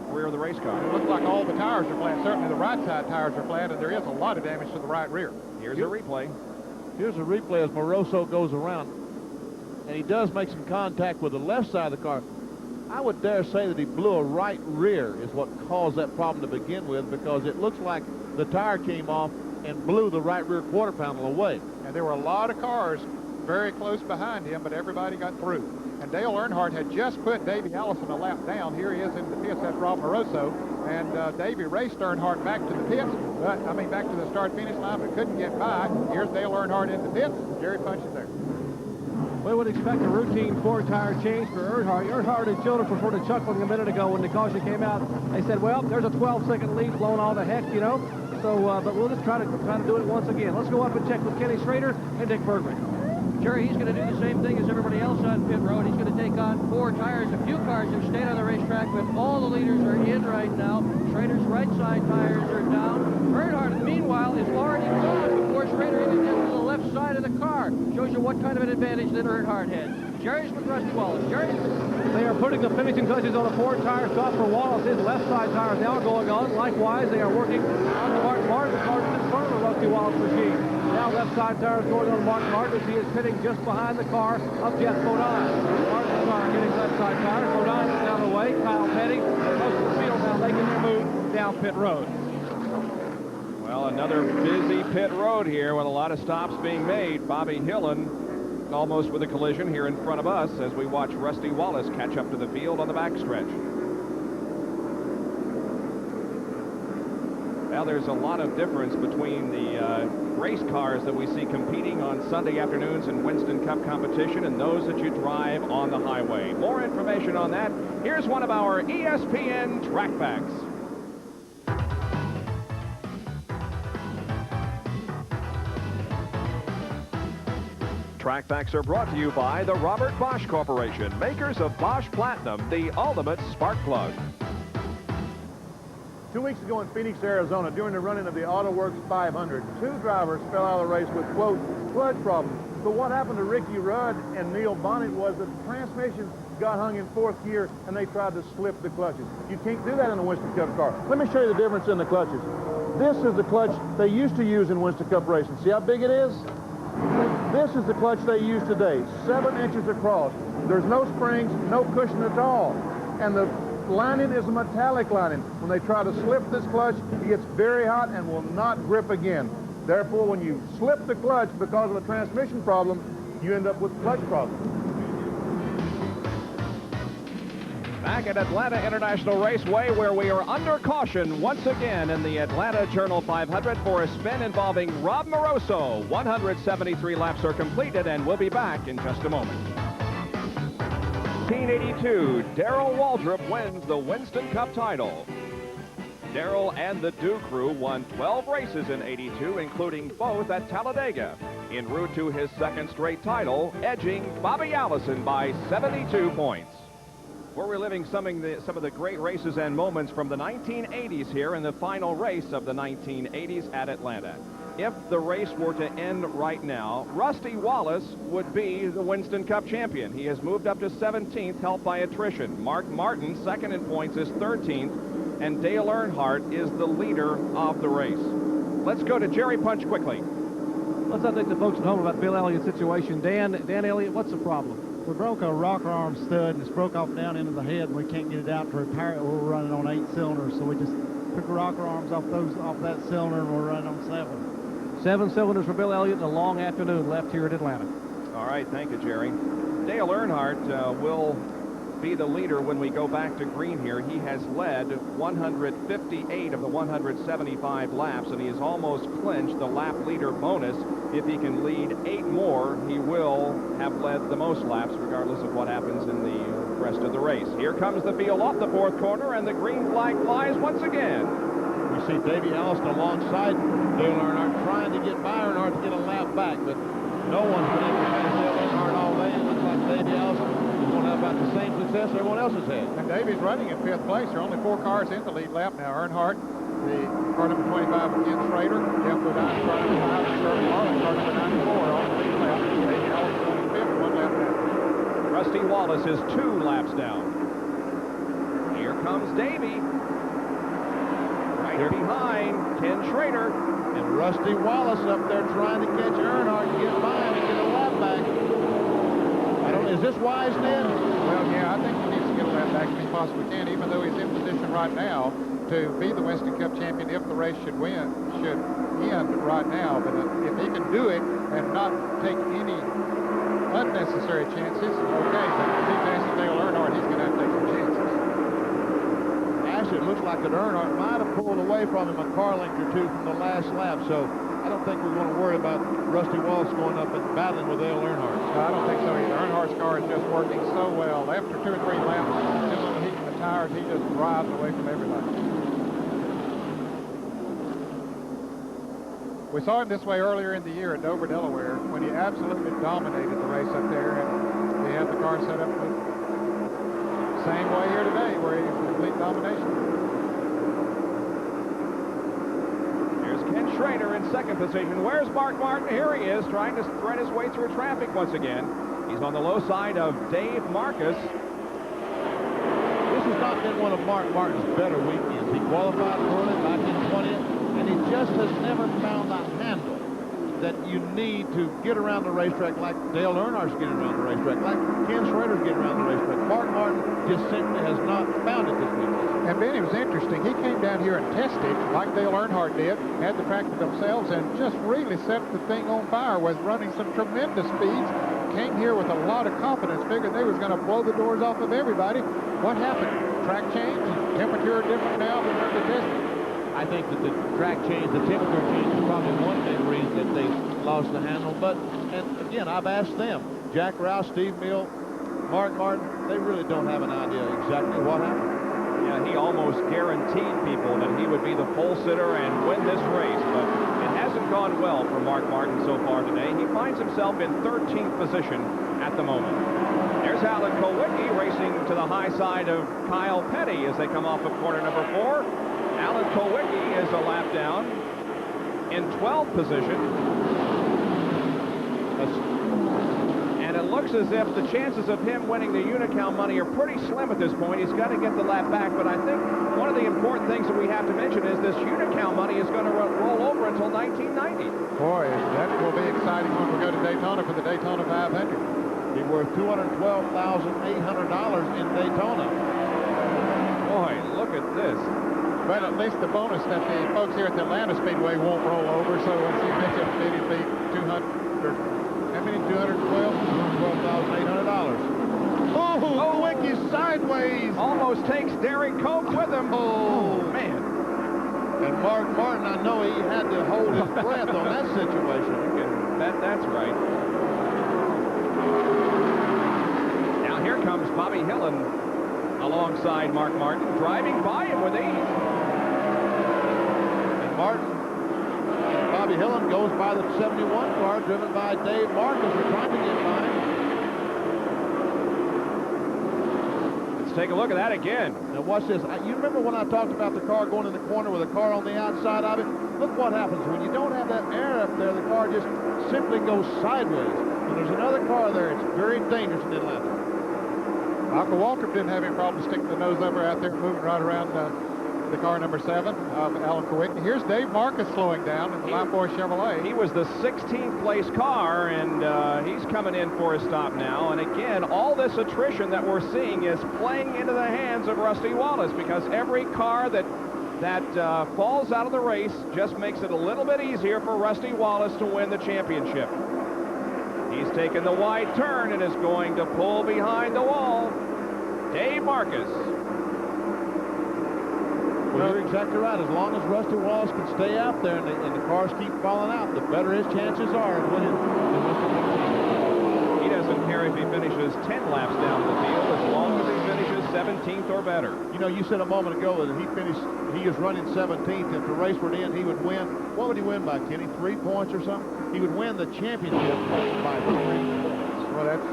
rear of the race car. It looks like all the tires are flat. Certainly the right side tires are flat, and there is a lot of damage to the right rear. Here's a replay. Here's a replay as Moroso goes around. And he does make some contact with the left side of the car. I would dare say that he blew a right rear is what caused that problem to begin with, because it looks like the tire came off and blew the right rear quarter panel away. And there were a lot of cars very close behind him, but everybody got through. And Dale Earnhardt had just put Davey Allison a lap down. Here he is in the pits. That's Rob Moroso. And Davey raced Earnhardt back to the pits, back to the start-finish line, but couldn't get by. Here's Dale Earnhardt in the pits. Jerry Punch is there. We would expect a routine 4-tire change for Earnhardt. Earnhardt and children were sort of chuckling a minute ago when the caution came out. They said, well, there's a 12-second lead blowing all the heck, you know. So, but we'll just try to do it once again. Let's go up and check with Kenny Schrader and Dick Bergman. Jerry, he's going to do the same thing as everybody else on pit road. He's going to take on 4 tires. A few cars have stayed on the racetrack, but all the leaders are in right now. Schrader's right side tires are down. Earnhardt, meanwhile, is already gone before Schrader even gets to the left side of the car. Shows you what kind of an advantage that Earnhardt had. Jerry's with Rusty Wallace. Jerry? They are putting the finishing touches on a 4-tire stop for Wallace. His left side tire is now going on. Likewise, they are working on the Martin Martin car in front of the Rusty Wallace machine. Now left side tire is going on Martin Martin as he is pitting just behind the car of Jeff Bodine. Martin's car getting left side tire. Bodine is out of the way. Kyle Petty, most of the field now making their move down pit road. Well, another busy pit road here with a lot of stops being made. Bobby Hillen almost with a collision here in front of us as we watch Rusty Wallace catch up to the field on the backstretch. Well, there's a lot of difference between the race cars that we see competing on Sunday afternoons in Winston Cup competition and those that you drive on the highway. More information on that. Here's one of our ESPN track facts. Track facts are brought to you by the Robert Bosch Corporation, makers of Bosch Platinum, the ultimate spark plug. 2 weeks ago in Phoenix, Arizona, during the running of the AutoWorks 500, 2 drivers fell out of the race with, quote, clutch problems. But what happened to Ricky Rudd and Neil Bonnet was that the transmission got hung in 4th gear and they tried to slip the clutches. You can't do that in a Winston Cup car. Let me show you the difference in the clutches. This is the clutch they used to use in Winston Cup racing. See how big it is? This is the clutch they use today, 7 inches across. There's no springs, no cushion at all. And the lining is a metallic lining. When they try to slip this clutch, it gets very hot and will not grip again. Therefore, when you slip the clutch because of a transmission problem, you end up with clutch problems. Back at Atlanta International Raceway, where we are under caution once again in the Atlanta Journal 500 for a spin involving Rob Moroso. 173 laps are completed, and we'll be back in just a moment. 1982, Darrell Waltrip wins the Winston Cup title. Darrell and the Dew Crew won 12 races in '82, including both at Talladega, en route to his 2nd straight title, edging Bobby Allison by 72 points. We're reliving some of the great races and moments from the 1980s here in the final race of the 1980s at Atlanta. If the race were to end right now, Rusty Wallace would be the Winston Cup champion. He has moved up to 17th, helped by attrition. Mark Martin, 2nd in points, is 13th, and Dale Earnhardt is the leader of the race. Let's go to Jerry Punch quickly. Let's update the folks at home about Bill Elliott's situation. Dan Elliott, what's the problem? We broke a rocker arm stud, and it's broke off down into the head, and we can't get it out to repair it. We're running on 8 cylinders, so we just took the rocker arms off that cylinder, and we're running on 7. 7 cylinders for Bill Elliott, and a long afternoon left here at Atlanta. All right, thank you, Jerry. Dale Earnhardt will be the leader when we go back to green here. He has led 158 of the 175 laps, and he has almost clinched the lap leader bonus. If he can lead 8 more, he will have led the most laps, regardless of what happens in the rest of the race. Here comes the field off the 4th corner, and the green flag flies once again. We see Davey Allison alongside Dale Earnhardt trying to get by Earnhardt to get a lap back, but no one's been able to pass Dale Earnhardt all day. It looks like Davey Allison is going to have about the same success everyone else has had. And Davey's running in 5th place. There are only 4 cars in the lead lap now. Earnhardt, the car number 25 with Ken Schrader, Jeff Bodine, car number 5, and Shirley Marlin, car number 94 on the lead lap. Davey Allison running 5th, 1 lap down. Rusty Wallace is 2 laps down. Here comes Davey. Right behind Ken Schrader. And Rusty Wallace up there trying to catch Earnhardt to get by him and get a lap back. Is this wise, Ned? Well, yeah, I think he needs to get a lap back if he possibly can, even though he's in position right now to be the Winston Cup champion if the race should end right now. But if he can do it and not take any unnecessary chances, okay. But if he passes Dale Earnhardt, he's going to have to take some chances. Actually, it looks like that Earnhardt might have pulled away from him a car length or 2 from the last lap, so I don't think we're going to worry about Rusty Wallace going up and battling with Dale Earnhardt. No, I don't think so either. Earnhardt's car is just working so well. After 2 or 3 laps, just heating the tires, he just drives away from everybody. We saw him this way earlier in the year at Dover, Delaware, when he absolutely dominated the race up there, and he had the car set up the same way here today, where he's complete domination. Ken Schrader in 2nd position. Where's Mark Martin? Here he is, trying to thread his way through traffic once again. He's on the low side of Dave Marcus. This has not been one of Mark Martin's better weekends. He qualified early back in 20th, and he just has never found that handle that you need to get around the racetrack like Dale Earnhardt's getting around the racetrack, like Ken Schrader's getting around the racetrack. Mark Martin just simply has not found it this weekend. And Ben, it was interesting. He came down here and tested, like Dale Earnhardt did, had the track to themselves, and just really set the thing on fire, was running some tremendous speeds. Came here with a lot of confidence, figured they was going to blow the doors off of everybody. What happened? Track change? Temperature different now than the testing? I think that the track change, the temperature change is probably one big reason that they lost the handle. But, and again, I've asked them, Jack Rouse, Steve Mill, Mark Martin, they really don't have an idea exactly what happened. Yeah, he almost guaranteed people that he would be the pole sitter and win this race, but it hasn't gone well for Mark Martin so far today. He finds himself in 13th position at the moment. There's Alan Kowicki racing to the high side of Kyle Petty as they come off of corner number 4. Alan Kowicki is a lap down in 12th position. And it looks as if the chances of him winning the Unicount money are pretty slim at this point. He's got to get the lap back, but I think one of the important things that we have to mention is this Unicount money is going to roll over until 1990. Boy, that will be exciting when we go to Daytona for the Daytona 500. Be worth $212,800 in Daytona. Boy, look at this. But at least the bonus that the folks here at the Atlanta Speedway won't roll over, so as you mentioned, it'll be 200. How many? 212? $212,800. Oh, Wicky's sideways. Almost takes Derek Cope with him. Oh, man. And Mark Martin, I know he had to hold his breath on that situation. That's right. Now here comes Bobby Hillen alongside Mark Martin, driving by him with ease. And Martin, Bobby Hillen goes by the 71 car driven by Dave Marcus. We're trying to get by him. Let's take a look at that again. Now watch this. You remember when I talked about the car going in the corner with a car on the outside of it? Look what happens. When you don't have that air up there, the car just simply goes sideways. When there's another car there, it's very dangerous in Atlanta. Michael Waltrip didn't have any problem sticking the nose over out there, moving right around the car number 7 of Alan Kowicki. Here's Dave Marcus slowing down in the Life Boy Chevrolet. He was the 16th place car, and he's coming in for a stop now. And again, all this attrition that we're seeing is playing into the hands of Rusty Wallace, because every car that falls out of the race just makes it a little bit easier for Rusty Wallace to win the championship. He's taken the wide turn and is going to pull behind the wall. Dave Marcus. Well, you're exactly right. As long as Rusty Wallace can stay out there and the cars keep falling out, the better his chances are of winning the Winston Cup Championship. He doesn't care if he finishes 10 laps down the field as long as he finishes 17th or better. You know, you said a moment ago that he is running 17th. If the race were to end, he would win. What would he win by, Kenny? 3 points or something? He would win the championship by 3 points. Well, that's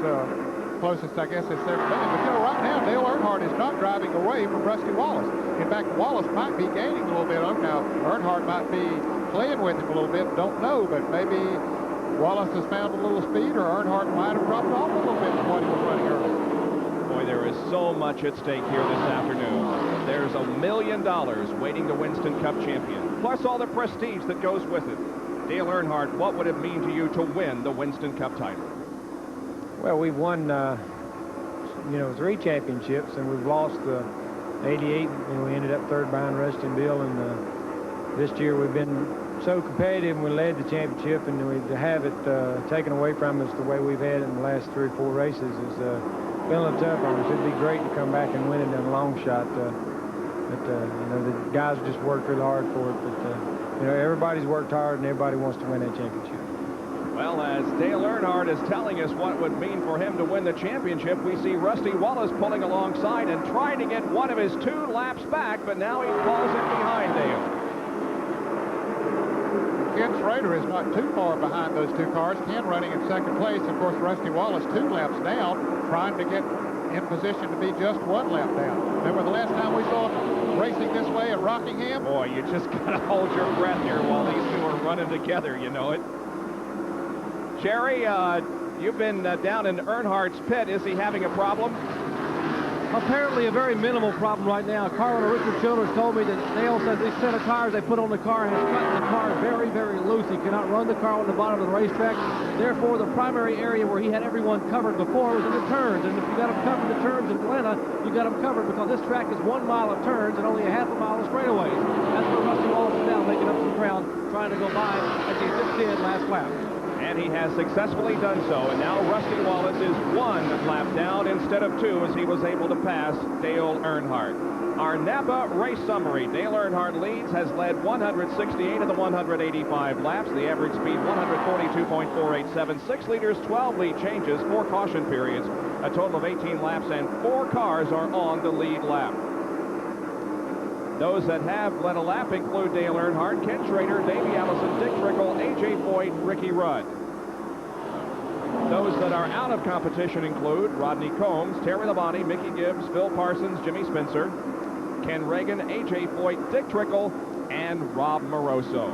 closest, I guess, it's ever been. But, you know, right now, Dale Earnhardt is not driving away from Rusty Wallace. In fact, Wallace might be gaining a little bit on him. Now, Earnhardt might be playing with him a little bit. Don't know, but maybe Wallace has found a little speed, or Earnhardt might have dropped off a little bit from what he was running earlier. Boy, there is so much at stake here this afternoon. There's $1 million waiting the Winston Cup champion, plus all the prestige that goes with it. Dale Earnhardt, what would it mean to you to win the Winston Cup title? Well, we've won, 3 championships, and we've lost the 88, and we ended up 3rd behind Rusty and Bill. And this year we've been so competitive, and we led the championship, and to have it taken away from us the way we've had it in the last 3 or 4 races is been a little tough on us. It'd be great to come back and win it in a long shot. But the guys just worked really hard for it. But everybody's worked hard, and everybody wants to win that championship. Well, as Dale Earnhardt is telling us what it would mean for him to win the championship, we see Rusty Wallace pulling alongside and trying to get one of his 2 laps back, but now he falls in behind Dale. Ken Schrader is not too far behind those 2 cars. Ken running in 2nd place. Of course, Rusty Wallace 2 laps down, trying to get in position to be just 1 lap down. Remember the last time we saw him racing this way at Rockingham? Boy, you just got to hold your breath here while these 2 are running together, you know it. Jerry, you've been down in Earnhardt's pit. Is he having a problem? Apparently a very minimal problem right now. Car owner Richard Childers told me that Dale says these set of tires they put on the car has cut the car very, very loose. He cannot run the car on the bottom of the racetrack. Therefore, the primary area where he had everyone covered before was in the turns. And if you got them covered in the turns in Atlanta, you got them covered, because this track is 1 mile of turns and only a half a mile of straightaways. That's where Rusty Wallace is now making up some ground, trying to go by as he just did last lap. And he has successfully done so. And now Rusty Wallace is 1 lap down instead of 2 as he was able to pass Dale Earnhardt. Our Napa race summary. Dale Earnhardt leads, has led 168 of the 185 laps. The average speed 142.487. 6 leaders, 12 lead changes, 4 caution periods, a total of 18 laps, and 4 cars are on the lead lap. Those that have led a lap include Dale Earnhardt, Ken Schrader, Davey Allison, Dick Trickle, A.J. Foyt, Ricky Rudd. Those that are out of competition include Rodney Combs, Terry Labonte, Mickey Gibbs, Phil Parsons, Jimmy Spencer, Ken Reagan, A.J. Foyt, Dick Trickle, and Rob Moroso.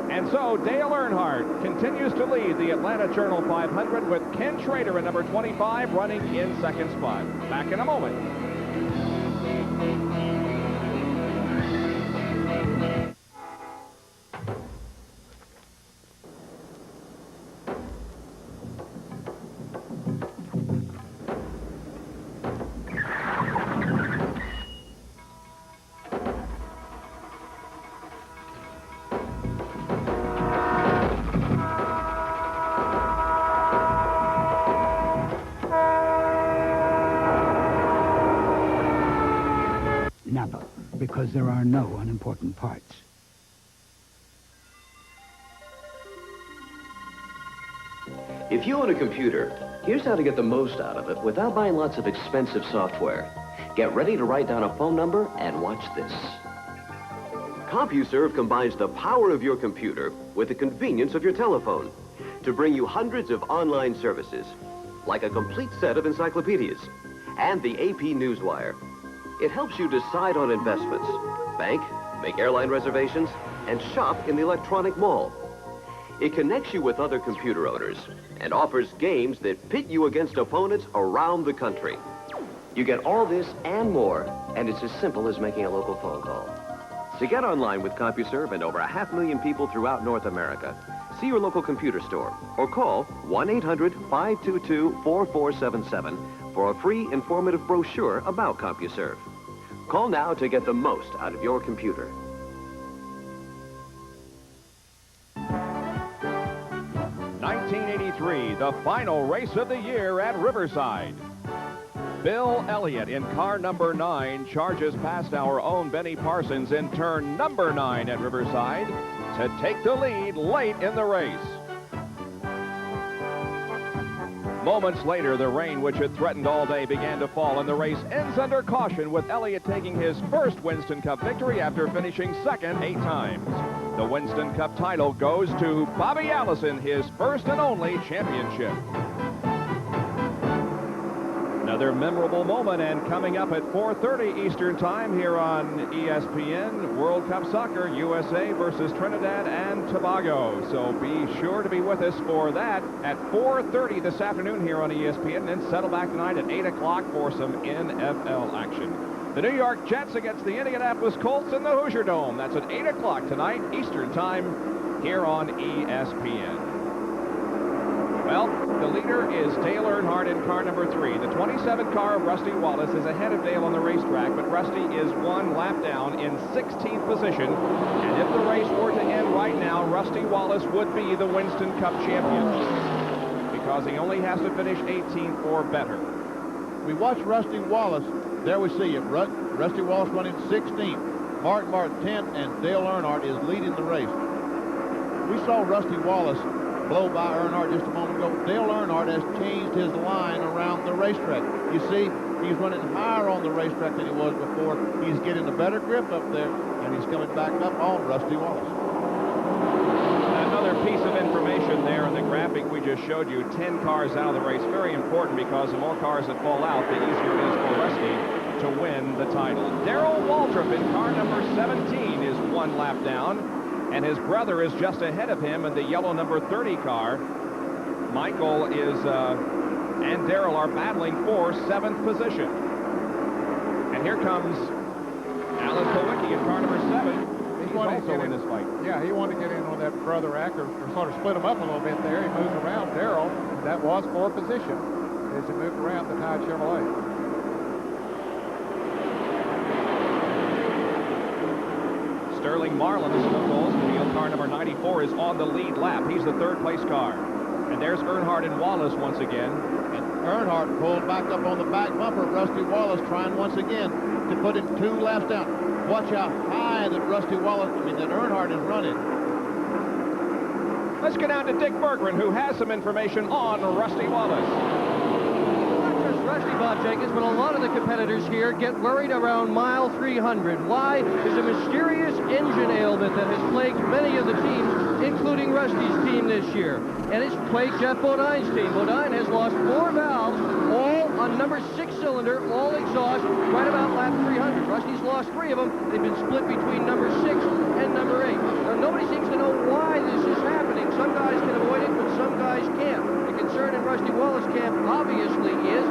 And so Dale Earnhardt continues to lead the Atlanta Journal 500 with Ken Schrader at number 25 running in second spot. Back in a moment. Because there are no unimportant parts. If you own a computer, here's how to get the most out of it without buying lots of expensive software. Get ready to write down a phone number and watch this. CompuServe combines the power of your computer with the convenience of your telephone to bring you hundreds of online services, like a complete set of encyclopedias and the AP Newswire. It helps you decide on investments, bank, make airline reservations, and shop in the electronic mall. It connects you with other computer owners and offers games that pit you against opponents around the country. You get all this and more, and it's as simple as making a local phone call. To get online with CompuServe and over 500,000 people throughout North America, see your local computer store or call 1-800-522-4477 for a free informative brochure about CompuServe. Call now to get the most out of your computer. '83, the final race of the year at Riverside. Bill Elliott in car number 9 charges past our own Benny Parsons in turn number 9 at Riverside to take the lead late in the race. Moments later, the rain, which had threatened all day, began to fall, and the race ends under caution with Elliott taking his first Winston Cup victory after finishing second 8 times. The Winston Cup title goes to Bobby Allison, his first and only championship. Another memorable moment, and coming up at 4:30 Eastern Time here on ESPN, World Cup Soccer, USA versus Trinidad and Tobago. So be sure to be with us for that at 4:30 this afternoon here on ESPN, and then settle back tonight at 8 o'clock for some NFL action. The New York Jets against the Indianapolis Colts in the Hoosier Dome. That's at 8 o'clock tonight Eastern Time here on ESPN. Well, the leader is Dale Earnhardt in car number 3. The 27 car of Rusty Wallace is ahead of Dale on the racetrack, but Rusty is 1 lap down in 16th position. And if the race were to end right now, Rusty Wallace would be the Winston Cup champion because he only has to finish 18th or better. We watch Rusty Wallace. There we see it. Rusty Wallace running 16th. Mark Martin 10th, and Dale Earnhardt is leading the race. We saw Rusty Wallace blow by Earnhardt just a moment ago. Dale Earnhardt has changed his line around the racetrack. You see, he's running higher on the racetrack than he was before. He's getting a better grip up there, and he's coming back up on Rusty Wallace. Another piece of information there in the graphic we just showed you, 10 cars out of the race. Very important because the more cars that fall out, the easier it is for Rusty to win the title. Darrell Waltrip in car number 17 is 1 lap down, and his brother is just ahead of him in the yellow number 30 car. Michael is and Darrell are battling for 7th position. And here comes Alan Kowicki in car number 7. He's also in this fight. Yeah, he wanted to get in with that brother Acker, or sort of split them up a little bit there. He moves around Darrell. That was for position as he moved around the Tide Chevrolet. Sterling Marlin is still rolls. Field car number 94 is on the lead lap. He's the third-place car. And there's Earnhardt and Wallace once again. And Earnhardt pulled back up on the back bumper. Rusty Wallace trying once again to put him 2 laps down. Watch how high that that Earnhardt is running. Let's get down to Dick Berggren, who has some information on Rusty Wallace. Rusty, Bob Jenkins, but a lot of the competitors here get worried around mile 300. Why? There's a mysterious engine ailment that has plagued many of the teams, including Rusty's team this year. And it's plagued Jeff Bodine's team. Bodine has lost 4 valves, all on number 6 cylinder, all exhaust, right about lap 300. Rusty's lost 3 of them. They've been split between number 6 and number 8. Now, nobody seems to know why this is happening. Some guys can avoid it, but some guys can't. The concern in Rusty Wallace camp, obviously, is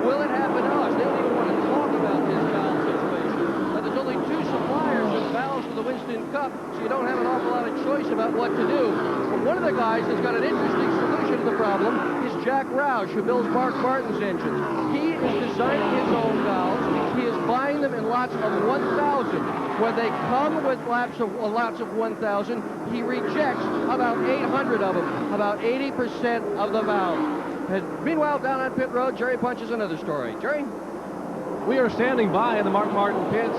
will it happen to us? They don't even want to talk about this valve situation. But there's only 2 suppliers of valves for the Winston Cup, so you don't have an awful lot of choice about what to do. But one of the guys that's got an interesting solution to the problem is Jack Roush, who builds Mark Martin's engines. He is designing his own valves. He is buying them in lots of 1,000. When they come with lots of 1,000, he rejects about 800 of them, about 80% of the valves. And meanwhile, down on pit road, Jerry Punch is another story. Jerry? We are standing by in the Mark Martin pits,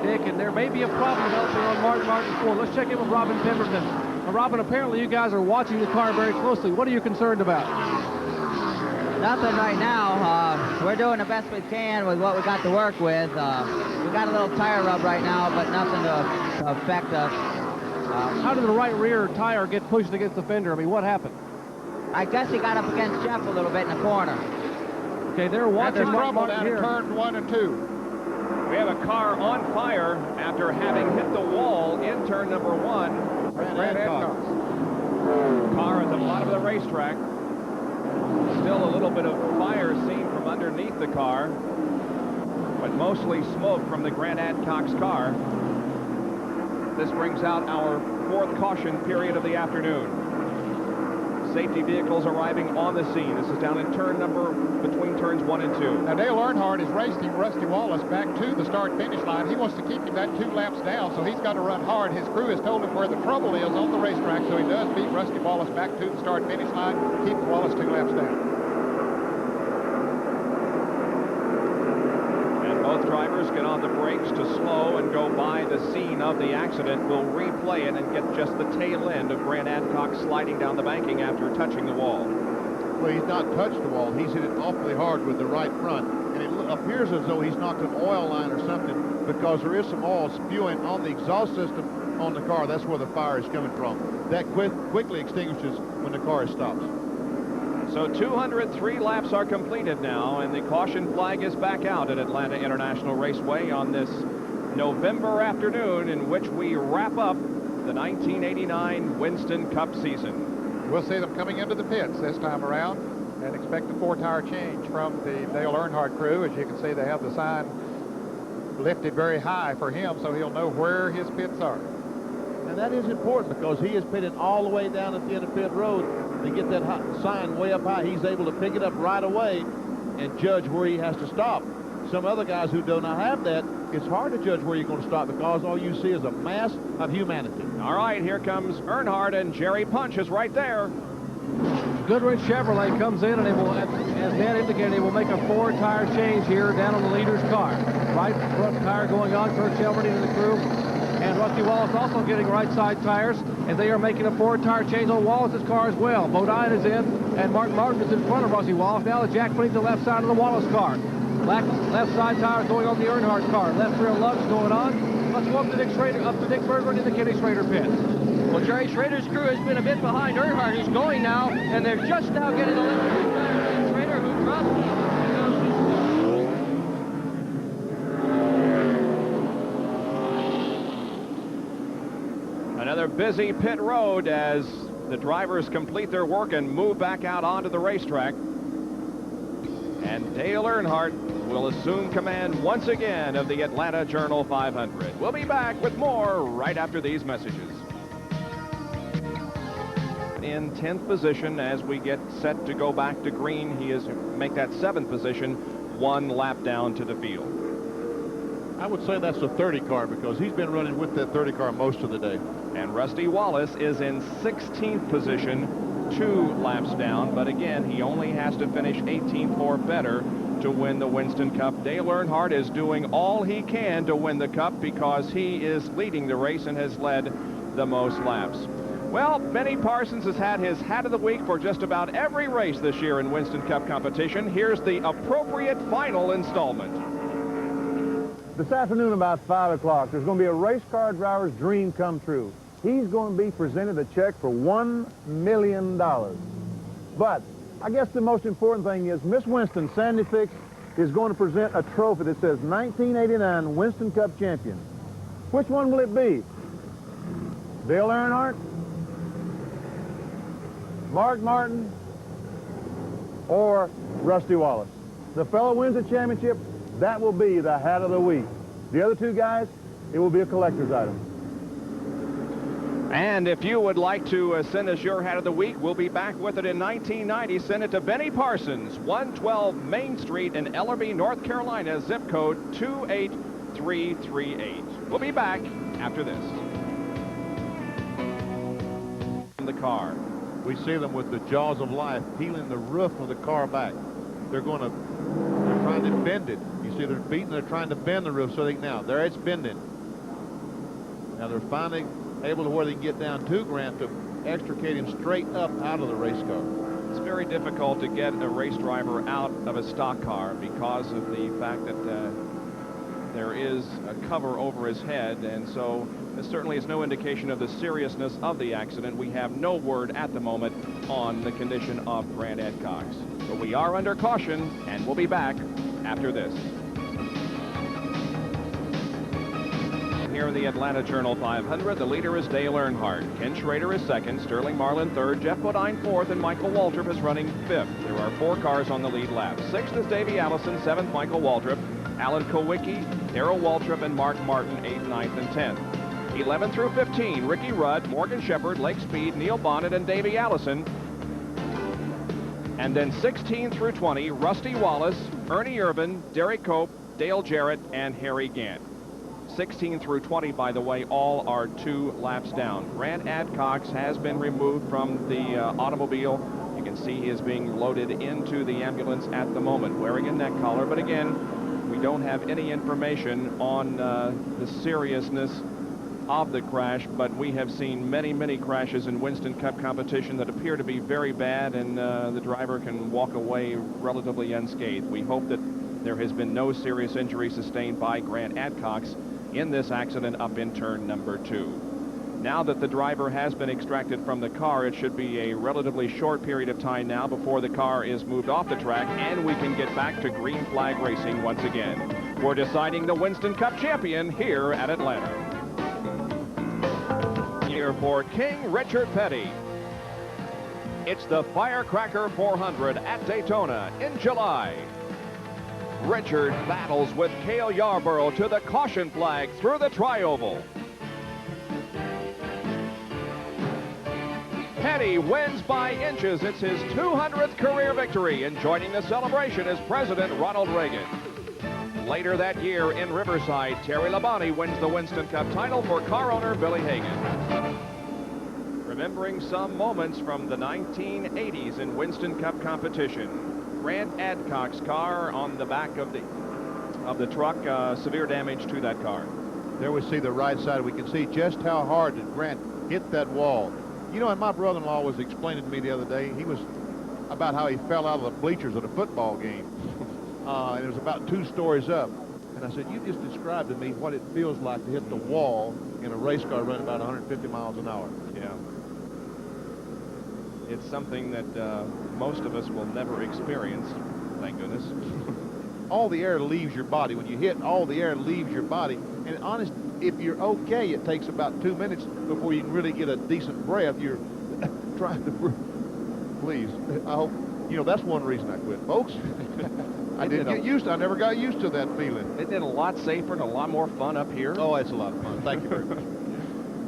Dick, and there may be a problem developing on Mark Martin 4. Let's check in with Robin Pemberton. Robin, apparently you guys are watching the car very closely. What are you concerned about? Nothing right now. We're doing the best we can with what we got to work with. We got a little tire rub right now, but nothing to affect us. How did the right rear tire get pushed against the fender? I mean, what happened? I guess he got up against Jeff a little bit in the corner. Okay, they're watching Mark Martin here. Turn 1 and 2. We have a car on fire after having hit the wall in turn number 1. Grant Adcox. Car at the bottom of the racetrack. Still a little bit of fire seen from underneath the car, but mostly smoke from the Grant Adcox car. This brings out our 4th caution period of the afternoon. Safety vehicles arriving on the scene. This is down in between turns 1 and 2. Now, Dale Earnhardt is racing Rusty Wallace back to the start-finish line. He wants to keep him that 2 laps down, so he's got to run hard. His crew has told him where the trouble is on the racetrack, so he does beat Rusty Wallace back to the start-finish line, keeps Wallace 2 laps down. Both drivers get on the brakes to slow and go by the scene of the accident. We'll replay it and get just the tail end of Grant Adcox sliding down the banking after touching the wall. Well, he's not touched the wall. He's hit it awfully hard with the right front. And it appears as though he's knocked an oil line or something, because there is some oil spewing on the exhaust system on the car. That's where the fire is coming from. That quickly extinguishes when the car stops. So 203 laps are completed now, and the caution flag is back out at Atlanta International Raceway on this November afternoon in which we wrap up the 1989 Winston Cup season. We'll see them coming into the pits this time around and expect a 4-tire change from the Dale Earnhardt crew. As you can see, they have the sign lifted very high for him, so he'll know where his pits are. And that is important, because he is pitted all the way down at the end of pit road. They get that sign way up high. He's able to pick it up right away and judge where he has to stop. Some other guys who do not have that, it's hard to judge where you're going to stop, because all you see is a mass of humanity. All right, here comes Earnhardt, and Jerry Punch is right there. Goodrich Chevrolet comes in, and they will, as Ned indicated, they will make a 4-tire change here down on the leader's car. Right front tire going on, Kurt Shelburne into the crew. And Rusty Wallace also getting right side tires, and they are making a 4-tire change on Wallace's car as well. Bodine is in, and Mark Martin is in front of Rusty Wallace. Now the Jack putting the left side of the Wallace car. Left side tires going on the Earnhardt car. Left rear lugs going on. Let's go up to Dick Berggren in the Kenny Schrader pit. Well, Jerry Schrader's crew has been a bit behind Earnhardt, who's going now, and they're just now getting the left rear tire. Schrader, who drops. Another busy pit road as the drivers complete their work and move back out onto the racetrack. And Dale Earnhardt will assume command once again of the Atlanta Journal 500. We'll be back with more right after these messages. In 10th position as we get set to go back to green. He is make that 7th position, 1 lap down to the field. I would say that's the 30 car because he's been running with that 30 car most of the day. And Rusty Wallace is in 16th position, 2 laps down, but again, he only has to finish 18th or better to win the Winston Cup. Dale Earnhardt is doing all he can to win the Cup because he is leading the race and has led the most laps. Well, Benny Parsons has had his hat of the week for just about every race this year in Winston Cup competition. Here's the appropriate final installment. This afternoon about 5 o'clock, there's going to be a race car driver's dream come true. He's going to be presented a check for $1 million. But I guess the most important thing is Miss Winston, Sandy Fix, is going to present a trophy that says 1989 Winston Cup champion. Which one will it be? Dale Earnhardt? Mark Martin? Or Rusty Wallace? The fellow wins the championship, that will be the hat of the week. The other two guys, it will be a collector's item. And if you would like to send us your hat of the week, we'll be back with it in 1990. Send it to Benny Parsons, 112 Main Street in Ellerbe, North Carolina, zip code 28338. We'll be back after this. The car. We see them with the jaws of life peeling the roof of the car back. They're trying to bend it. You see they're trying to bend the roof so they can, now there it's bending. Now they're finally able to where they can get down to Grant to extricate him straight up out of the race car. It's very difficult to get a race driver out of a stock car because of the fact that there is a cover over his head, and so this certainly is no indication of the seriousness of the accident. We have no word at the moment on the condition of Grant Adcox. But we are under caution, and we'll be back after this. Here in the Atlanta Journal 500, the leader is Dale Earnhardt. Ken Schrader is second, Sterling Marlin third, Jeff Bodine fourth, and Michael Waltrip is running fifth. There are 4 cars on the lead lap. Sixth is Davey Allison, seventh Michael Waltrip, Alan Kowicki, Darrell Waltrip, and Mark Martin, 8th, 9th, and 10th. 11 through 15, Ricky Rudd, Morgan Shepherd, Lake Speed, Neil Bonnet, and Davey Allison. And then 16 through 20, Rusty Wallace, Ernie Irvin, Derek Cope, Dale Jarrett, and Harry Gant. 16 through 20, by the way, all are 2 laps down. Grant Adcox has been removed from the automobile. You can see he is being loaded into the ambulance at the moment, wearing a neck collar. But again, we don't have any information on the seriousness of the crash, but we have seen many, many crashes in Winston Cup competition that appear to be very bad, and the driver can walk away relatively unscathed. We hope that there has been no serious injury sustained by Grant Adcox in this accident up in turn number 2. Now that the driver has been extracted from the car, it should be a relatively short period of time now before the car is moved off the track and we can get back to green flag racing once again. We're deciding the Winston Cup champion here at Atlanta. Here for King Richard Petty. It's the Firecracker 400 at Daytona in July. Richard battles with Cale Yarborough to the caution flag through the tri-oval. Petty wins by inches. It's his 200th career victory, and joining the celebration is President Ronald Reagan. Later that year in Riverside, Terry Labonte wins the Winston Cup title for car owner Billy Hagan. Remembering some moments from the 1980s in Winston Cup competition. Grant Adcox's car on the back of the truck, severe damage to that car. There we see the right side. We can see just how hard did Grant hit that wall. You know, and my brother-in-law was explaining to me the other day, he was about how he fell out of the bleachers at a football game. And it was about 2 stories up. And I said, you just described to me what it feels like to hit the wall in a race car running about 150 miles an hour. Yeah. It's something that most of us will never experience, thank goodness. All the air leaves your body. When you hit, all the air leaves your body. And honest, if you're okay, it takes about 2 minutes before you can really get a decent breath. You're trying to breathe. Please, I hope, you know, that's one reason I quit, folks. I never got used to that feeling. Isn't it a lot safer and a lot more fun up here? Oh, it's a lot of fun. Thank you very much.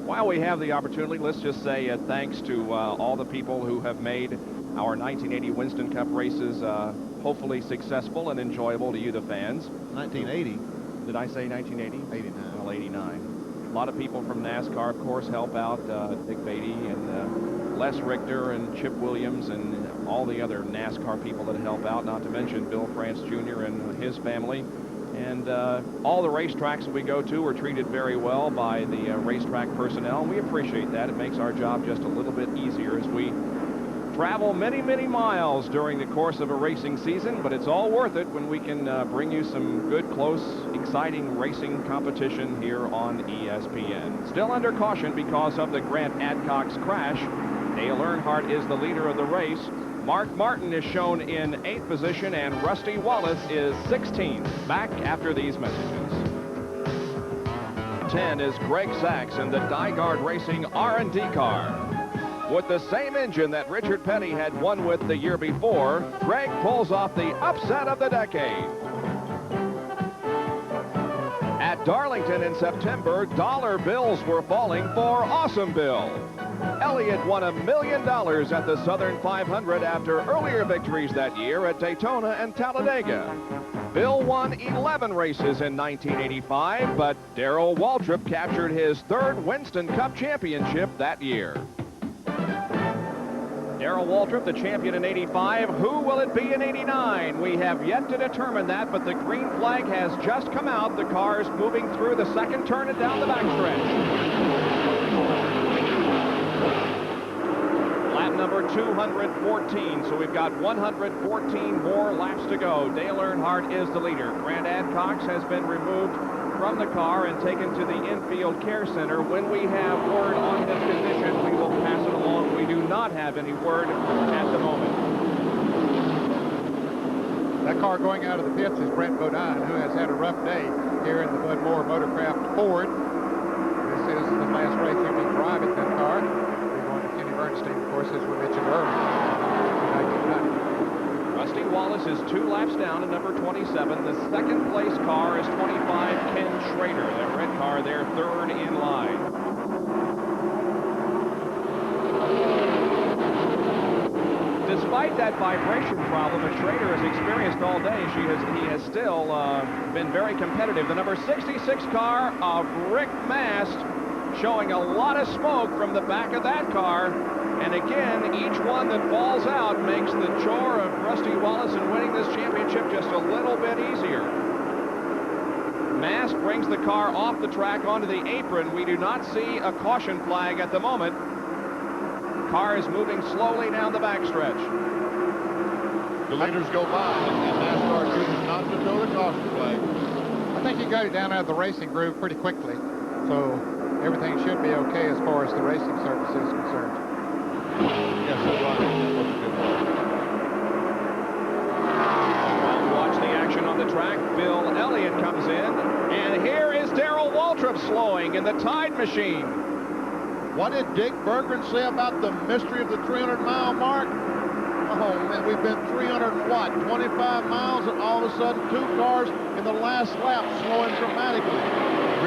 While we have the opportunity, let's just say thanks to all the people who have made our 1980 Winston Cup races hopefully successful and enjoyable to you, the fans. 1980? did I say 1980? 89. Well, 89. A lot of people from NASCAR, of course, help out. Dick Beatty and Les Richter and Chip Williams and all the other NASCAR people that help out, not to mention Bill France Jr. and his family. And all the racetracks that we go to are treated very well by the racetrack personnel. We appreciate that. It makes our job just a little bit easier as we travel many, many miles during the course of a racing season, but it's all worth it when we can bring you some good, close, exciting racing competition here on ESPN. Still under caution because of the Grant Adcox crash. Dale Earnhardt is the leader of the race. Mark Martin is shown in 8th position, and Rusty Wallace is 16th. Back after these messages. 10 is Greg Sachs in the Dygaard Racing R&D car. With the same engine that Richard Petty had won with the year before, Greg pulls off the upset of the decade. At Darlington in September, dollar bills were falling for Awesome Bill. Elliott won $1 million at the Southern 500 after earlier victories that year at Daytona and Talladega. Bill won 11 races in 1985, but Darrell Waltrip captured his 3rd Winston Cup championship that year. Darrell Waltrip, the champion in 85. Who will it be in 89? We have yet to determine that, but the green flag has just come out. The car is moving through the second turn and down the backstretch. Lap number 214, so we've got 114 more laps to go. Dale Earnhardt is the leader. Grant Adcox has been removed from the car and taken to the infield care center. When we have word on his condition, we will pass it along. We do not have any word at the moment. That car going out of the pits is Brent Bodine, who has had a rough day here in the Bud Moore Motorcraft Ford. This is the last race he'll be driving that car. We're going to Kenny Bernstein, of course, as we mentioned earlier. Rusty Wallace is 2 laps down at number 27. The second place car is 25, Ken Schrader. The red car there, 3rd in line. Despite that vibration problem that Schrader has experienced all day, he has still been very competitive. The number 66 car of Rick Mast showing a lot of smoke from the back of that car. And again, each one that falls out makes the chore of Rusty Wallace in winning this championship just a little bit easier. Mast brings the car off the track onto the apron. We do not see a caution flag at the moment. Car is moving slowly down the backstretch. The leaders go by, and NASCAR chooses not to throw the caution flag. I think he got it down out of the racing groove pretty quickly, so everything should be okay as far as the racing service is concerned. Yes, that's right. Well, watch the action on the track. Bill Elliott comes in, and here is Darrell Waltrip slowing in the Tide machine. What did Dick Berggren say about the mystery of the 300-mile mark? Oh, man, we've been 25 miles, and all of a sudden 2 cars in the last lap slowing dramatically.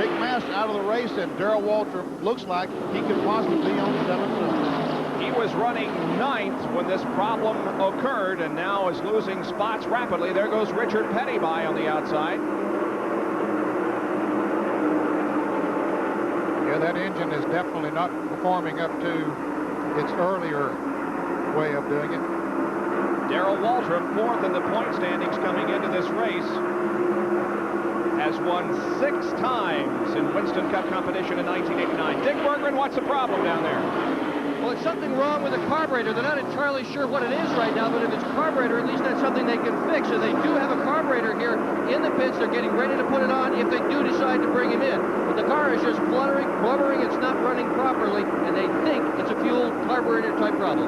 Rick Mast out of the race, and Darrell Waltrip looks like he could possibly be on 7th. He was running 9th when this problem occurred and now is losing spots rapidly. There goes Richard Petty by on the outside. Yeah, that engine is definitely not performing up to its earlier way of doing it. Darrell Waltrip, 4th in the point standings coming into this race, has won 6 times in Winston Cup competition in 1989. Dick Berggren, what's the problem down there? Well, it's something wrong with the carburetor. They're not entirely sure what it is right now, but if it's carburetor, at least that's something they can fix. And they do have a carburetor here in the pits. They're getting ready to put it on if they do decide to bring him in. But the car is just fluttering, blubbering. It's not running properly, and they think it's a fuel carburetor type problem.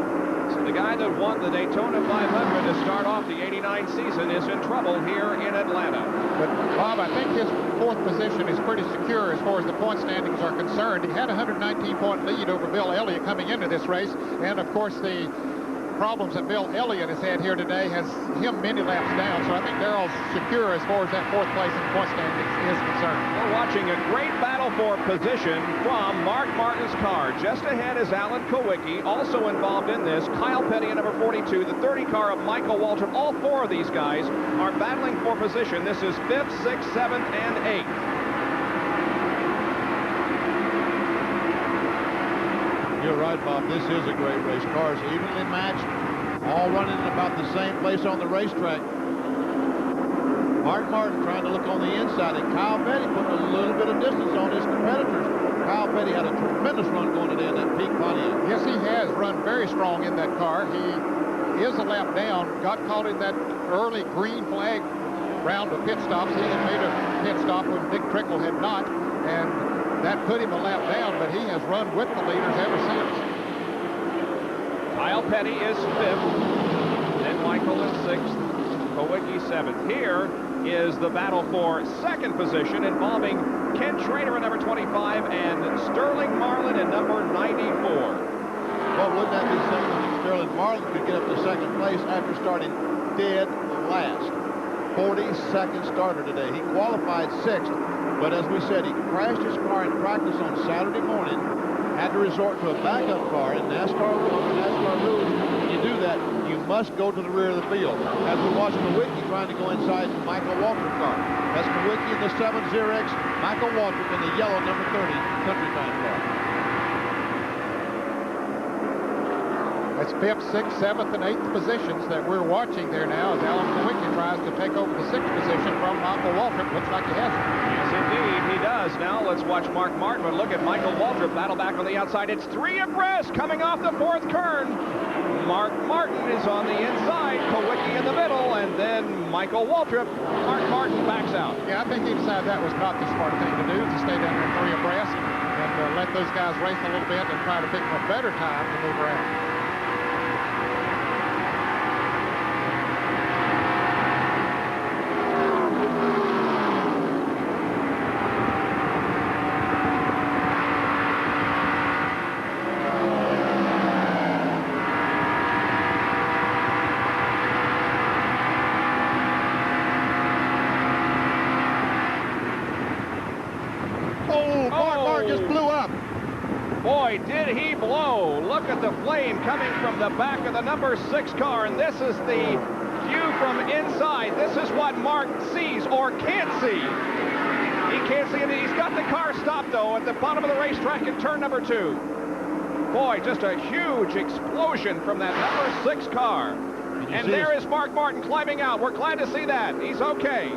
So the guy that won the Daytona 500 to start off the 89 season is in trouble here in Atlanta. But, Bob, I think his 4th position is pretty secure as far as the point standings are concerned. He had a 119-point lead over Bill Elliott coming into this race. And, of course, the problems that Bill Elliott has had here today has him many laps down. So I think Darrell's secure as far as that fourth place in the point standings is concerned. We're watching a great battle for position from Mark Martin's car. Just ahead is Alan Kowicki, also involved in this. Kyle Petty in number 42, the 30 car of Michael Waltrip. All four of these guys are battling for position. This is 5th, 6th, 7th, and 8th. You're right, Bob. This is a great race. Cars evenly matched, all running in about the same place on the racetrack. Mark Martin trying to look on the inside, and Kyle Petty putting a little bit of distance on his competitors. Kyle Petty had a tremendous run going today in that Peak Pontiac. Yes, he has run very strong in that car. He is a lap down, got caught in that early green flag round of pit stops. He had made a pit stop when Dick Trickle had not, and that put him a lap down, but he has run with the leaders ever since. Kyle Petty is 5th, then Michael is 6th, Kowicki 7th. Here is the battle for second position involving Ken Schrader in number 25 and Sterling Marlin in number 94. Well, wouldn't that be something if Sterling Marlin could get up to second place after starting dead last? 42nd starter today. He qualified 6th. But as we said, he crashed his car in practice on Saturday morning, had to resort to a backup car in NASCAR rules. When you do that, you must go to the rear of the field. As we watch Kowicki trying to go inside Michael Waltrip's car. That's Kowicki in the 7-0X, Michael Waltrip in the yellow number 30 Country Time car. That's 5th, 6th, 7th, and 8th positions that we're watching there now as Alan Kowicki tries to take over the 6th position from Michael Waltrip. Looks like he has it. Yes, indeed, he does. Now let's watch Mark Martin, but look at Michael Waltrip battle back on the outside. It's 3 abreast coming off the 4th turn. Mark Martin is on the inside, Kowicki in the middle, and then Michael Waltrip. Mark Martin backs out. Yeah, I think he decided that was not the smart thing to do, to stay down there 3 abreast and let those guys race a little bit and try to pick a better time to move around. Boy, did he blow. Look at the flame coming from the back of the number 6 car, and this is the view from inside. This is what Mark sees or can't see. He can't see it. He's got the car stopped, though, at the bottom of the racetrack in turn number 2. Boy, just a huge explosion from that number 6 car. And there is Mark Martin climbing out. We're glad to see that. He's okay.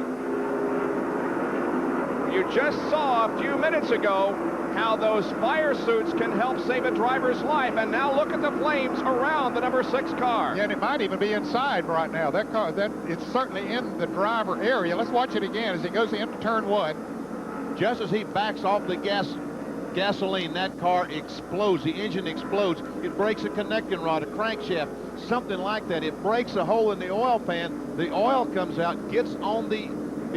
You just saw a few minutes ago how those fire suits can help save a driver's life. And now look at the flames around the number 6 car. Yeah, and it might even be inside right now. That car, it's certainly in the driver area. Let's watch it again as he goes into turn 1. Just as he backs off the gasoline, that car explodes. The engine explodes. It breaks a connecting rod, a crankshaft, something like that. It breaks a hole in the oil pan. The oil comes out, gets on the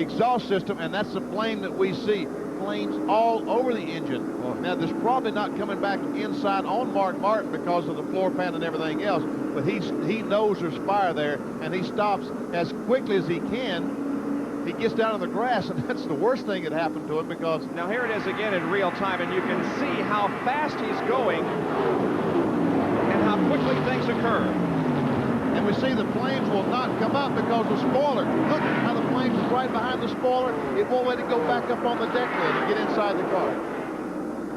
exhaust system, and that's the flame that we see. Flames all over the engine. Now, there's probably not coming back inside on Mark Martin because of the floor pan and everything else, but he knows there's fire there, and he stops as quickly as he can. He gets down to the grass, and that's the worst thing that happened to him because... Now, here it is again in real time, and you can see how fast he's going and how quickly things occur. And we see the flames will not come up because the spoiler. Look how the flames is right behind the spoiler. It won't let it go back up on the deck lid and get inside the car.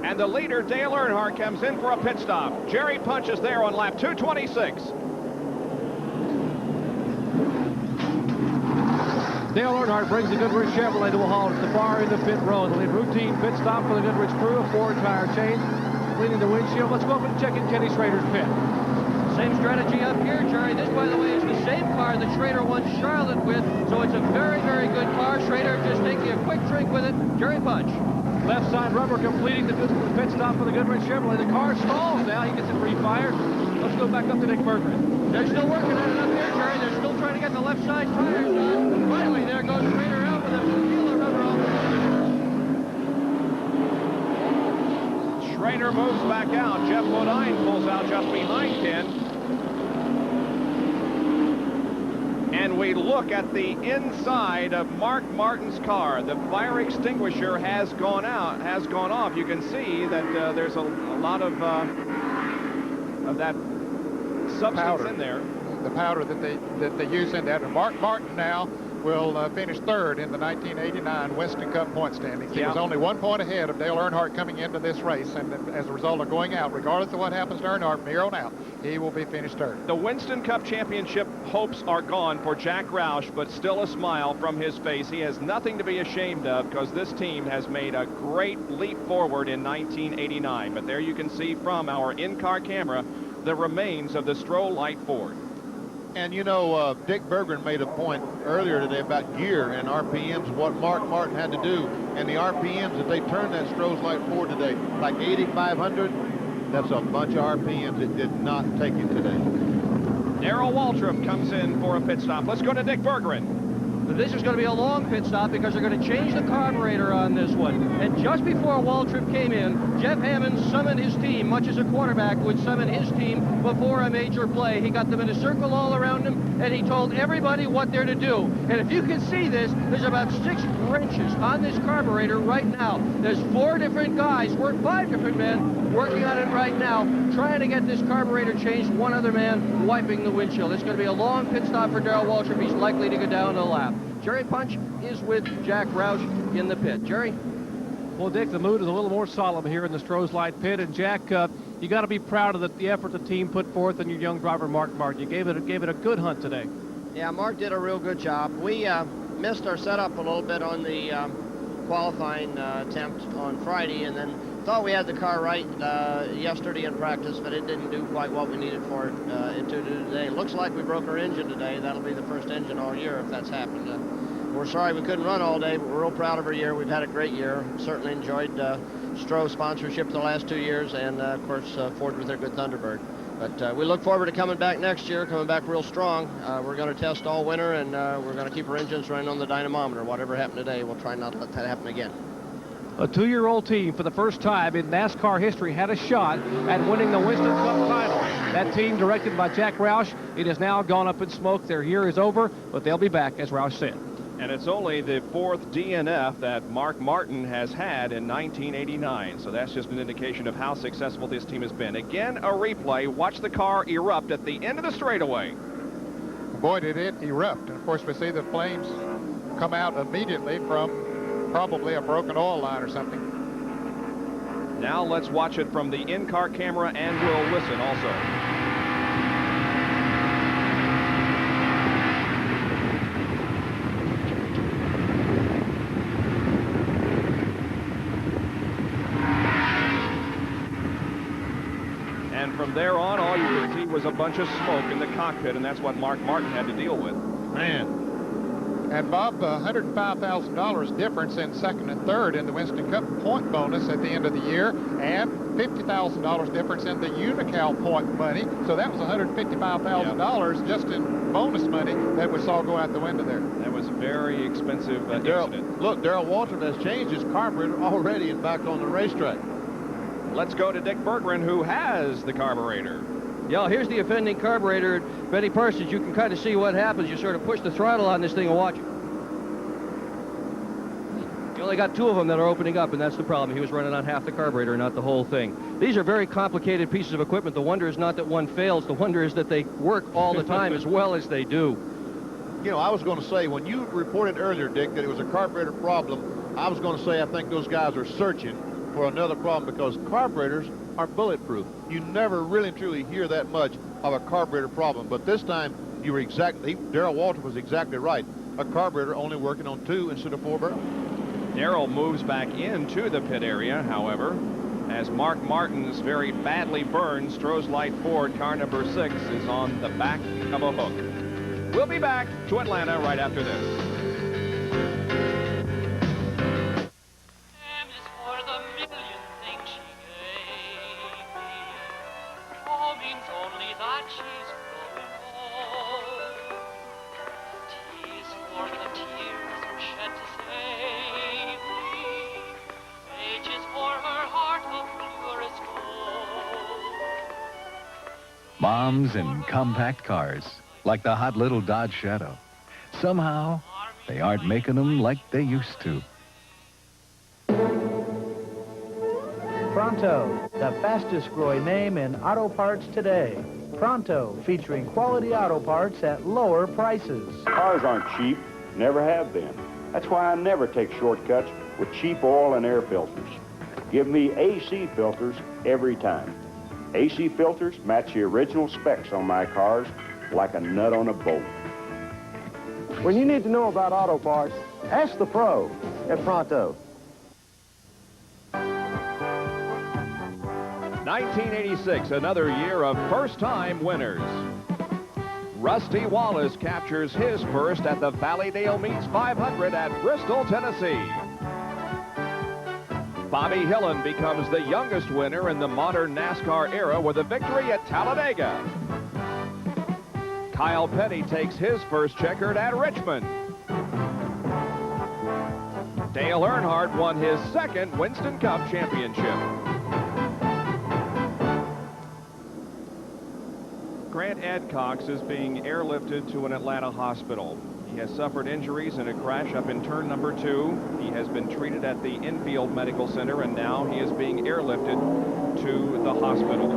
And the leader, Dale Earnhardt, comes in for a pit stop. Jerry Punch is there on lap 226. Dale Earnhardt brings the Goodrich Chevrolet to a halt at the far end of pit road. They'll lead routine pit stop for the Goodrich crew, a 4-tire change, cleaning the windshield. Let's go up and check in Kenny Schrader's pit. Same strategy up here, Jerry. This, by the way, is the same car that Schrader won Charlotte with, so it's a very, very good car. Schrader just taking a quick drink with it. Jerry Punch. Left side rubber completing the pit stop for the Goodrich Chevrolet. The car stalls now. He gets it refired. Let's go back up to Dick Berggren. They're still working on it up here, Jerry. They're still trying to get the left side tires on. Finally, there goes Schrader out with a peeler rubber off the Schrader moves back out. Jeff Bodine pulls out just behind Ken. And we look at the inside of Mark Martin's car. The fire extinguisher has gone off. You can see that there's a lot of that substance powder in there. The powder that they use in that. And Mark Martin now will finish third in the 1989 Winston Cup point standings. He was only 1 point ahead of Dale Earnhardt coming into this race, and as a result of going out, regardless of what happens to Earnhardt from here on out, he will be finished third. The Winston Cup championship hopes are gone for Jack Roush, but still a smile from his face. He has nothing to be ashamed of because this team has made a great leap forward in 1989. But there you can see from our in-car camera the remains of the Stroh Light Ford. And you know, Dick Berggren made a point earlier today about gear and RPMs, what Mark Martin had to do. And the RPMs that they turned that Stroh's Light Ford today, like 8,500, that's a bunch of RPMs. It did not take it today. Darrell Waltrip comes in for a pit stop. Let's go to Dick Berggren. This is going to be a long pit stop because they're going to change the carburetor on this one. And just before Waltrip came in, Jeff Hammond summoned his team, much as a quarterback would summon his team before a major play. He got them in a circle all around him, and he told everybody what they're to do. And if you can see this, there's about 6 wrenches on this carburetor right now. There's 4 different guys, 5 different men working on it right now, trying to get this carburetor changed. One other man wiping the windshield. It's going to be a long pit stop for Darrell Waltrip. He's likely to go down the lap. Jerry Punch is with Jack Roush in the pit. Jerry? Well, Dick, the mood is a little more solemn here in the Stroh's Light pit. And Jack, you got to be proud of the effort the team put forth and your young driver, Mark Martin. You gave it a good hunt today. Yeah, Mark did a real good job. We missed our setup a little bit on the qualifying attempt on Friday, and then thought we had the car right yesterday in practice, but it didn't do quite what we needed for it to do today. It looks like we broke our engine today. That'll be the first engine all year if that's happened. We're sorry we couldn't run all day, but we're real proud of our year. We've had a great year. Certainly enjoyed Stroh sponsorship the last 2 years, and of course Ford with their good Thunderbird. But we look forward to coming back next year, coming back real strong. We're going to test all winter, and we're going to keep our engines running on the dynamometer. Whatever happened today, we'll try not to let that happen again. A 2-year-old team for the first time in NASCAR history had a shot at winning the Winston Cup title. That team, directed by Jack Roush, it has now gone up in smoke. Their year is over, but they'll be back, as Roush said. And it's only the 4th DNF that Mark Martin has had in 1989. So that's just an indication of how successful this team has been. Again, a replay. Watch the car erupt at the end of the straightaway. Boy, did it erupt. And of course, we see the flames come out immediately from probably a broken oil line or something. Now let's watch it from the in-car camera, and we'll listen also. From there on, all you could see was a bunch of smoke in the cockpit, and that's what Mark Martin had to deal with. Man. And Bob, $105,000 difference in second and third in the Winston Cup point bonus at the end of the year, and $50,000 difference in the Unocal point money. So that was $155,000 just in bonus money that we saw go out the window there. That was a very expensive incident. Look, Darrell Waltrip has changed his carburetor already and back on the racetrack. Let's go to Dick Berggren, who has the carburetor. Yeah, here's the offending carburetor. Benny Parsons, you can kind of see what happens. You sort of push the throttle on this thing and watch it. You only got 2 of them that are opening up, and that's the problem. He was running on half the carburetor, not the whole thing. These are very complicated pieces of equipment. The wonder is not that one fails. The wonder is that they work all the time as well as they do. You know, I was going to say, when you reported earlier, Dick, that it was a carburetor problem, I was going to say I think those guys are searching for another problem because carburetors are bulletproof. You never really truly hear that much of a carburetor problem, but this time you were exactly, Darrell Waltrip was exactly right. A carburetor only working on 2 instead of 4 barrels. Darrell moves back into the pit area, however, as Mark Martin's very badly burned Stroh's Light Ford car number 6 is on the back of a hook. We'll be back to Atlanta right after this. Moms in compact cars, like the hot little Dodge Shadow. Somehow, they aren't making them like they used to. Pronto, the fastest growing name in auto parts today. Pronto, featuring quality auto parts at lower prices. Cars aren't cheap, never have been. That's why I never take shortcuts with cheap oil and air filters. Give me AC filters every time. AC filters match the original specs on my cars like a nut on a bolt. When you need to know about auto parts, ask the pro at Pronto. 1986, another year of first-time winners. Rusty Wallace captures his first at the Valleydale Meets 500 at Bristol, Tennessee. Bobby Hillen becomes the youngest winner in the modern NASCAR era with a victory at Talladega. Kyle Petty takes his first checkered at Richmond. Dale Earnhardt won his second Winston Cup championship. Grant Adcox is being airlifted to an Atlanta hospital. He has suffered injuries in a crash up in turn number 2. He has been treated at the Infield Medical Center, and now he is being airlifted to the hospital.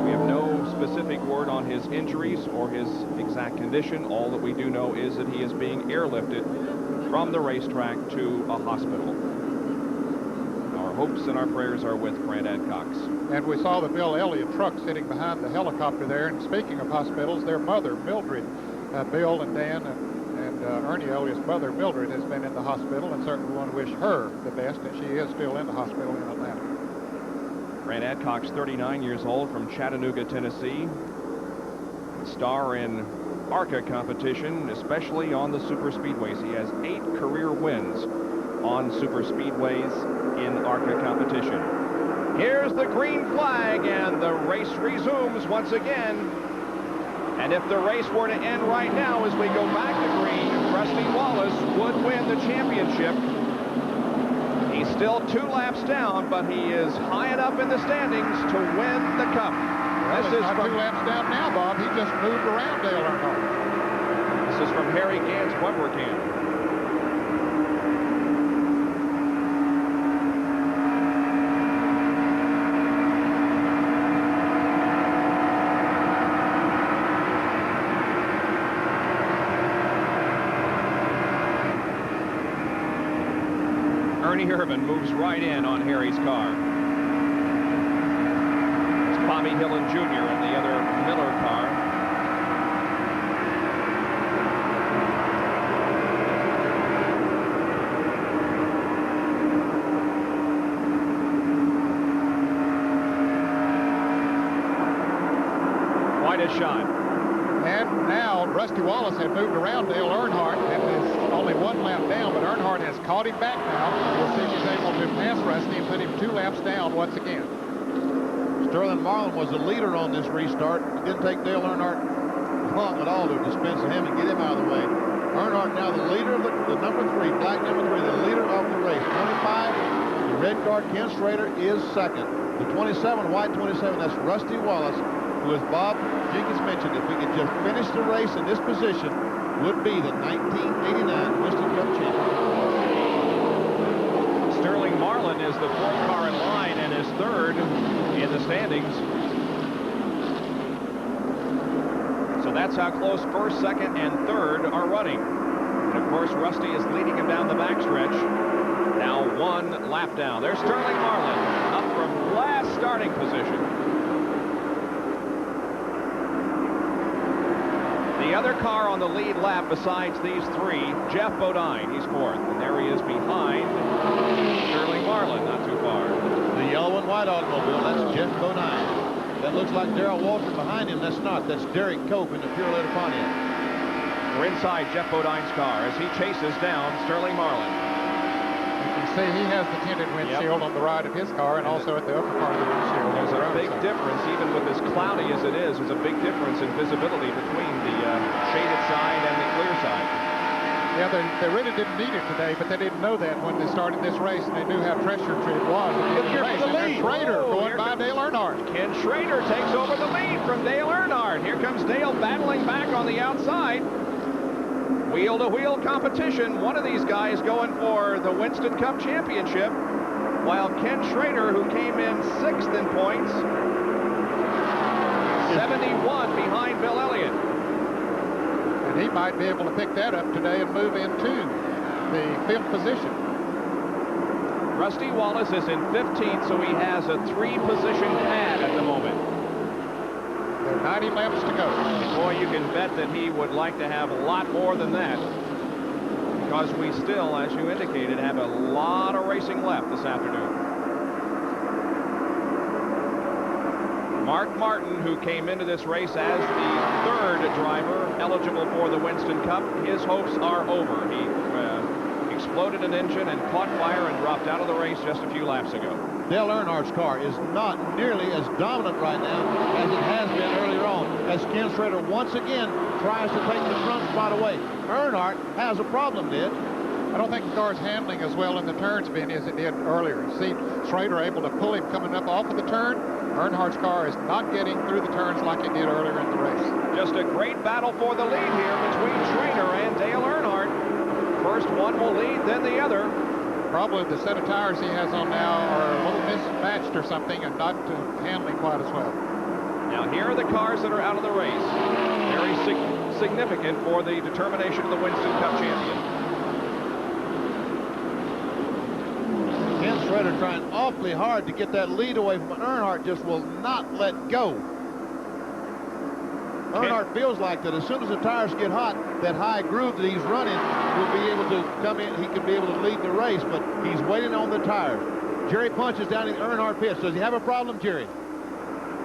We have no specific word on his injuries or his exact condition. All that we do know is that he is being airlifted from the racetrack to a hospital. Our hopes and our prayers are with Grant Adcox. And we saw the Bill Elliott truck sitting behind the helicopter there. And speaking of hospitals, their mother, Mildred, Bill and Dan and Ernie Elliott's mother, Mildred, has been in the hospital, and certainly want to wish her the best, and she is still in the hospital in Atlanta. Grant Adcox, 39 years old, from Chattanooga, Tennessee. Star in ARCA competition, especially on the super speedways. He has 8 career wins on super speedways in ARCA competition. Here's the green flag, and the race resumes once again. And if the race were to end right now as we go back to green, Rusty Wallace would win the championship. He's still 2 laps down, but he is high enough in the standings to win the Cup. Well, this is not 2 laps down now, Bob. He just moved around Dale Earnhardt. This is from Harry Gant's bumper can. Ernie Irvin moves right in on Harry's car. It's Bobby Hillen Jr. in the other Miller car. Quite a shot. And now Rusty Wallace had moved around Dale Earnhardt and is only 1 lap down, but Earnhardt has caught him back now. We'll see if he's able to pass Rusty and put him 2 laps down once again. Sterling Marlin was the leader on this restart. It didn't take Dale Earnhardt long at all to dispense of him and get him out of the way. Earnhardt now the leader of the number 3, black number 3, the leader of the race. 25, the red car, Ken Schrader, is second. The 27, white 27, that's Rusty Wallace, who, as Bob Jenkins mentioned, if we could just finish the race in this position, would be the 1989 Winston Cup champion. Sterling Marlin is the 4th car in line and is 3rd in the standings. So that's how close 1st, 2nd, and 3rd are running. And of course, Rusty is leading him down the backstretch. Now 1 lap down. There's Sterling Marlin up from last starting position. The other car on the lead lap besides these 3, Jeff Bodine, he's 4th. And there he is behind Sterling Marlin, not too far. The yellow and white automobile, that's Jeff Bodine. That looks like Darrell Walter behind him. That's not. That's Derek Cope in the Pure Leather Pontiac. We're inside Jeff Bodine's car as he chases down Sterling Marlin. You can see he has the tinted windshield on the right of his car and also at the upper part of the windshield. There's a big difference, even with as cloudy as it is, there's a big difference in visibility between the shaded side and the clear side. Yeah, they really didn't need it today, but they didn't know that when they started this race, and they knew how treacherous it was. Look here for the lead. Schrader going by Dale Earnhardt. Ken Schrader takes over the lead from Dale Earnhardt. Here comes Dale battling back on the outside. wheel-to-wheel competition. One of these guys going for the Winston Cup Championship, while Ken Schrader, who came in 6th in points, 71 behind Bill Elliott. And he might be able to pick that up today and move into the 5th position. Rusty Wallace is in 15th, so he has a 3-position pad at the moment. There are 90 laps to go. Boy, you can bet that he would like to have a lot more than that, because we still, as you indicated, have a lot of racing left this afternoon. Mark Martin, who came into this race as the 3rd driver eligible for the Winston Cup, his hopes are over. He exploded an engine and caught fire and dropped out of the race just a few laps ago. Dale Earnhardt's car is not nearly as dominant right now as it has been earlier on, as Ken Schrader once again tries to take the front spot away. Earnhardt has a problem, Ned. I don't think the car's handling as well in the turns, Benny, as it did earlier. You see Schrader able to pull him coming up off of the turn. Earnhardt's car is not getting through the turns like it did earlier in the race. Just a great battle for the lead here between Schrader and Dale Earnhardt. First one will lead, then the other. Probably the set of tires he has on now are a little mismatched or something and not handling quite as well. Now here are the cars that are out of the race. Very significant for the determination of the Winston Cup champion. Ken Schrader trying awfully hard to get that lead away from Earnhardt, just will not let go. Earnhardt feels like that as soon as the tires get hot, that high groove that he's running will be able to come in. He could be able to lead the race, but he's waiting on the tires. Jerry Punch is down in Earnhardt pits. Does he have a problem, Jerry?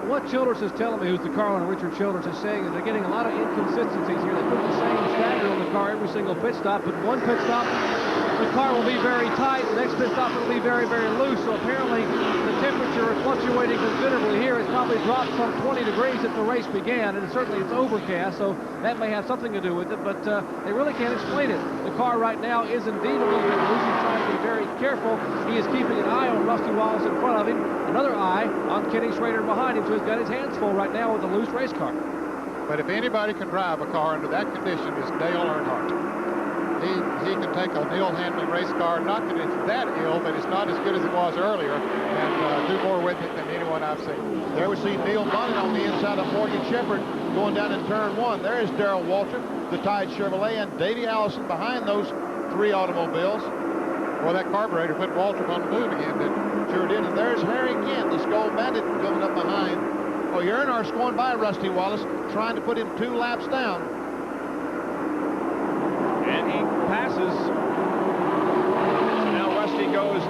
What Childress is telling me, who's the car owner, Richard Childress, is saying is they're getting a lot of inconsistencies here. They put the same stagger on the car every single pit stop, but one pit stop, the car will be very tight. The next pit stop, it'll be very, very loose. So apparently the temperature is fluctuating considerably here. It's probably dropped some 20 degrees since the race began, and certainly it's overcast, so that may have something to do with it, but they really can't explain it. The car right now is indeed a little bit loose. He's trying to be very careful. He is keeping an eye on Rusty Wallace in front of him, another eye on Kenny Schrader behind him, so he's got his hands full right now with a loose race car. But if anybody can drive a car under that condition, it's Dale Earnhardt. He can take a ill-handling race car, not that it's that ill, but it's not as good as it was earlier, and do more with it than anyone I've seen. There we see Neil Bonnet on the inside of Morgan Shepherd going down in turn 1. There is Darrell Waltrip, the Tide Chevrolet, and Davey Allison behind those 3 automobiles. Well, that carburetor put Waltrip on the move again, didn't it? Sure did. And there's Harry Kent, the Skull Bandit, coming up behind. Oh, Earnhardt's going by Rusty Wallace, trying to put him 2 laps down. And he passes. So now Rusty goes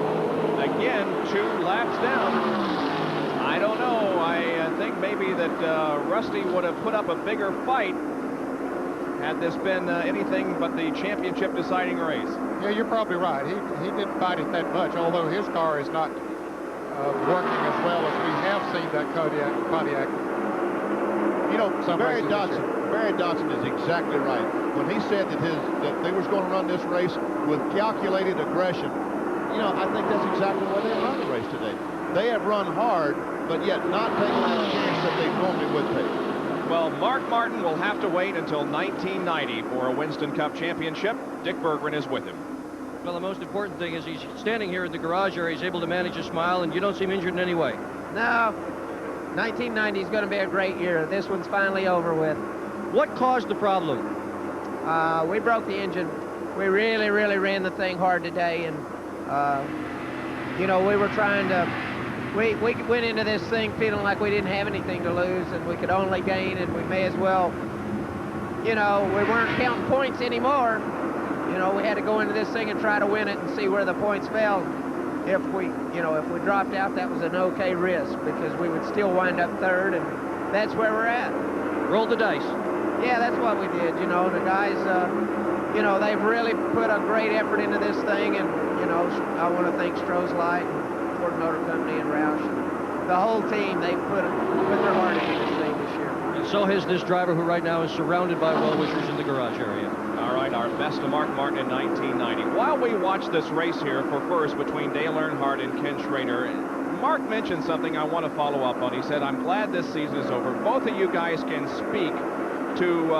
again 2 laps down. I don't know. I think maybe that Rusty would have put up a bigger fight had this been anything but the championship deciding race. Yeah, you're probably right. He didn't fight it that much, although his car is not working as well as we have seen that Pontiac. You know, Barry Dodson is exactly right. When he said that they was going to run this race with calculated aggression, you know, I think that's exactly why they run the race today. They have run hard, but yet not taken that chance that they normally would take. Well, Mark Martin will have to wait until 1990 for a Winston Cup championship. Dick Berggren is with him. Well, the most important thing is he's standing here at the garage area. He's able to manage a smile, and you don't seem injured in any way. No. 1990 is going to be a great year. This one's finally over with. What caused the problem? We broke the engine. We really, really ran the thing hard today, and, you know, we were trying to... We went into this thing feeling like we didn't have anything to lose, and we could only gain, and we may as well, you know, we weren't counting points anymore. You know, we had to go into this thing and try to win it and see where the points fell. If we dropped out, that was an okay risk, because we would still wind up 3rd, and that's where we're at. Roll the dice. Yeah, that's what we did. You know, the guys, you know, they've really put a great effort into this thing, and, you know, I want to thank Stroh's Light and Ford Motor Company and Roush. The whole team, they put their heart into this thing this year. And so has this driver, who right now is surrounded by well-wishers in the garage area. All right, our best of Mark Martin in 1990. While we watch this race here for first between Dale Earnhardt and Ken Schrader, Mark mentioned something I want to follow up on. He said, I'm glad this season is over. Both of you guys can speak to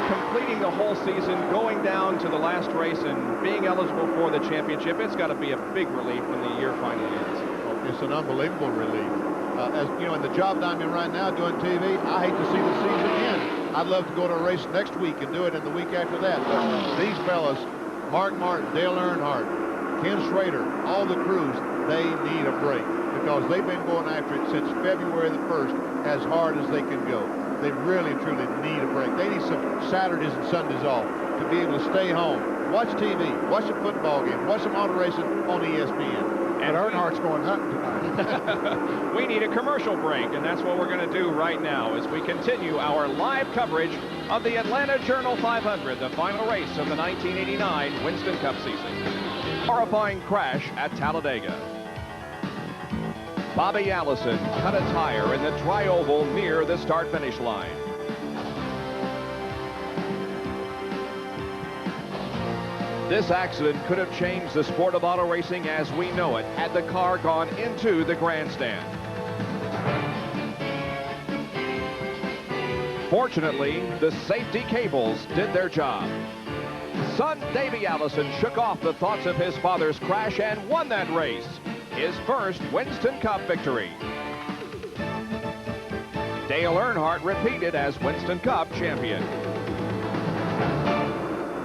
completing the whole season, going down to the last race and being eligible for the championship, it's got to be a big relief when the year finally ends. Oh, it's an unbelievable relief. As you know, in the job that I'm in right now doing TV, I hate to see the season end. I'd love to go to a race next week and do it in the week after that. But these fellas, Mark Martin, Dale Earnhardt, Ken Schrader, all the crews, they need a break because they've been going after it since February the 1st as hard as they can go. They really, truly need a break. They need some Saturdays and Sundays off to be able to stay home, watch TV, watch a football game, watch some auto racing on ESPN. And Earnhardt's going hunting tonight. We need a commercial break, and that's what we're going to do right now as we continue our live coverage of the Atlanta Journal 500, the final race of the 1989 Winston Cup season. Horrifying crash at Talladega. Bobby Allison cut a tire in the tri-oval near the start-finish line. This accident could have changed the sport of auto racing as we know it had the car gone into the grandstand. Fortunately, the safety cables did their job. Son Davey Allison shook off the thoughts of his father's crash and won that race, his first Winston Cup victory. Dale Earnhardt repeated as Winston Cup champion.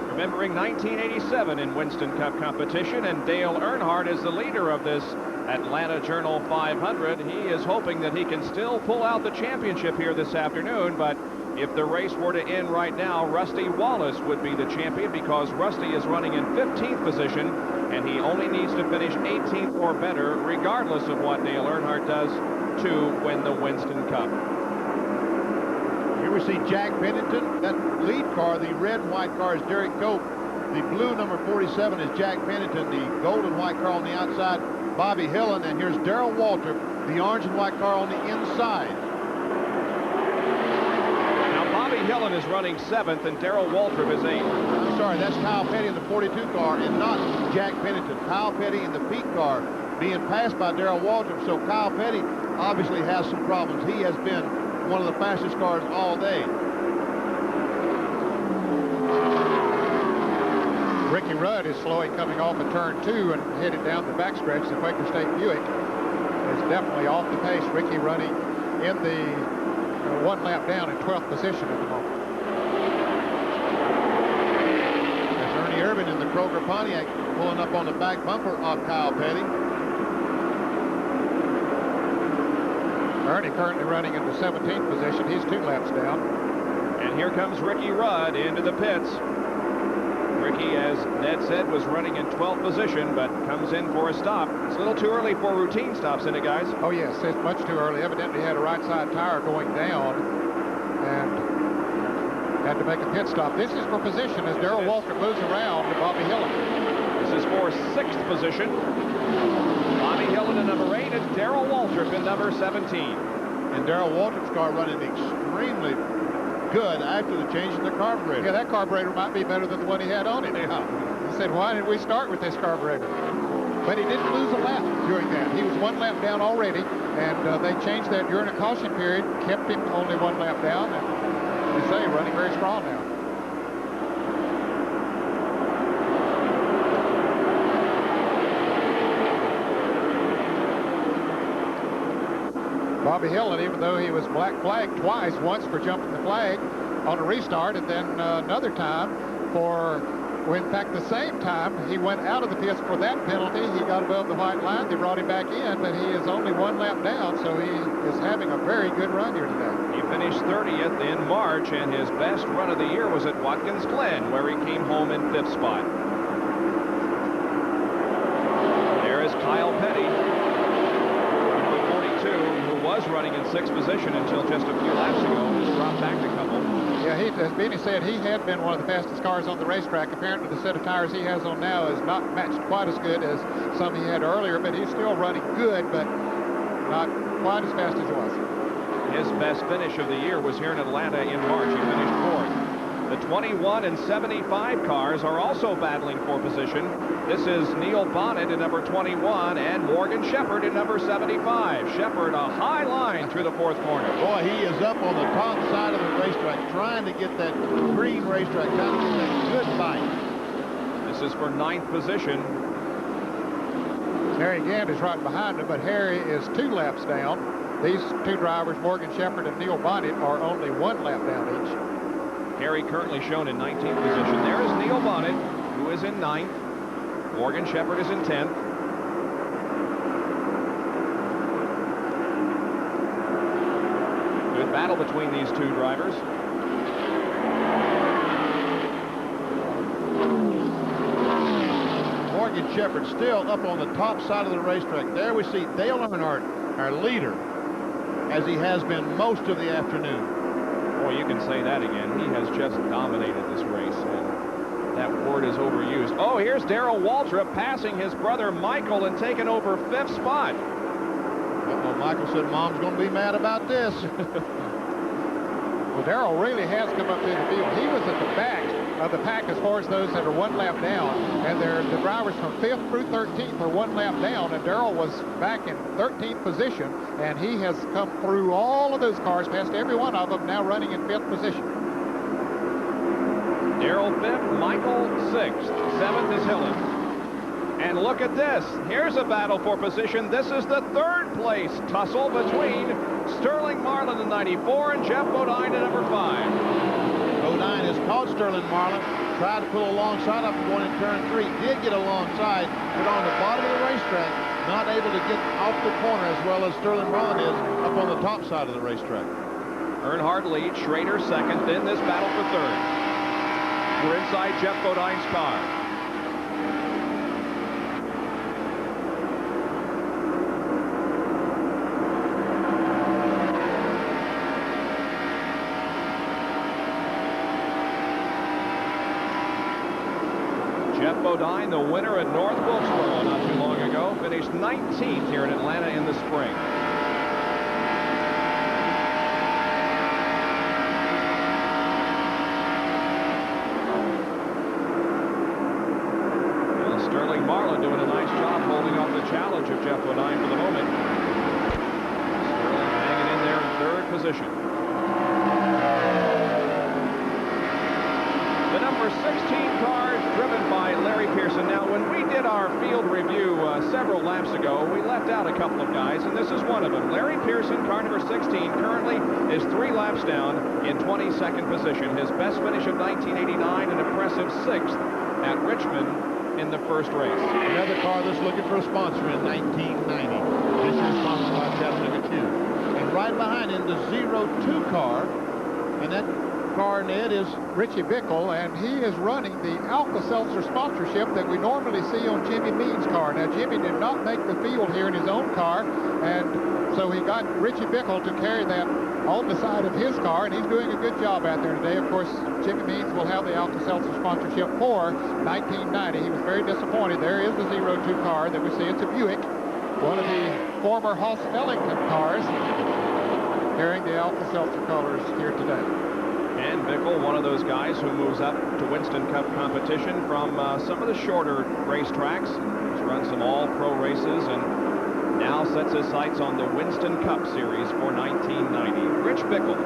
Remembering 1987 in Winston Cup competition, and Dale Earnhardt is the leader of this Atlanta Journal 500. He is hoping that he can still pull out the championship here this afternoon, but if the race were to end right now, Rusty Wallace would be the champion because Rusty is running in 15th position, and he only needs to finish 18th or better, regardless of what Dale Earnhardt does, to win the Winston Cup. Here we see Jack Pennington. That lead car, the red and white car, is Derek Cope. The blue number 47 is Jack Pennington. The gold and white car on the outside, Bobby Hillen. And here's Darrell Waltrip, the orange and white car on the inside. Now, Bobby Hillen is running 7th, and Darrell Waltrip is 8th. I'm sorry, that's Kyle Petty in the 42 car and not Jack Pennington. Kyle Petty in the Pete car being passed by Darrell Waltrip. So Kyle Petty obviously has some problems. He has been one of the fastest cars all day. Ricky Rudd is slowing coming off of turn 2 and headed down the backstretch. The Quaker State Buick is definitely off the pace. Ricky running in the 1 lap down in 12th position at the moment. There's Ernie Irvin in the Kroger Pontiac pulling up on the back bumper of Kyle Petty. Ernie currently running in the 17th position. He's 2 laps down. And here comes Ricky Rudd into the pits. Ricky, as Ned said, was running in 12th position, but comes in for a stop. It's a little too early for routine stops, isn't it, guys? Oh, yes, it's much too early. Evidently had a right side tire going down and had to make a pit stop. This is for position as Darrell Waltrip moves around to Bobby Hillen. This is for 6th position. Bobby Hillen in number 8 and Darrell Waltrip in number 17. And Darrell Waltrip's car running extremely good after the change in the carburetor. Yeah, that carburetor might be better than the one he had on it. Yeah. He said, why didn't we start with this carburetor? But he didn't lose a lap during that. He was 1 lap down already, and they changed that during a caution period, kept him only 1 lap down, and they say running very strong now. Bobby Hillen, even though he was black flagged twice, once for jumping the flag on a restart, and then another time for, well, in fact, the same time he went out of the pits for that penalty. He got above the white line. They brought him back in, but he is only 1 lap down, so he is having a very good run here today. He finished 30th in March, and his best run of the year was at Watkins Glen, where he came home in 5th spot. There is Kyle Petty, number 42, who was running in 6th position until just a few laps ago. He's dropped back a couple. Yeah, as Benny said, he had been one of the fastest cars on the racetrack. Apparently, the set of tires he has on now is not matched quite as good as some he had earlier, but he's still running good, but not quite as fast as he was. His best finish of the year was here in Atlanta in March. He finished 4th. The 21 and 75 cars are also battling for position. This is Neil Bonnet in number 21 and Morgan Shepherd in number 75. Shepherd, a high line through the fourth corner. Boy, he is up on the top side of the racetrack trying to get that green racetrack, trying to get that good bite. This is for 9th position. Harry Gant is right behind him, but Harry is 2 laps down. These 2 drivers, Morgan Shepherd and Neil Bonnet, are only 1 lap down each. Harry currently shown in 19th position. There is Neil Bonnet, who is in 9th. Morgan Shepherd is in 10th. Good battle between these 2 drivers. Morgan Shepherd still up on the top side of the racetrack. There we see Dale Earnhardt, our leader, as he has been most of the afternoon. Boy, you can say that again. He has just dominated this race, and that word is overused. Oh, here's Darrell Waltrip passing his brother Michael and taking over 5th spot. Uh-oh, Michael said Mom's going to be mad about this. Well, Darrell really has come up through the field. He was at the back of the pack as far as those that are 1 lap down, and the drivers from 5th through 13th are 1 lap down, and Darrell was back in 13th position, and he has come through all of those cars, past every one of them, now running in 5th position. Darrell 5th, Michael 6th, 7th is Hillen. And look at this. Here's a battle for position. This is the 3rd place tussle between Sterling Marlin in 94 and Jeff Bodine in number 5. Bodine has caught Sterling Marlin, tried to pull alongside up going in turn 3, did get alongside, but on the bottom of the racetrack, not able to get off the corner as well as Sterling Marlin is up on the top side of the racetrack. Earnhardt leads, Schrader 2nd, then this battle for 3rd. We're inside Jeff Bodine's car. Jeff Bodine, the winner at North Wilkesboro not too long ago, finished 19th here in Atlanta in the spring. Well, Sterling Marlin doing a nice job holding off the challenge of Jeff Bodine for the moment. Sterling hanging in there in 3rd position. The number 16 car is driven by Larry Pearson. Now, when we did our field review several laps ago, we left out a couple of guys, and this is one of them. Larry Pearson, car number 16, currently is 3 laps down in 22nd position. His best finish of 1989, an impressive 6th at Richmond in the first race. Another car that's looking for a sponsor in 1990. This is sponsored by Chattanooga 2. And right behind him, the 02 car, and that car, Ned, is Richie Bickle, and he is running the Alka-Seltzer sponsorship that we normally see on Jimmy Means' car. Now, Jimmy did not make the field here in his own car, and so he got Richie Bickle to carry that on the side of his car, and he's doing a good job out there today. Of course, Jimmy Means will have the Alka-Seltzer sponsorship for 1990. He was very disappointed. There is the 02 car that we see. It's a Buick, one of the former Hoss Ellington cars, carrying the Alka-Seltzer colors here today. And Bickle, one of those guys who moves up to Winston Cup competition from some of the shorter racetracks. He's run some all-pro races and now sets his sights on the Winston Cup Series for 1990. Rich Bickle.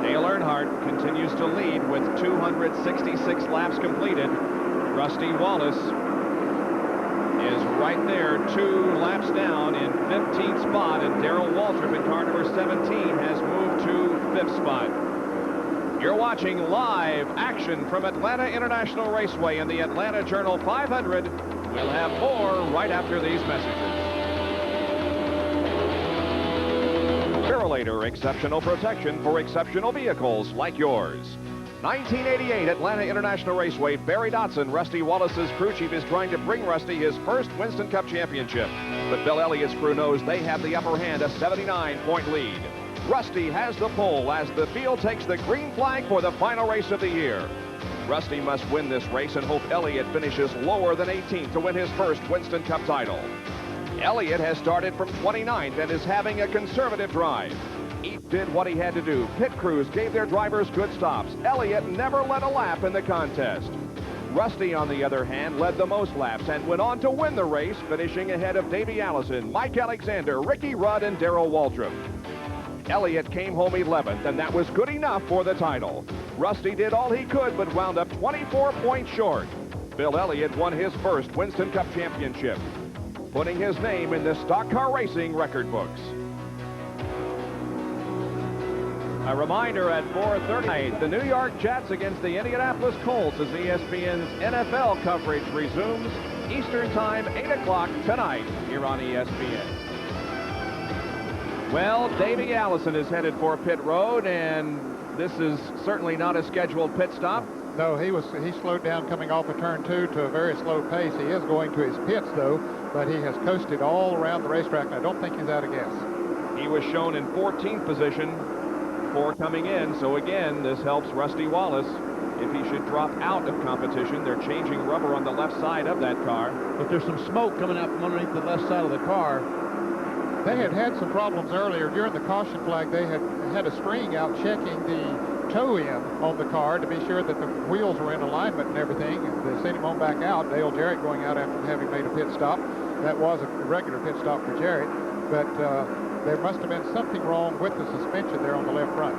Dale Earnhardt continues to lead with 266 laps completed. Rusty Wallace is right there, 2 laps down in 15th spot, and Darrell Waltrip in car number 17 has moved to 5th spot. You're watching live action from Atlanta International Raceway in the Atlanta Journal 500. We'll have more right after these messages. Purolator, exceptional protection for exceptional vehicles like yours. 1988 Atlanta International Raceway, Barry Dotson, Rusty Wallace's crew chief, is trying to bring Rusty his first Winston Cup championship. But Bill Elliott's crew knows they have the upper hand, a 79-point lead. Rusty has the pole as the field takes the green flag for the final race of the year. Rusty must win this race and hope Elliott finishes lower than 18th to win his first Winston Cup title. Elliott has started from 29th and is having a conservative drive. did what he had to do. Pit crews gave their drivers good stops. Elliott never led a lap in the contest. Rusty, on the other hand, led the most laps and went on to win the race, finishing ahead of Davey Allison, Mike Alexander, Ricky Rudd, and Darrell Waltrip. Elliott came home 11th, and that was good enough for the title. Rusty did all he could, but wound up 24 points short. Bill Elliott won his first Winston Cup championship, putting his name in the stock car racing record books. A reminder at 4:30, the New York Jets against the Indianapolis Colts as ESPN's NFL coverage resumes Eastern Time, 8 o'clock tonight here on ESPN. Well, Davey Allison is headed for pit road, and this is certainly not a scheduled pit stop. No, he slowed down coming off of turn 2 to a very slow pace. He is going to his pits, though, but he has coasted all around the racetrack, and I don't think he's out of gas. He was shown in 14th position for coming in, so again, this helps Rusty Wallace. If he should drop out of competition, they're changing rubber on the left side of that car. But there's some smoke coming out from underneath the left side of the car. They had some problems earlier. During the caution flag, they had a string out checking the toe in on the car to be sure that the wheels were in alignment and everything. They sent him on back out. Dale Jarrett going out after having made a pit stop. That was a regular pit stop for Jarrett, but there must have been something wrong with the suspension there on the left front.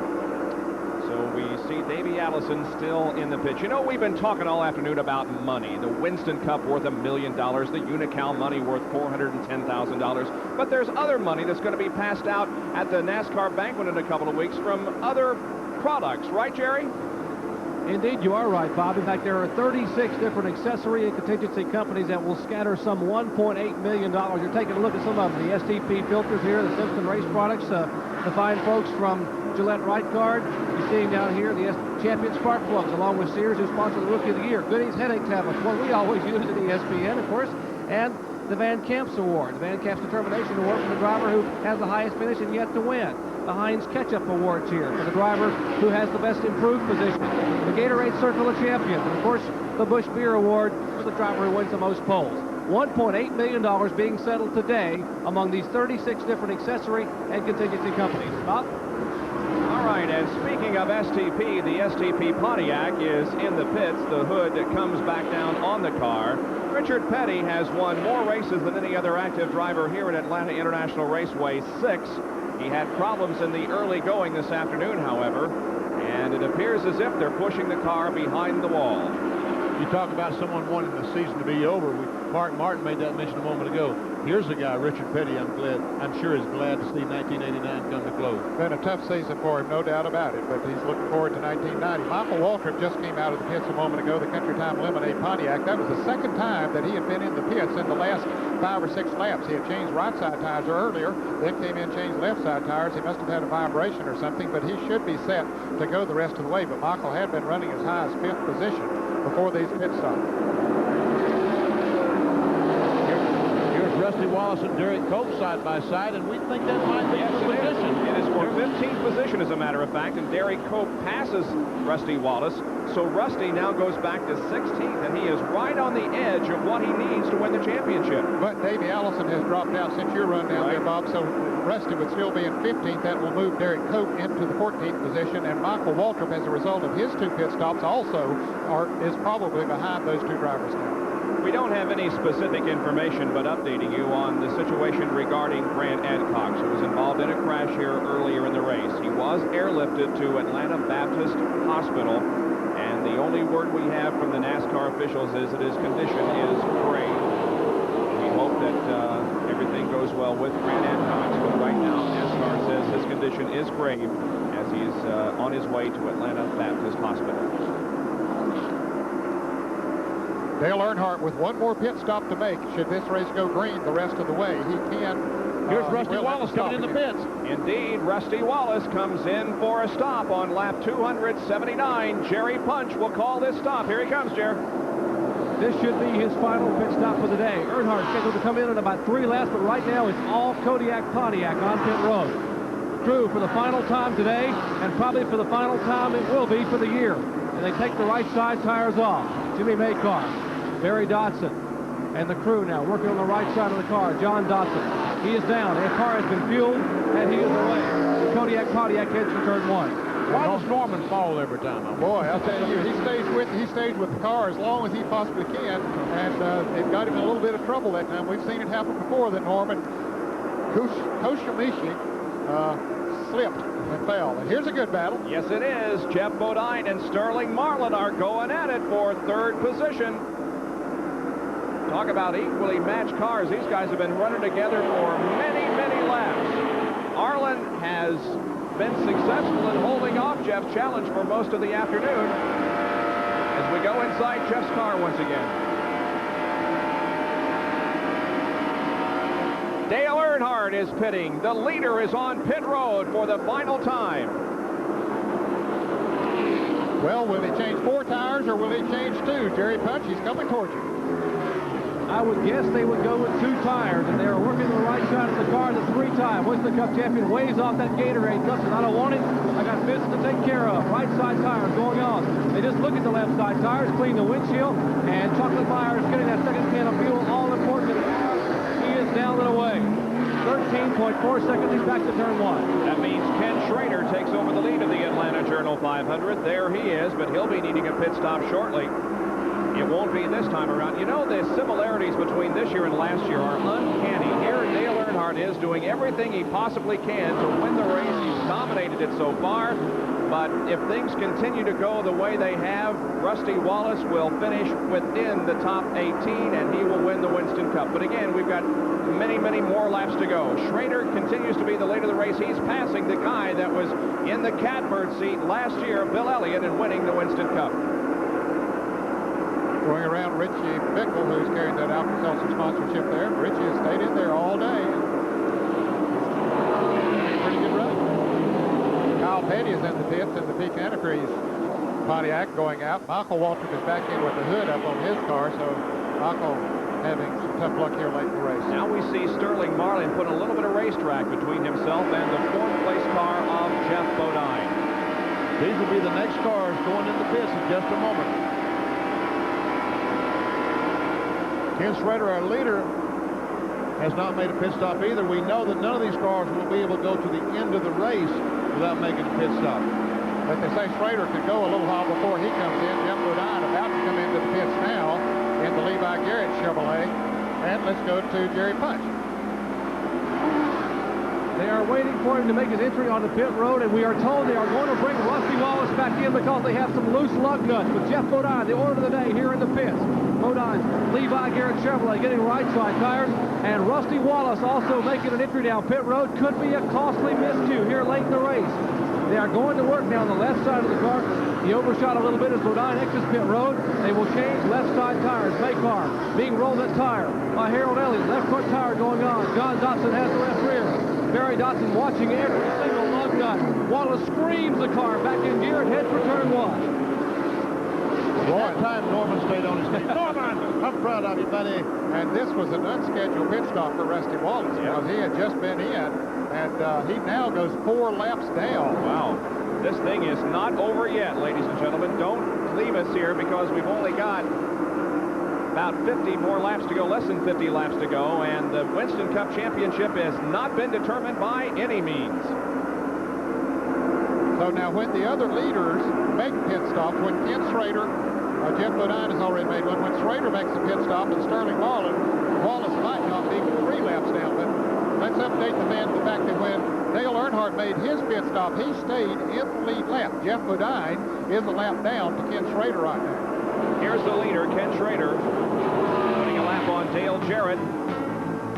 So we see Davey Allison still in the pit. You know, we've been talking all afternoon about money. The Winston Cup worth $1 million, the Unocal money worth $410,000. But there's other money that's going to be passed out at the NASCAR banquet in a couple of weeks from other products. Right, Jerry? Indeed, you are right, Bob. In fact, there are 36 different accessory and contingency companies that will scatter some $1.8 million. You're taking a look at some of them. The STP filters here, the Simpson Race Products, the fine folks from Gillette Right Guard. You're seeing down here the Champion Spark Plugs, along with Sears, who sponsor the Rookie of the Year. Goodies Headache Tablets, one we always use at ESPN, of course, and the Van Camp's Award, the Van Camp's Determination Award for the driver who has the highest finish and yet to win. The Heinz Ketchup Awards here for the driver who has the best improved position. The Gatorade Circle of Champions, and of course, the Busch Beer Award for the driver who wins the most poles. $1.8 million being settled today among these 36 different accessory and contingency companies. Bob? All right, and speaking of STP, the STP Pontiac is in the pits. The hood comes back down on the car. Richard Petty has won more races than any other active driver here at Atlanta International Raceway, 6. He had problems in the early going this afternoon, however, and it appears as if they're pushing the car behind the wall. You talk about someone wanting the season to be over. Mark Martin made that mention a moment ago. Here's a guy, Richard Petty, I'm sure is glad to see 1989 come to close. Been a tough season for him, no doubt about it, but he's looking forward to 1990. Michael Waltrip just came out of the pits a moment ago, the Country Time Lemonade Pontiac. That was the second time that he had been in the pits in the last 5 or 6 laps. He had changed right side tires earlier, then came in, changed left side tires. He must have had a vibration or something, but he should be set to go the rest of the way. But Michael had been running as high as 5th position before these pit stops. Rusty Wallace and Derek Cope side by side, and we think that might be the position. It is for 15th position, as a matter of fact, and Derek Cope passes Rusty Wallace. So Rusty now goes back to 16th, and he is right on the edge of what he needs to win the championship. But Davey Allison has dropped out since your run down there, Bob, so Rusty would still be in 15th. That will move Derek Cope into the 14th position, and Michael Waltrip, as a result of his 2 pit stops, also is probably behind those 2 drivers now. We don't have any specific information, but updating you on the situation regarding Grant Adcox, who was involved in a crash here earlier in the race. He was airlifted to Atlanta Baptist Hospital, and the only word we have from the NASCAR officials is that his condition is grave. We hope that everything goes well with Grant Adcox, but right now NASCAR says his condition is grave as he's on his way to Atlanta Baptist Hospital. Dale Earnhardt with 1 more pit stop to make. Should this race go green the rest of the way, he can. Here's Rusty Wallace coming in the pits. Indeed, Rusty Wallace comes in for a stop on lap 279. Jerry Punch will call this stop. Here he comes, Jerry. This should be his final pit stop for the day. Earnhardt scheduled to come in about 3 laps, but right now it's all Kodiak Pontiac on pit road. True for the final time today, and probably for the final time it will be for the year. And they take the right side tires off. Jimmy Maycar, Barry Dotson, and the crew now working on the right side of the car. John Dotson, he is down. His car has been fueled, and he is away. The Kodiak Pontiac heads for turn 1. Why does Norman fall every time? Boy, I'll tell you, he stays with the car as long as he possibly can, and it got him in a little bit of trouble that time. We've seen it happen before that Norman Koshimishi slipped and fell. And here's a good battle. Yes, it is. Jeff Bodine and Sterling Marlin are going at it for third position. Talk about equally matched cars. These guys have been running together for many, many laps. Marlin has been successful in holding off Jeff's challenge for most of the afternoon as we go inside Jeff's car once again. Dale Earnhardt is pitting. The leader is on pit road for the final time. Well, will he change 4 tires or will he change 2? Jerry Punch, he's coming towards you. I would guess they would go with 2 tires, and they are working the right side of the car the 3-time. Winston Cup champion waves off that Gatorade cup, and I don't want it. I got business to take care of. Right side tires going on. They just look at the left side tires, clean the windshield, and Chocolate Meyer is getting that second can of fuel. All important to the car. He is down and away. 13.4 seconds. He's back to turn 1. That means Ken Schrader takes over the lead of the Atlanta Journal 500. There he is, but he'll be needing a pit stop shortly. It won't be this time around. You know, the similarities between this year and last year are uncanny. Here, Dale Earnhardt is doing everything he possibly can to win the race. He's dominated it so far. But if things continue to go the way they have, Rusty Wallace will finish within the top 18, and he will win the Winston Cup. But again, we've got many, many more laps to go. Schrader continues to be the leader of the race. He's passing the guy that was in the catbird seat last year, Bill Elliott, and winning the Winston Cup. Going around Richie Bickle, who's carrying that Alka-Seltzer sponsorship there. Richie has stayed in there all day. Pretty good run. Kyle Petty is in the pits in the Peak Antifreeze Pontiac going out. Michael Waltrip is back in with the hood up on his car, so Michael having some tough luck here late in the race. Now we see Sterling Marlin put a little bit of racetrack between himself and the 4th place car of Jeff Bodine. These will be the next cars going in the pits in just a moment. Ken Schrader, our leader, has not made a pit stop either. We know that none of these cars will be able to go to the end of the race without making a pit stop. But they say Schrader could go a little while before he comes in. Jeff Bodine about to come into the pits now in the Levi Garrett Chevrolet. And let's go to Jerry Punch. They are waiting for him to make his entry on the pit road, and we are told they are going to bring Rusty Wallace back in because they have some loose lug nuts. With Jeff Bodine, the order of the day here in the pits. Bodine's Levi Garrett Chevrolet getting right side tires, and Rusty Wallace also making an entry down pit road. Could be a costly miscue here late in the race. They are going to work down the left side of the car. He overshot a little bit as Bodine exits pit road. They will change left side tires. Maycar being rolled at tire by Harold Elliott. Left front tire going on. John Dotson has the left rear. Barry Dotson watching every single lug nut. Wallace screams the car back in gear and heads for turn 1. That time Norman stayed on his feet. Norman, I'm proud of you, buddy. And this was an unscheduled pit stop for Rusty Wallace because he had just been in, and he now goes 4 laps down. Wow. This thing is not over yet, ladies and gentlemen. Don't leave us here because we've only got about 50 more laps to go, less than 50 laps to go, and the Winston Cup Championship has not been determined by any means. So now when the other leaders make pit stops, when Ken Schrader, Jeff Bodine has already made one, when Schrader makes a pit stop and Sterling Marlin, Wallace might not be 3 laps down, but let's update the man the fact that when Dale Earnhardt made his pit stop, he stayed in the lead lap. Jeff Bodine is a lap down to Ken Schrader right now. Here's the leader, Ken Schrader, putting a lap on Dale Jarrett.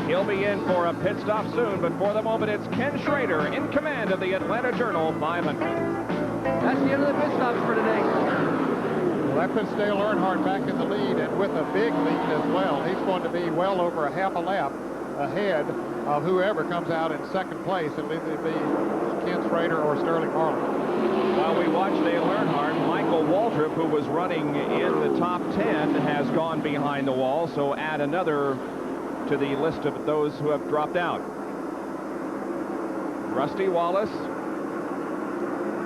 He'll be in for a pit stop soon, but for the moment, it's Ken Schrader in command of the Atlanta Journal 500. That's the end of the pit stops for today. Well, that puts Dale Earnhardt back in the lead, and with a big lead as well. He's going to be well over a half a lap ahead of whoever comes out in second place. It'll either be Ken Schrader or Sterling Marlin. While we watch Dale Earnhardt, Michael Waltrip, who was running in the top 10, has gone behind the wall, so add another to the list of those who have dropped out. Rusty Wallace,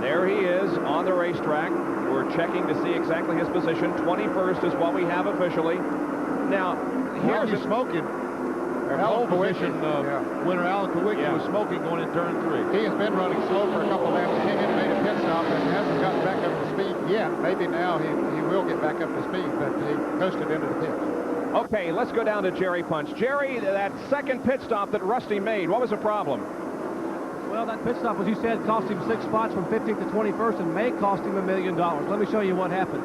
there he is on the racetrack. We're checking to see exactly his position. 21st is what we have officially. Now, here's smoking. Pole position winner Alan Kowicki was smoking going in turn 3. He has been running slow for a couple of laps. He came in and made a pit stop and hasn't gotten back up to speed yet. Maybe now he will get back up to speed, but he coasted into the pits. Okay, let's go down to Jerry Punch. Jerry, that second pit stop that Rusty made, what was the problem? Well, that pit stop, as you said, cost him 6 spots from 15th to 21st and may cost him $1 million. Let me show you what happened.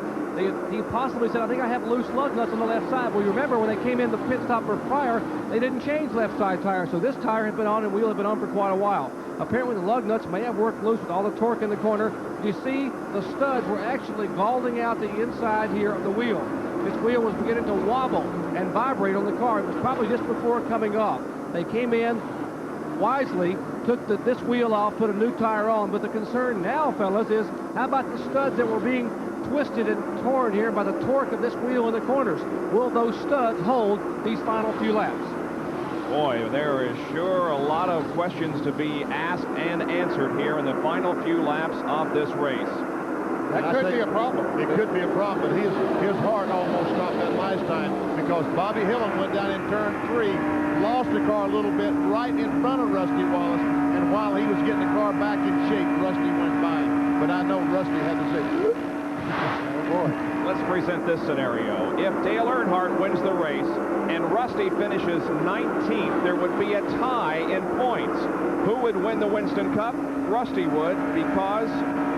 He possibly said, I think I have loose lug nuts on the left side. Well, you remember when they came in the pit stop prior, they didn't change left side tires. So this tire had been on and wheel had been on for quite a while. Apparently the lug nuts may have worked loose with all the torque in the corner. You see the studs were actually balding out the inside here of the wheel. This wheel was beginning to wobble and vibrate on the car. It was probably just before coming off. They came in wisely, took this wheel off, put a new tire on. But the concern now, fellas, is how about the studs that were being twisted and torn here by the torque of this wheel in the corners? Will those studs hold these final few laps? Boy, there is sure a lot of questions to be asked and answered here in the final few laps of this race. That could be a problem. It could be a problem, but his heart almost stopped that last time because Bobby Hillen went down in turn 3, lost the car a little bit right in front of Rusty Wallace, and while he was getting the car back in shape, Rusty went by him. But I know Rusty had to say, oh boy. Let's present this scenario. If Dale Earnhardt wins the race and Rusty finishes 19th, there would be a tie in points. Who would win the Winston Cup? Rusty would, because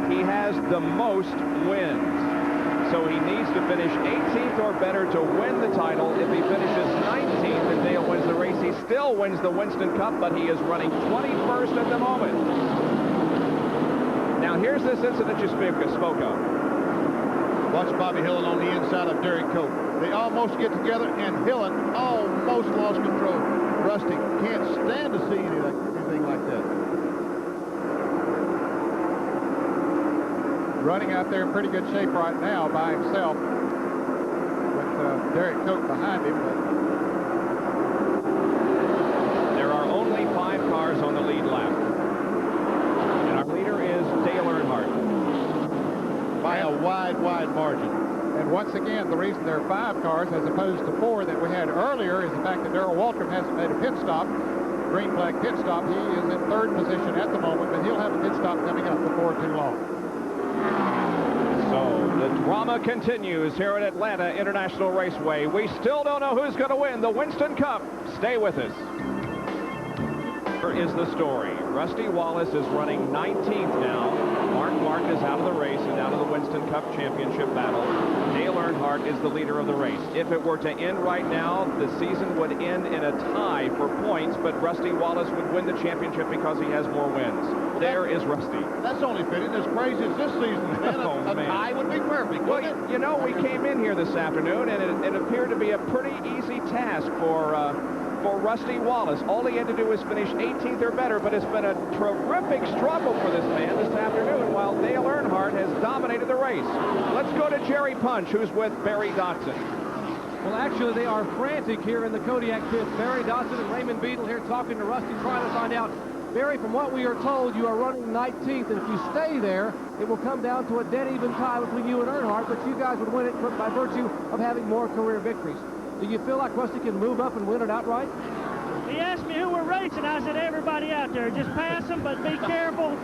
he has the most wins. So he needs to finish 18th or better to win the title. If he finishes 19th and Dale wins the race, he still wins the Winston Cup, but he is running 21st at the moment. Now here's this incident you spoke of. Watch Bobby Hillen on the inside of Derek Cope. They almost get together, and Hillen almost lost control. Rusty can't stand to see anything like that. Running out there in pretty good shape right now by himself with Derek Cope behind him. But there are only 5 cars on the lead lap. And our leader is Dale Earnhardt. By a wide margin. And once again, the reason there are 5 cars as opposed to 4 that we had earlier is the fact that Darrell Waltrip hasn't made a pit stop, green flag pit stop. He is in 3rd position at the moment, but he'll have a pit stop coming up before too long. So the drama continues here at Atlanta International Raceway. We still don't know who's going to win the Winston Cup. Stay with us. Here is the story. Rusty Wallace is running 19th now. Mark is out of the race and out of the Winston Cup championship battle. Dale Earnhardt is the leader of the race. If it were to end right now, the season would end in a tie for points, but Rusty Wallace would win the championship because he has more wins. There is Rusty. That's only fitting. As crazy as this season has been, a tie would be perfect, wouldn't it? You know, we came in here this afternoon, and it appeared to be a pretty easy task for Rusty Wallace. All he had to do was finish 18th or better, but it's been a terrific struggle for this man this afternoon while Dale Earnhardt has dominated the race. Let's go to Jerry Punch, who's with Barry Dotson. Well, actually, they are frantic here in the Kodiak pit. Barry Dotson and Raymond Beadle here talking to Rusty, trying to find out. Barry, from what we are told, you are running 19th, and if you stay there, it will come down to a dead-even tie between you and Earnhardt, but you guys would win it by virtue of having more career victories. Do you feel like Rusty can move up and win it outright? He asked me who we're racing. I said, everybody out there. Just pass them, but be careful.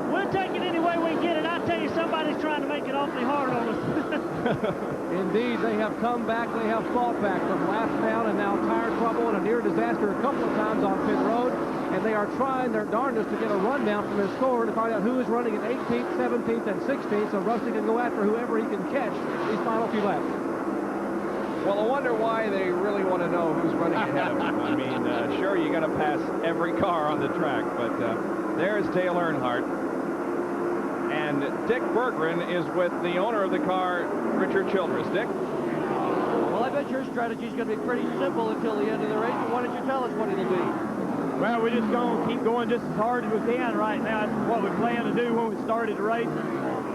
We'll take it any way we can get it. I tell you, somebody's trying to make it awfully hard on us. Indeed, they have come back. They have fought back from laps down and now tire trouble and a near disaster a couple of times on pit road. And they are trying their darndest to get a rundown from their score to find out who is running at 18th, 17th, and 16th so Rusty can go after whoever he can catch these final few laps. Well, I wonder why they really want to know who's running ahead of him. I mean, sure, you got to pass every car on the track, but there's Dale Earnhardt. And Dick Berggren is with the owner of the car, Richard Childress. Dick? Well, I bet your strategy is going to be pretty simple until the end of the race, but why don't you tell us what it'll be? Well, we're just going to keep going just as hard as we can right now. That's what we planned to do when we started the race.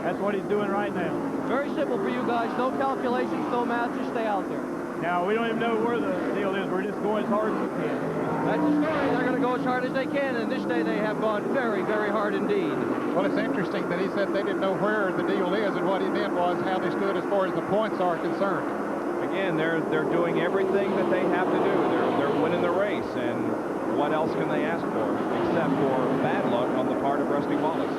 That's what he's doing right now. Very simple for you guys. No calculations, no math, just stay out there. Now, we don't even know where the deal is. We're just going as hard as we can. That's the story. They're going to go as hard as they can, and this day they have gone very, very hard indeed. Well, it's interesting that he said they didn't know where the deal is, and what he meant was how they stood as far as the points are concerned. Again, they're doing everything that they have to do. They're winning the race, and what else can they ask for except for bad luck on the part of Rusty Wallace?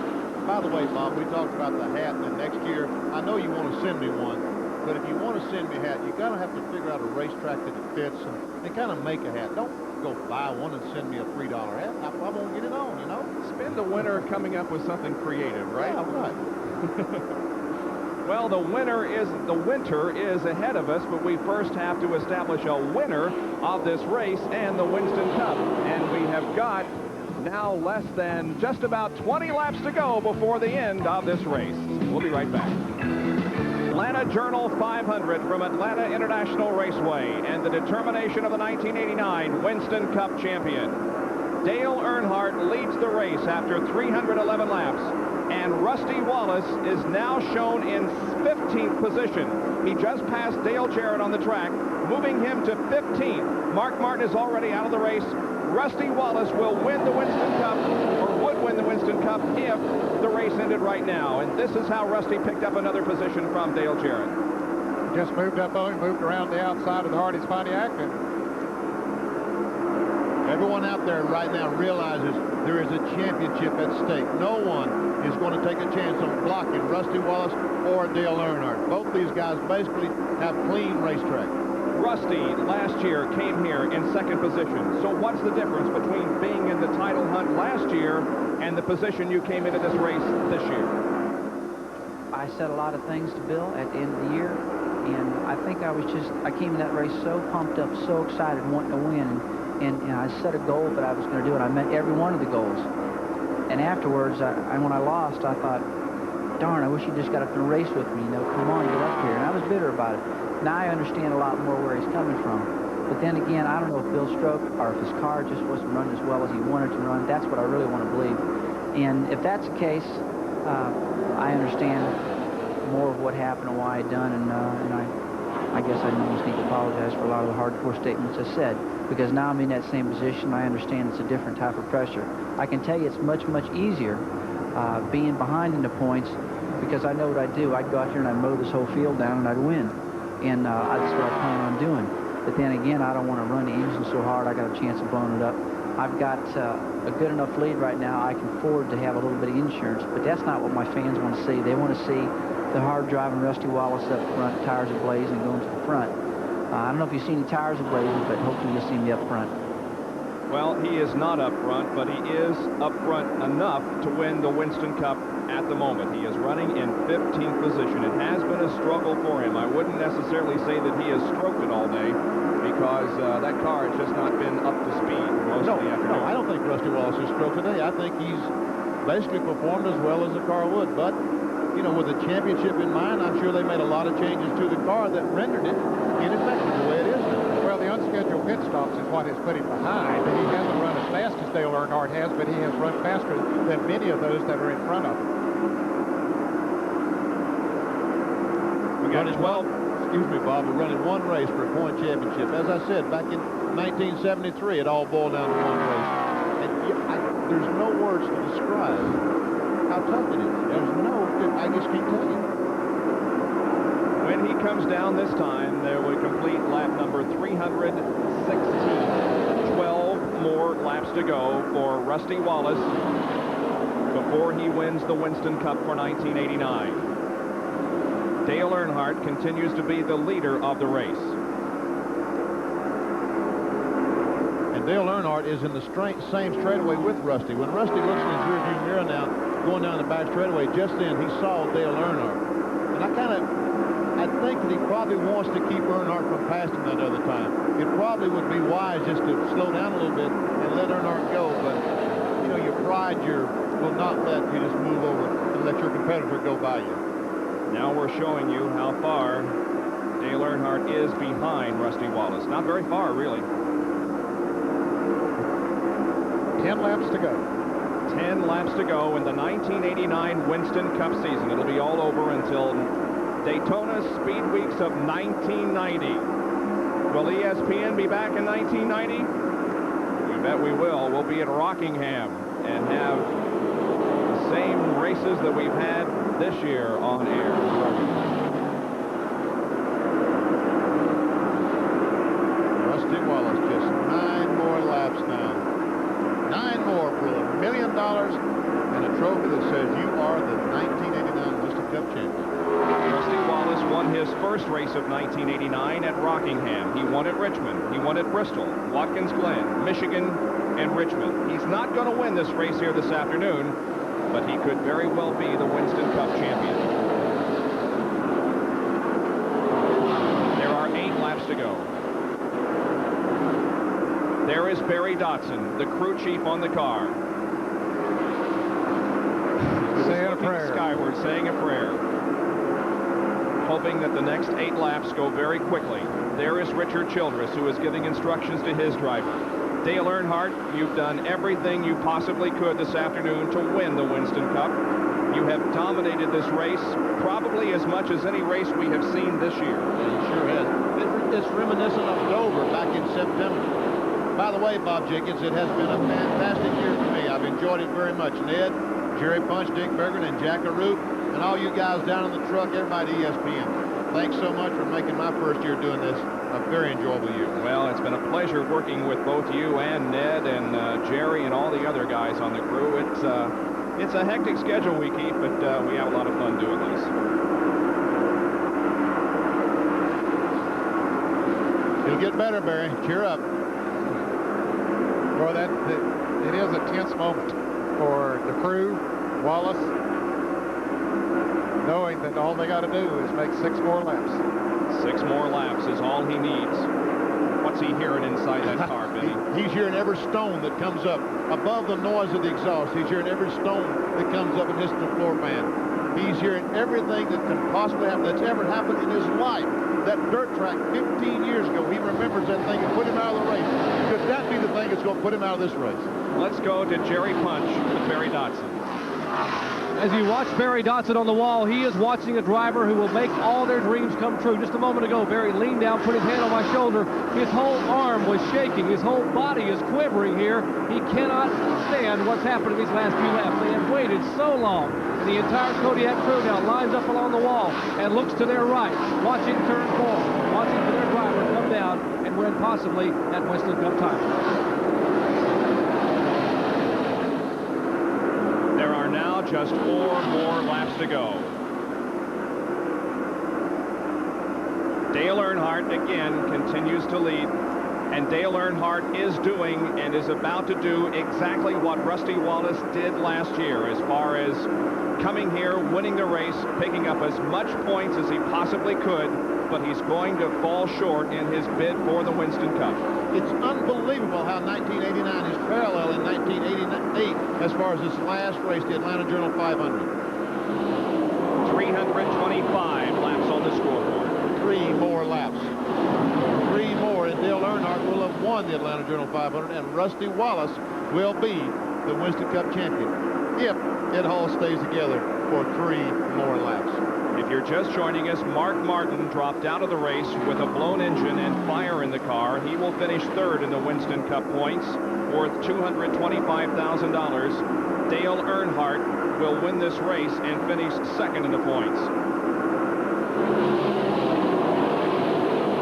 By the way, Bob, we talked about the hat, and then next year, I know you want to send me one, but if you want to send me a hat, you got to have to figure out a racetrack that it fits and kind of make a hat. Don't go buy one and send me a $3 hat. I won't get it on, you know? Spend the winter coming up with something creative, right? Yeah, right. Well, the winter is ahead of us, but we first have to establish a winner of this race and the Winston Cup. And we have got now less than just about 20 laps to go before the end of this race. We'll be right back. Atlanta Journal 500 from Atlanta International Raceway and the determination of the 1989 Winston Cup champion. Dale Earnhardt leads the race after 311 laps, and Rusty Wallace is now shown in 15th position. He just passed Dale Jarrett on the track, moving him to 15th. Mark Martin is already out of the race. Rusty Wallace will win the Winston Cup, or would win the Winston Cup if the race ended right now. And this is how Rusty picked up another position from Dale Jarrett. Just moved up on him, moved around the outside of the Hardee's Pontiac. Everyone out there right now realizes there is a championship at stake. No one is going to take a chance on blocking Rusty Wallace or Dale Earnhardt. Both these guys basically have clean racetrack. Rusty last year came here in second position. So what's the difference between being in the title hunt last year and the position you came into this race this year? I said a lot of things to Bill at the end of the year, and I think I came in that race so pumped up, so excited, wanting to win. And I set a goal that I was going to do, and I met every one of the goals. And afterwards, when I lost, I thought, darn, I wish you just got up and raced with me. You know, come on, get up here. And I was bitter about it. Now I understand a lot more where he's coming from. But then again, I don't know if Bill stroked or if his car just wasn't running as well as he wanted to run. That's what I really want to believe. And if that's the case, I understand more of what happened and why I done, and I guess I almost need to apologize for a lot of the hardcore statements I said, because now I'm in that same position. I understand it's a different type of pressure. I can tell you it's much, much easier being behind in the points, because I know what I'd do. I'd go out here and I'd mow this whole field down and I'd win. And that's what I plan on doing. But then again, I don't want to run the engine so hard I got a chance of blowing it up. I've got a good enough lead right now. I can afford to have a little bit of insurance, but that's not what my fans want to see. They want to see the hard-driving Rusty Wallace up front, tires ablazing, going to the front. I don't know if you've seen the tires ablazing, but hopefully you'll see me up front. Well, he is not up front, but he is up front enough to win the Winston Cup at the moment. He is running in 15th position. It has been a struggle for him. I wouldn't necessarily say that he has stroked it all day, because that car has just not been up to speed most of the afternoon. No, I don't think Rusty Wallace has stroked today. I think he's basically performed as well as the car would. But, you know, with the championship in mind, I'm sure they made a lot of changes to the car that rendered it ineffective the way it is now. Well, the unscheduled pit stops is what has put him behind. He hasn't run as fast as Dale Earnhardt has, but he has run faster than many of those that are in front of him. We got 12. Excuse me, Bob, we're running one race for a point championship. As I said, back in 1973, it all boiled down to one race. And there's no words to describe how tough it is. I just can't tell you. When he comes down this time, there will complete lap number 316. 12 more laps to go for Rusty Wallace before he wins the Winston Cup for 1989. Dale Earnhardt continues to be the leader of the race. And Dale Earnhardt is in the same straightaway with Rusty. When Rusty looks in his rearview mirror now, going down the back straightaway, just then he saw Dale Earnhardt. And I think that he probably wants to keep Earnhardt from passing that other time. It probably would be wise just to slow down a little bit and let Earnhardt go. But, you know, your pride will not let you just move over and let your competitor go by you. Now we're showing you how far Dale Earnhardt is behind Rusty Wallace. Not very far, really. 10 laps to go. 10 laps to go in the 1989 Winston Cup season. It'll be all over until Daytona Speed Weeks of 1990. Will ESPN be back in 1990? We bet we will. We'll be at Rockingham and have the same races that we've had this year on air. now. 9 more for $1 million and a trophy that says you are the 1989 Winston Cup champion. Rusty Wallace won his first race of 1989 at Rockingham. He won at Richmond. He won at Bristol, Watkins Glen, Michigan, and Richmond. He's not going to win this race here this afternoon, but he could very well be the Winston Cup champion. There are 8 laps to go. There is Barry Dotson, the crew chief on the car. Saying a prayer. Skyward, saying a prayer. Hoping that the next 8 laps go very quickly. There is Richard Childress, who is giving instructions to his driver. Dale Earnhardt, you've done everything you possibly could this afternoon to win the Winston Cup. You have dominated this race probably as much as any race we have seen this year. It sure has. It's reminiscent of Dover back in September. By the way, Bob Jenkins, it has been a fantastic year for me. I've enjoyed it very much. Ned, Jerry Punch, Dick Bergen, and Jack LaRue, and all you guys down on the truck, everybody at ESPN. Thanks so much for making my first year doing this a very enjoyable year. Well, it's been a pleasure working with both you and Ned and Jerry and all the other guys on the crew. It's a hectic schedule we keep, but we have a lot of fun doing this. You'll get better, Barry. Cheer up. Well, it is a tense moment for the crew, Wallace, knowing that all they got to do is make 6 more laps. 6 more laps is all he needs. What's he hearing inside that car, Benny? He's hearing every stone that comes up. Above the noise of the exhaust, he's hearing every stone that comes up and hits the floor fan. He's hearing everything that can possibly happen, that's ever happened in his life. That dirt track 15 years ago, he remembers that thing and put him out of the race. Could that be the thing that's going to put him out of this race? Let's go to Jerry Punch with Barry Dotson. As you watch Barry Dotson on the wall, he is watching a driver who will make all their dreams come true. Just a moment ago, Barry leaned down, put his hand on my shoulder. His whole arm was shaking. His whole body is quivering here. He cannot stand what's happened in these last few laps. They have waited so long. And the entire Kodiak crew now lines up along the wall and looks to their right, watching turn 4, watching for their driver come down and win possibly that Winston Cup title. There are now just 4 more laps to go. Dale Earnhardt again continues to lead, and Dale Earnhardt is doing and is about to do exactly what Rusty Wallace did last year as far as coming here, winning the race, picking up as much points as he possibly could, but he's going to fall short in his bid for the Winston Cup. It's unbelievable how 1989 is parallel in 1988 as far as this last race, the Atlanta Journal 500. 325 laps on the scoreboard. 3 more laps. 3 more, and Dale Earnhardt will have won the Atlanta Journal 500, and Rusty Wallace will be the Winston Cup champion if it all stays together for 3 more laps. If you're just joining us, Mark Martin dropped out of the race with a blown engine and fire in the car. He will finish 3rd in the Winston Cup points, worth $225,000. Dale Earnhardt will win this race and finish 2nd in the points.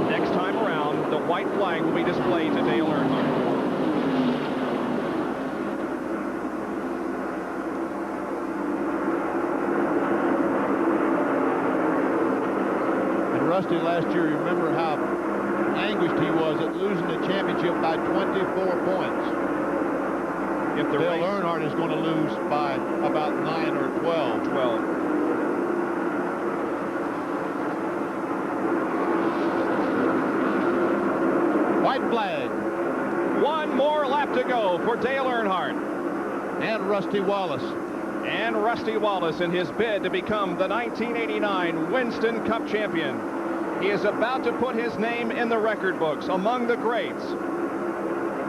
Next time around, the white flag will be displayed to Dale Earnhardt. Rusty last year, remember how anguished he was at losing the championship by 24 points. If the Dale Earnhardt is going to lose by about 9 or 12. 12. White flag. 1 more lap to go for Dale Earnhardt. And Rusty Wallace. And Rusty Wallace in his bid to become the 1989 Winston Cup champion. He is about to put his name in the record books among the greats.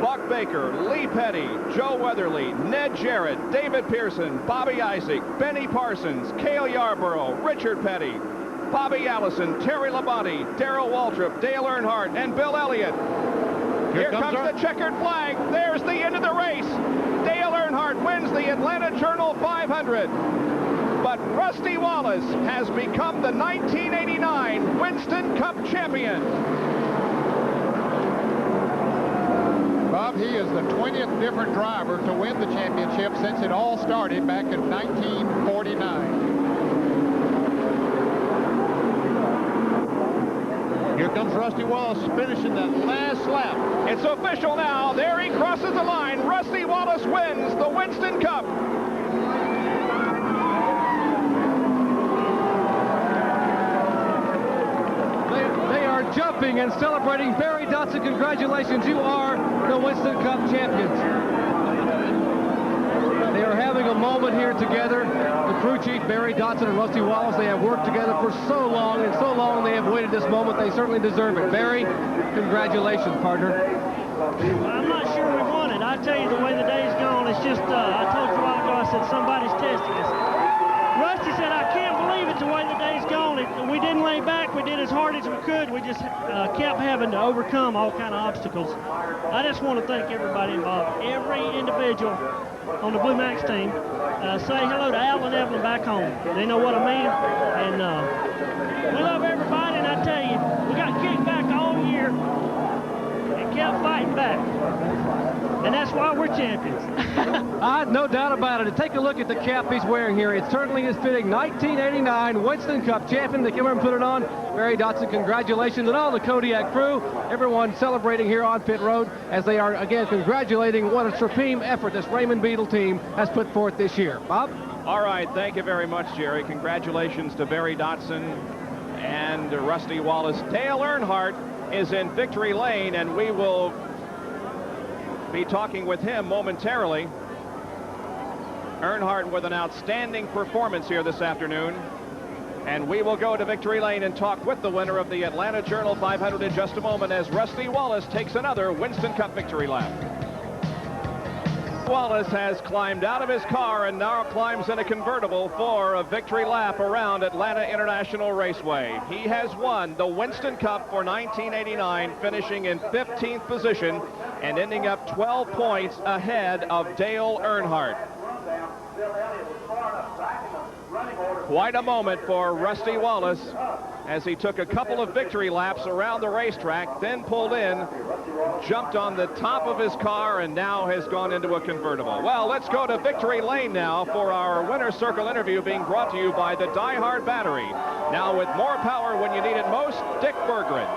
Buck Baker, Lee Petty, Joe Weatherly, Ned Jarrett, David Pearson, Bobby Isaac, Benny Parsons, Cale Yarborough, Richard Petty, Bobby Allison, Terry Labonte, Darrell Waltrip, Dale Earnhardt, and Bill Elliott. Here comes the checkered flag. There's the end of the race. Dale Earnhardt wins the Atlanta Journal 500. But Rusty Wallace has become the 1989 Winston Cup champion. Bob, he is the 20th different driver to win the championship since it all started back in 1949. Here comes Rusty Wallace finishing that last lap. It's official now. There he crosses the line. Rusty Wallace wins the Winston Cup. They are jumping and celebrating. Barry Dotson, congratulations. You are the Winston Cup champions. They are having a moment here together. The crew chief, Barry Dotson and Rusty Wallace, they have worked together for so long, and so long they have waited this moment. They certainly deserve it. Barry, congratulations, partner. I'm not sure we won it. I tell you, the way the day's gone, it's just, I told you a while ago, I said somebody's testing us. Rusty said, I can't believe it, the way the day's gone. We didn't lay back. We did as hard as we could. We just kept having to overcome all kind of obstacles. I just want to thank everybody involved, every individual on the Blue Max team. Say hello to Al and Evelyn back home. They know what I mean. And we love everybody, and I tell you, we got kicked back all year and kept fighting back. And that's why we're champions. No doubt about it. And take a look at the cap he's wearing here. It certainly is fitting. 1989 Winston Cup champion. They came over and put it on. Barry Dotson, congratulations. And all the Kodiak crew, everyone celebrating here on pit road as they are, again, congratulating what a supreme effort this Raymond Beetle team has put forth this year. Bob? All right, thank you very much, Jerry. Congratulations to Barry Dotson and Rusty Wallace. Dale Earnhardt is in victory lane, and we will be talking with him momentarily. Earnhardt with an outstanding performance here this afternoon. And we will go to victory lane and talk with the winner of the Atlanta Journal 500 in just a moment as Rusty Wallace takes another Winston Cup victory lap. Wallace has climbed out of his car and now climbs in a convertible for a victory lap around Atlanta International Raceway. He has won the Winston Cup for 1989, finishing in 15th position and ending up 12 points ahead of Dale Earnhardt. Quite a moment for Rusty Wallace as he took a couple of victory laps around the racetrack, then pulled in, jumped on the top of his car, and now has gone into a convertible. Well, let's go to victory lane now for our winner's circle interview being brought to you by the Die Hard Battery. Now with more power when you need it most, Dick Berggren.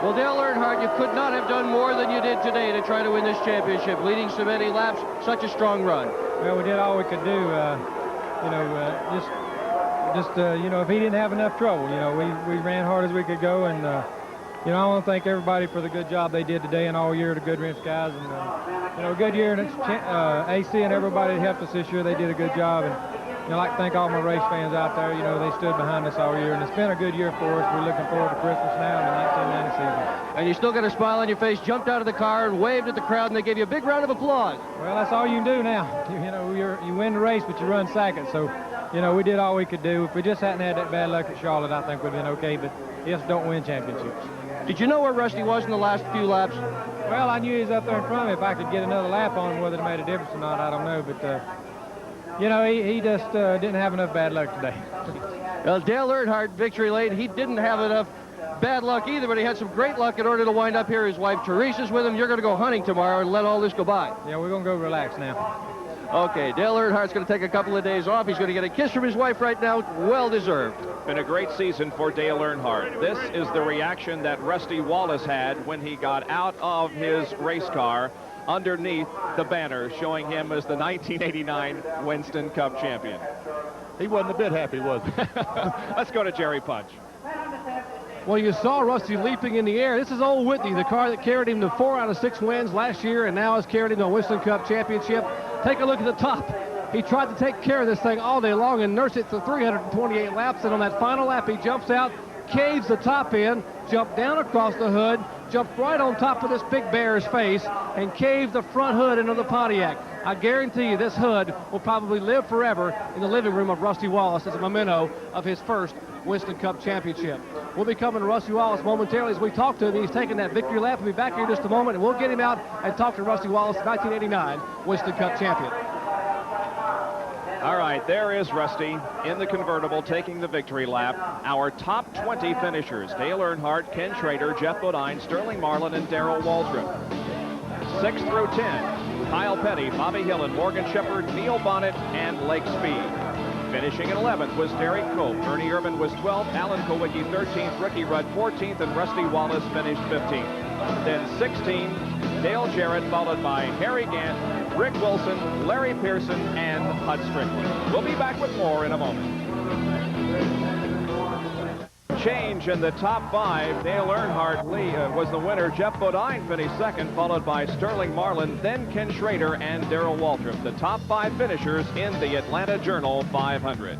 Well, Dale Earnhardt, you could not have done more than you did today to try to win this championship, leading so many laps, such a strong run. Well, we did all we could do. If he didn't have enough trouble, we ran hard as we could go, and I want to thank everybody for the good job they did today and all year, the Goodwrench guys, and Goodyear and AC and everybody that helped us this year. They did a good job, and I'd like to thank all my race fans out there. They stood behind us all year, and it's been a good year for us. We're looking forward to Christmas now and the 1990 season. And you still got a smile on your face, jumped out of the car and waved at the crowd, and they gave you a big round of applause. Well, that's all you can do now. You win the race, but you run second, so we did all we could do. If we just hadn't had that bad luck at Charlotte, I think we'd have been okay, but just don't win championships. Did you know where Rusty was in the last few laps? Well, I knew he was up there in front of me. If I could get another lap on him, whether it made a difference or not, I don't know, but he just didn't have enough bad luck today. Well, Dale Earnhardt, victory lane, he didn't have enough bad luck either, but he had some great luck in order to wind up here. His wife Teresa's with him. You're going to go hunting tomorrow and let all this go by. Yeah, we're going to go relax now. Okay, Dale Earnhardt's going to take a couple of days off. He's going to get a kiss from his wife right now. Well deserved. Been a great season for Dale Earnhardt. This is the reaction that Rusty Wallace had when he got out of his race car underneath the banner showing him as the 1989 Winston Cup champion. He wasn't a bit happy, was he? Let's go to Jerry Punch. Well, you saw Rusty leaping in the air. This is old Whitney, the car that carried him to 4 out of 6 wins last year and now has carried him to a Winston Cup championship. Take a look at the top. He tried to take care of this thing all day long and nurse it to 328 laps, and on that final lap he jumps out, caves the top end, jumped down across the hood, jumped right on top of this big bear's face, and caved the front hood into the Pontiac. I guarantee you this hood will probably live forever in the living room of Rusty Wallace as a memento of his first Winston Cup championship. We'll be coming to Rusty Wallace momentarily as we talk to him. He's taking that victory lap. We'll be back here in just a moment, and we'll get him out and talk to Rusty Wallace, 1989 Winston Cup champion. All right, there is Rusty in the convertible taking the victory lap. Our top 20 finishers: Dale Earnhardt, Ken Schrader, Jeff Bodine, Sterling Marlin, and Darrell Waldrop. 6 through 10, Kyle Petty, Bobby Hill, and Morgan Shepherd, Neil Bonnet, and Lake Speed. Finishing in 11th was Derek Cope. Ernie Irvin was 12th, Alan Kowicki 13th, Ricky Rudd 14th, and Rusty Wallace finished 15th. Then 16, Dale Jarrett, followed by Harry Gant, Rick Wilson, Larry Pearson, and Hud Strickland. We'll be back with more in a moment. Change in the top 5. Dale Earnhardt was the winner. Jeff Bodine finished second, followed by Sterling Marlin, then Ken Schrader and Darrell Waltrip. The top 5 finishers in the Atlanta Journal 500.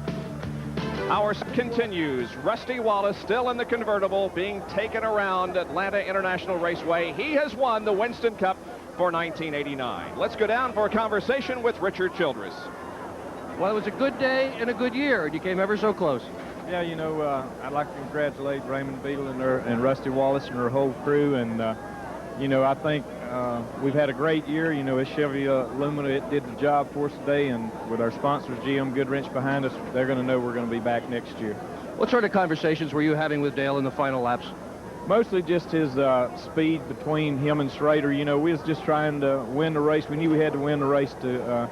Our continues. Rusty Wallace still in the convertible, being taken around Atlanta International Raceway. He has won the Winston Cup for 1989. Let's go down for a conversation with Richard Childress. Well, it was a good day and a good year, and you came ever so close. Yeah, you know, I'd like to congratulate Raymond Beadle and Rusty Wallace and their whole crew. And, you know, I think we've had a great year. You know, Chevy Lumina, it did the job for us today. And with our sponsors, GM Goodwrench behind us, they're going to know we're going to be back next year. What sort of conversations were you having with Dale in the final laps? Mostly just his speed between him and Schrader. You know, we was just trying to win the race. We knew we had to win the race to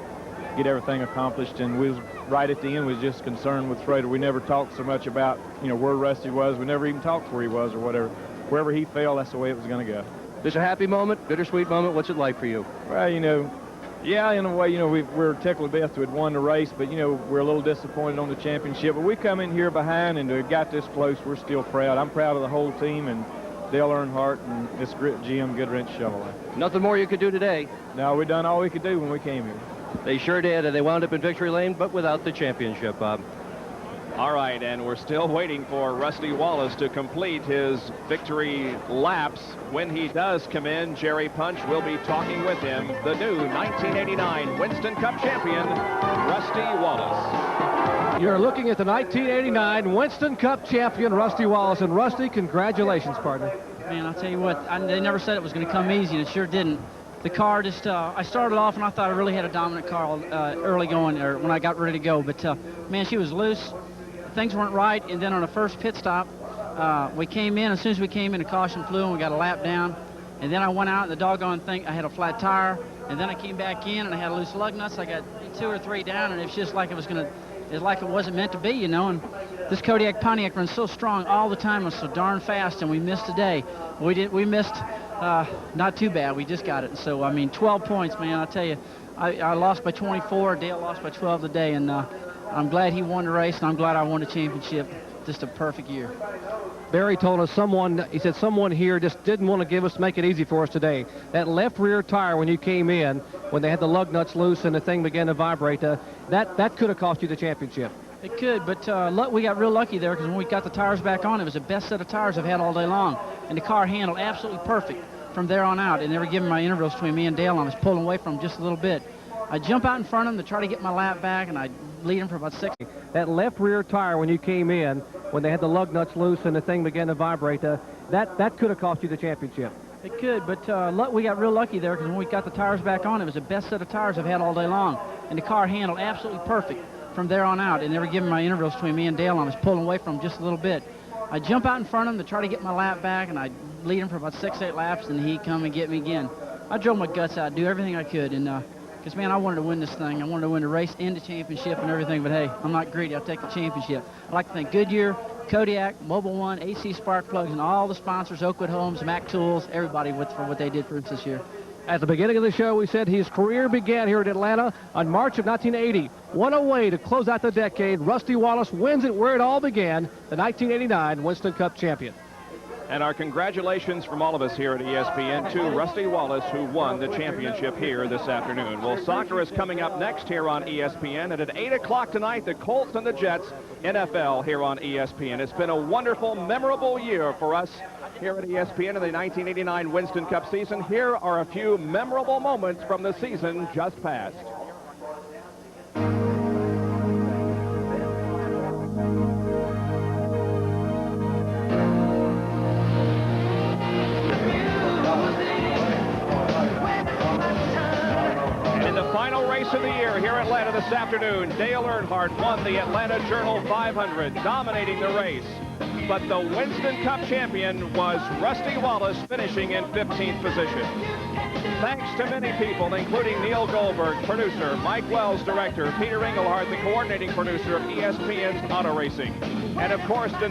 get everything accomplished, and we was right at the end. We was just concerned with Schrader. We never talked so much about, you know, where Rusty was. We never even talked where he was or whatever. Wherever he fell, that's the way it was going to go. This a happy moment, bittersweet moment. What's it like for you? Well, you know, yeah, in a way, you know, we're tickled to death to have won the race, but, you know, we're a little disappointed on the championship. But we come in here behind, and to have got this close, we're still proud. I'm proud of the whole team, and Dale Earnhardt and this GM Goodwrench Chevrolet. Nothing more you could do today? No, we done all we could do when we came here. They sure did, and they wound up in victory lane, but without the championship, Bob. All right, and we're still waiting for Rusty Wallace to complete his victory laps. When he does come in, Jerry Punch will be talking with him, the new 1989 Winston Cup champion, Rusty Wallace. You're looking at the 1989 Winston Cup champion, Rusty Wallace. And Rusty, congratulations, partner. Man, I'll tell you what, they never said it was going to come easy, and it sure didn't. The car just, I started off and I thought I really had a dominant car early going, or when I got ready to go. But, man, she was loose. Things weren't right. And then on the first pit stop, we came in. As soon as we came in, the caution flew and we got a lap down. And then I went out and the doggone thing, I had a flat tire. And then I came back in and I had a loose lug nuts. I got 2 or 3 down, and it's just like it was going to, it's like it wasn't meant to be, you know. And this Kodiak Pontiac runs so strong all the time. It was so darn fast, and we missed today. We missed. Not too bad. We just got it. So, I mean, 12 points, man. I'll tell you, I lost by 24. Dale lost by 12 today, and I'm glad he won the race, and I'm glad I won the championship. Just a perfect year. Barry told us he said someone here just didn't want to make it easy for us today. That left rear tire when you came in, when they had the lug nuts loose and the thing began to vibrate, that could have cost you the championship. It could, but we got real lucky there, because when we got the tires back on, it was the best set of tires I've had all day long. And the car handled absolutely perfect from there on out. And they were giving my intervals between me and Dale, and I was pulling away from him just a little bit. I jump out in front of him to try to get my lap back, and I lead him for about 6. That left rear tire when you came in, when they had the lug nuts loose and the thing began to vibrate, that could have cost you the championship. It could, but we got real lucky there, because when we got the tires back on, it was the best set of tires I've had all day long. And the car handled absolutely perfect from there on out. And they were giving my intervals between me and Dale, and I was pulling away from him just a little bit. I jump out in front of him to try to get my lap back, and I lead him for about 6, 8 laps, and he'd come and get me again. I drove my guts out, do everything I could, and because, man, I wanted to win this thing. I wanted to win the race and the championship and everything, but hey, I'm not greedy. I'll take the championship. I'd like to thank Goodyear, Kodiak, Mobil One, AC Spark Plugs, and all the sponsors, Oakwood Homes, Mac Tools, everybody for what they did for us this year. At the beginning of the show, we said his career began here at Atlanta on March of 1980. What a way to close out the decade. Rusty Wallace wins it where it all began, the 1989 Winston Cup champion. And our congratulations from all of us here at ESPN to Rusty Wallace, who won the championship here this afternoon. Well, soccer is coming up next here on ESPN, and at 8 o'clock tonight, the Colts and the Jets, NFL here on ESPN. It's been a wonderful, memorable year for us here at ESPN in the 1989 Winston Cup season. Here are a few memorable moments from the season just passed. Final race of the year here at Atlanta this afternoon. Dale Earnhardt won the Atlanta Journal 500, dominating the race. but the Winston Cup champion was Rusty Wallace, finishing in 15th position. Thanks to many people, including Neil Goldberg, producer, Mike Wells, director, Peter Engelhardt, the coordinating producer of ESPN's Auto Racing, and of course, the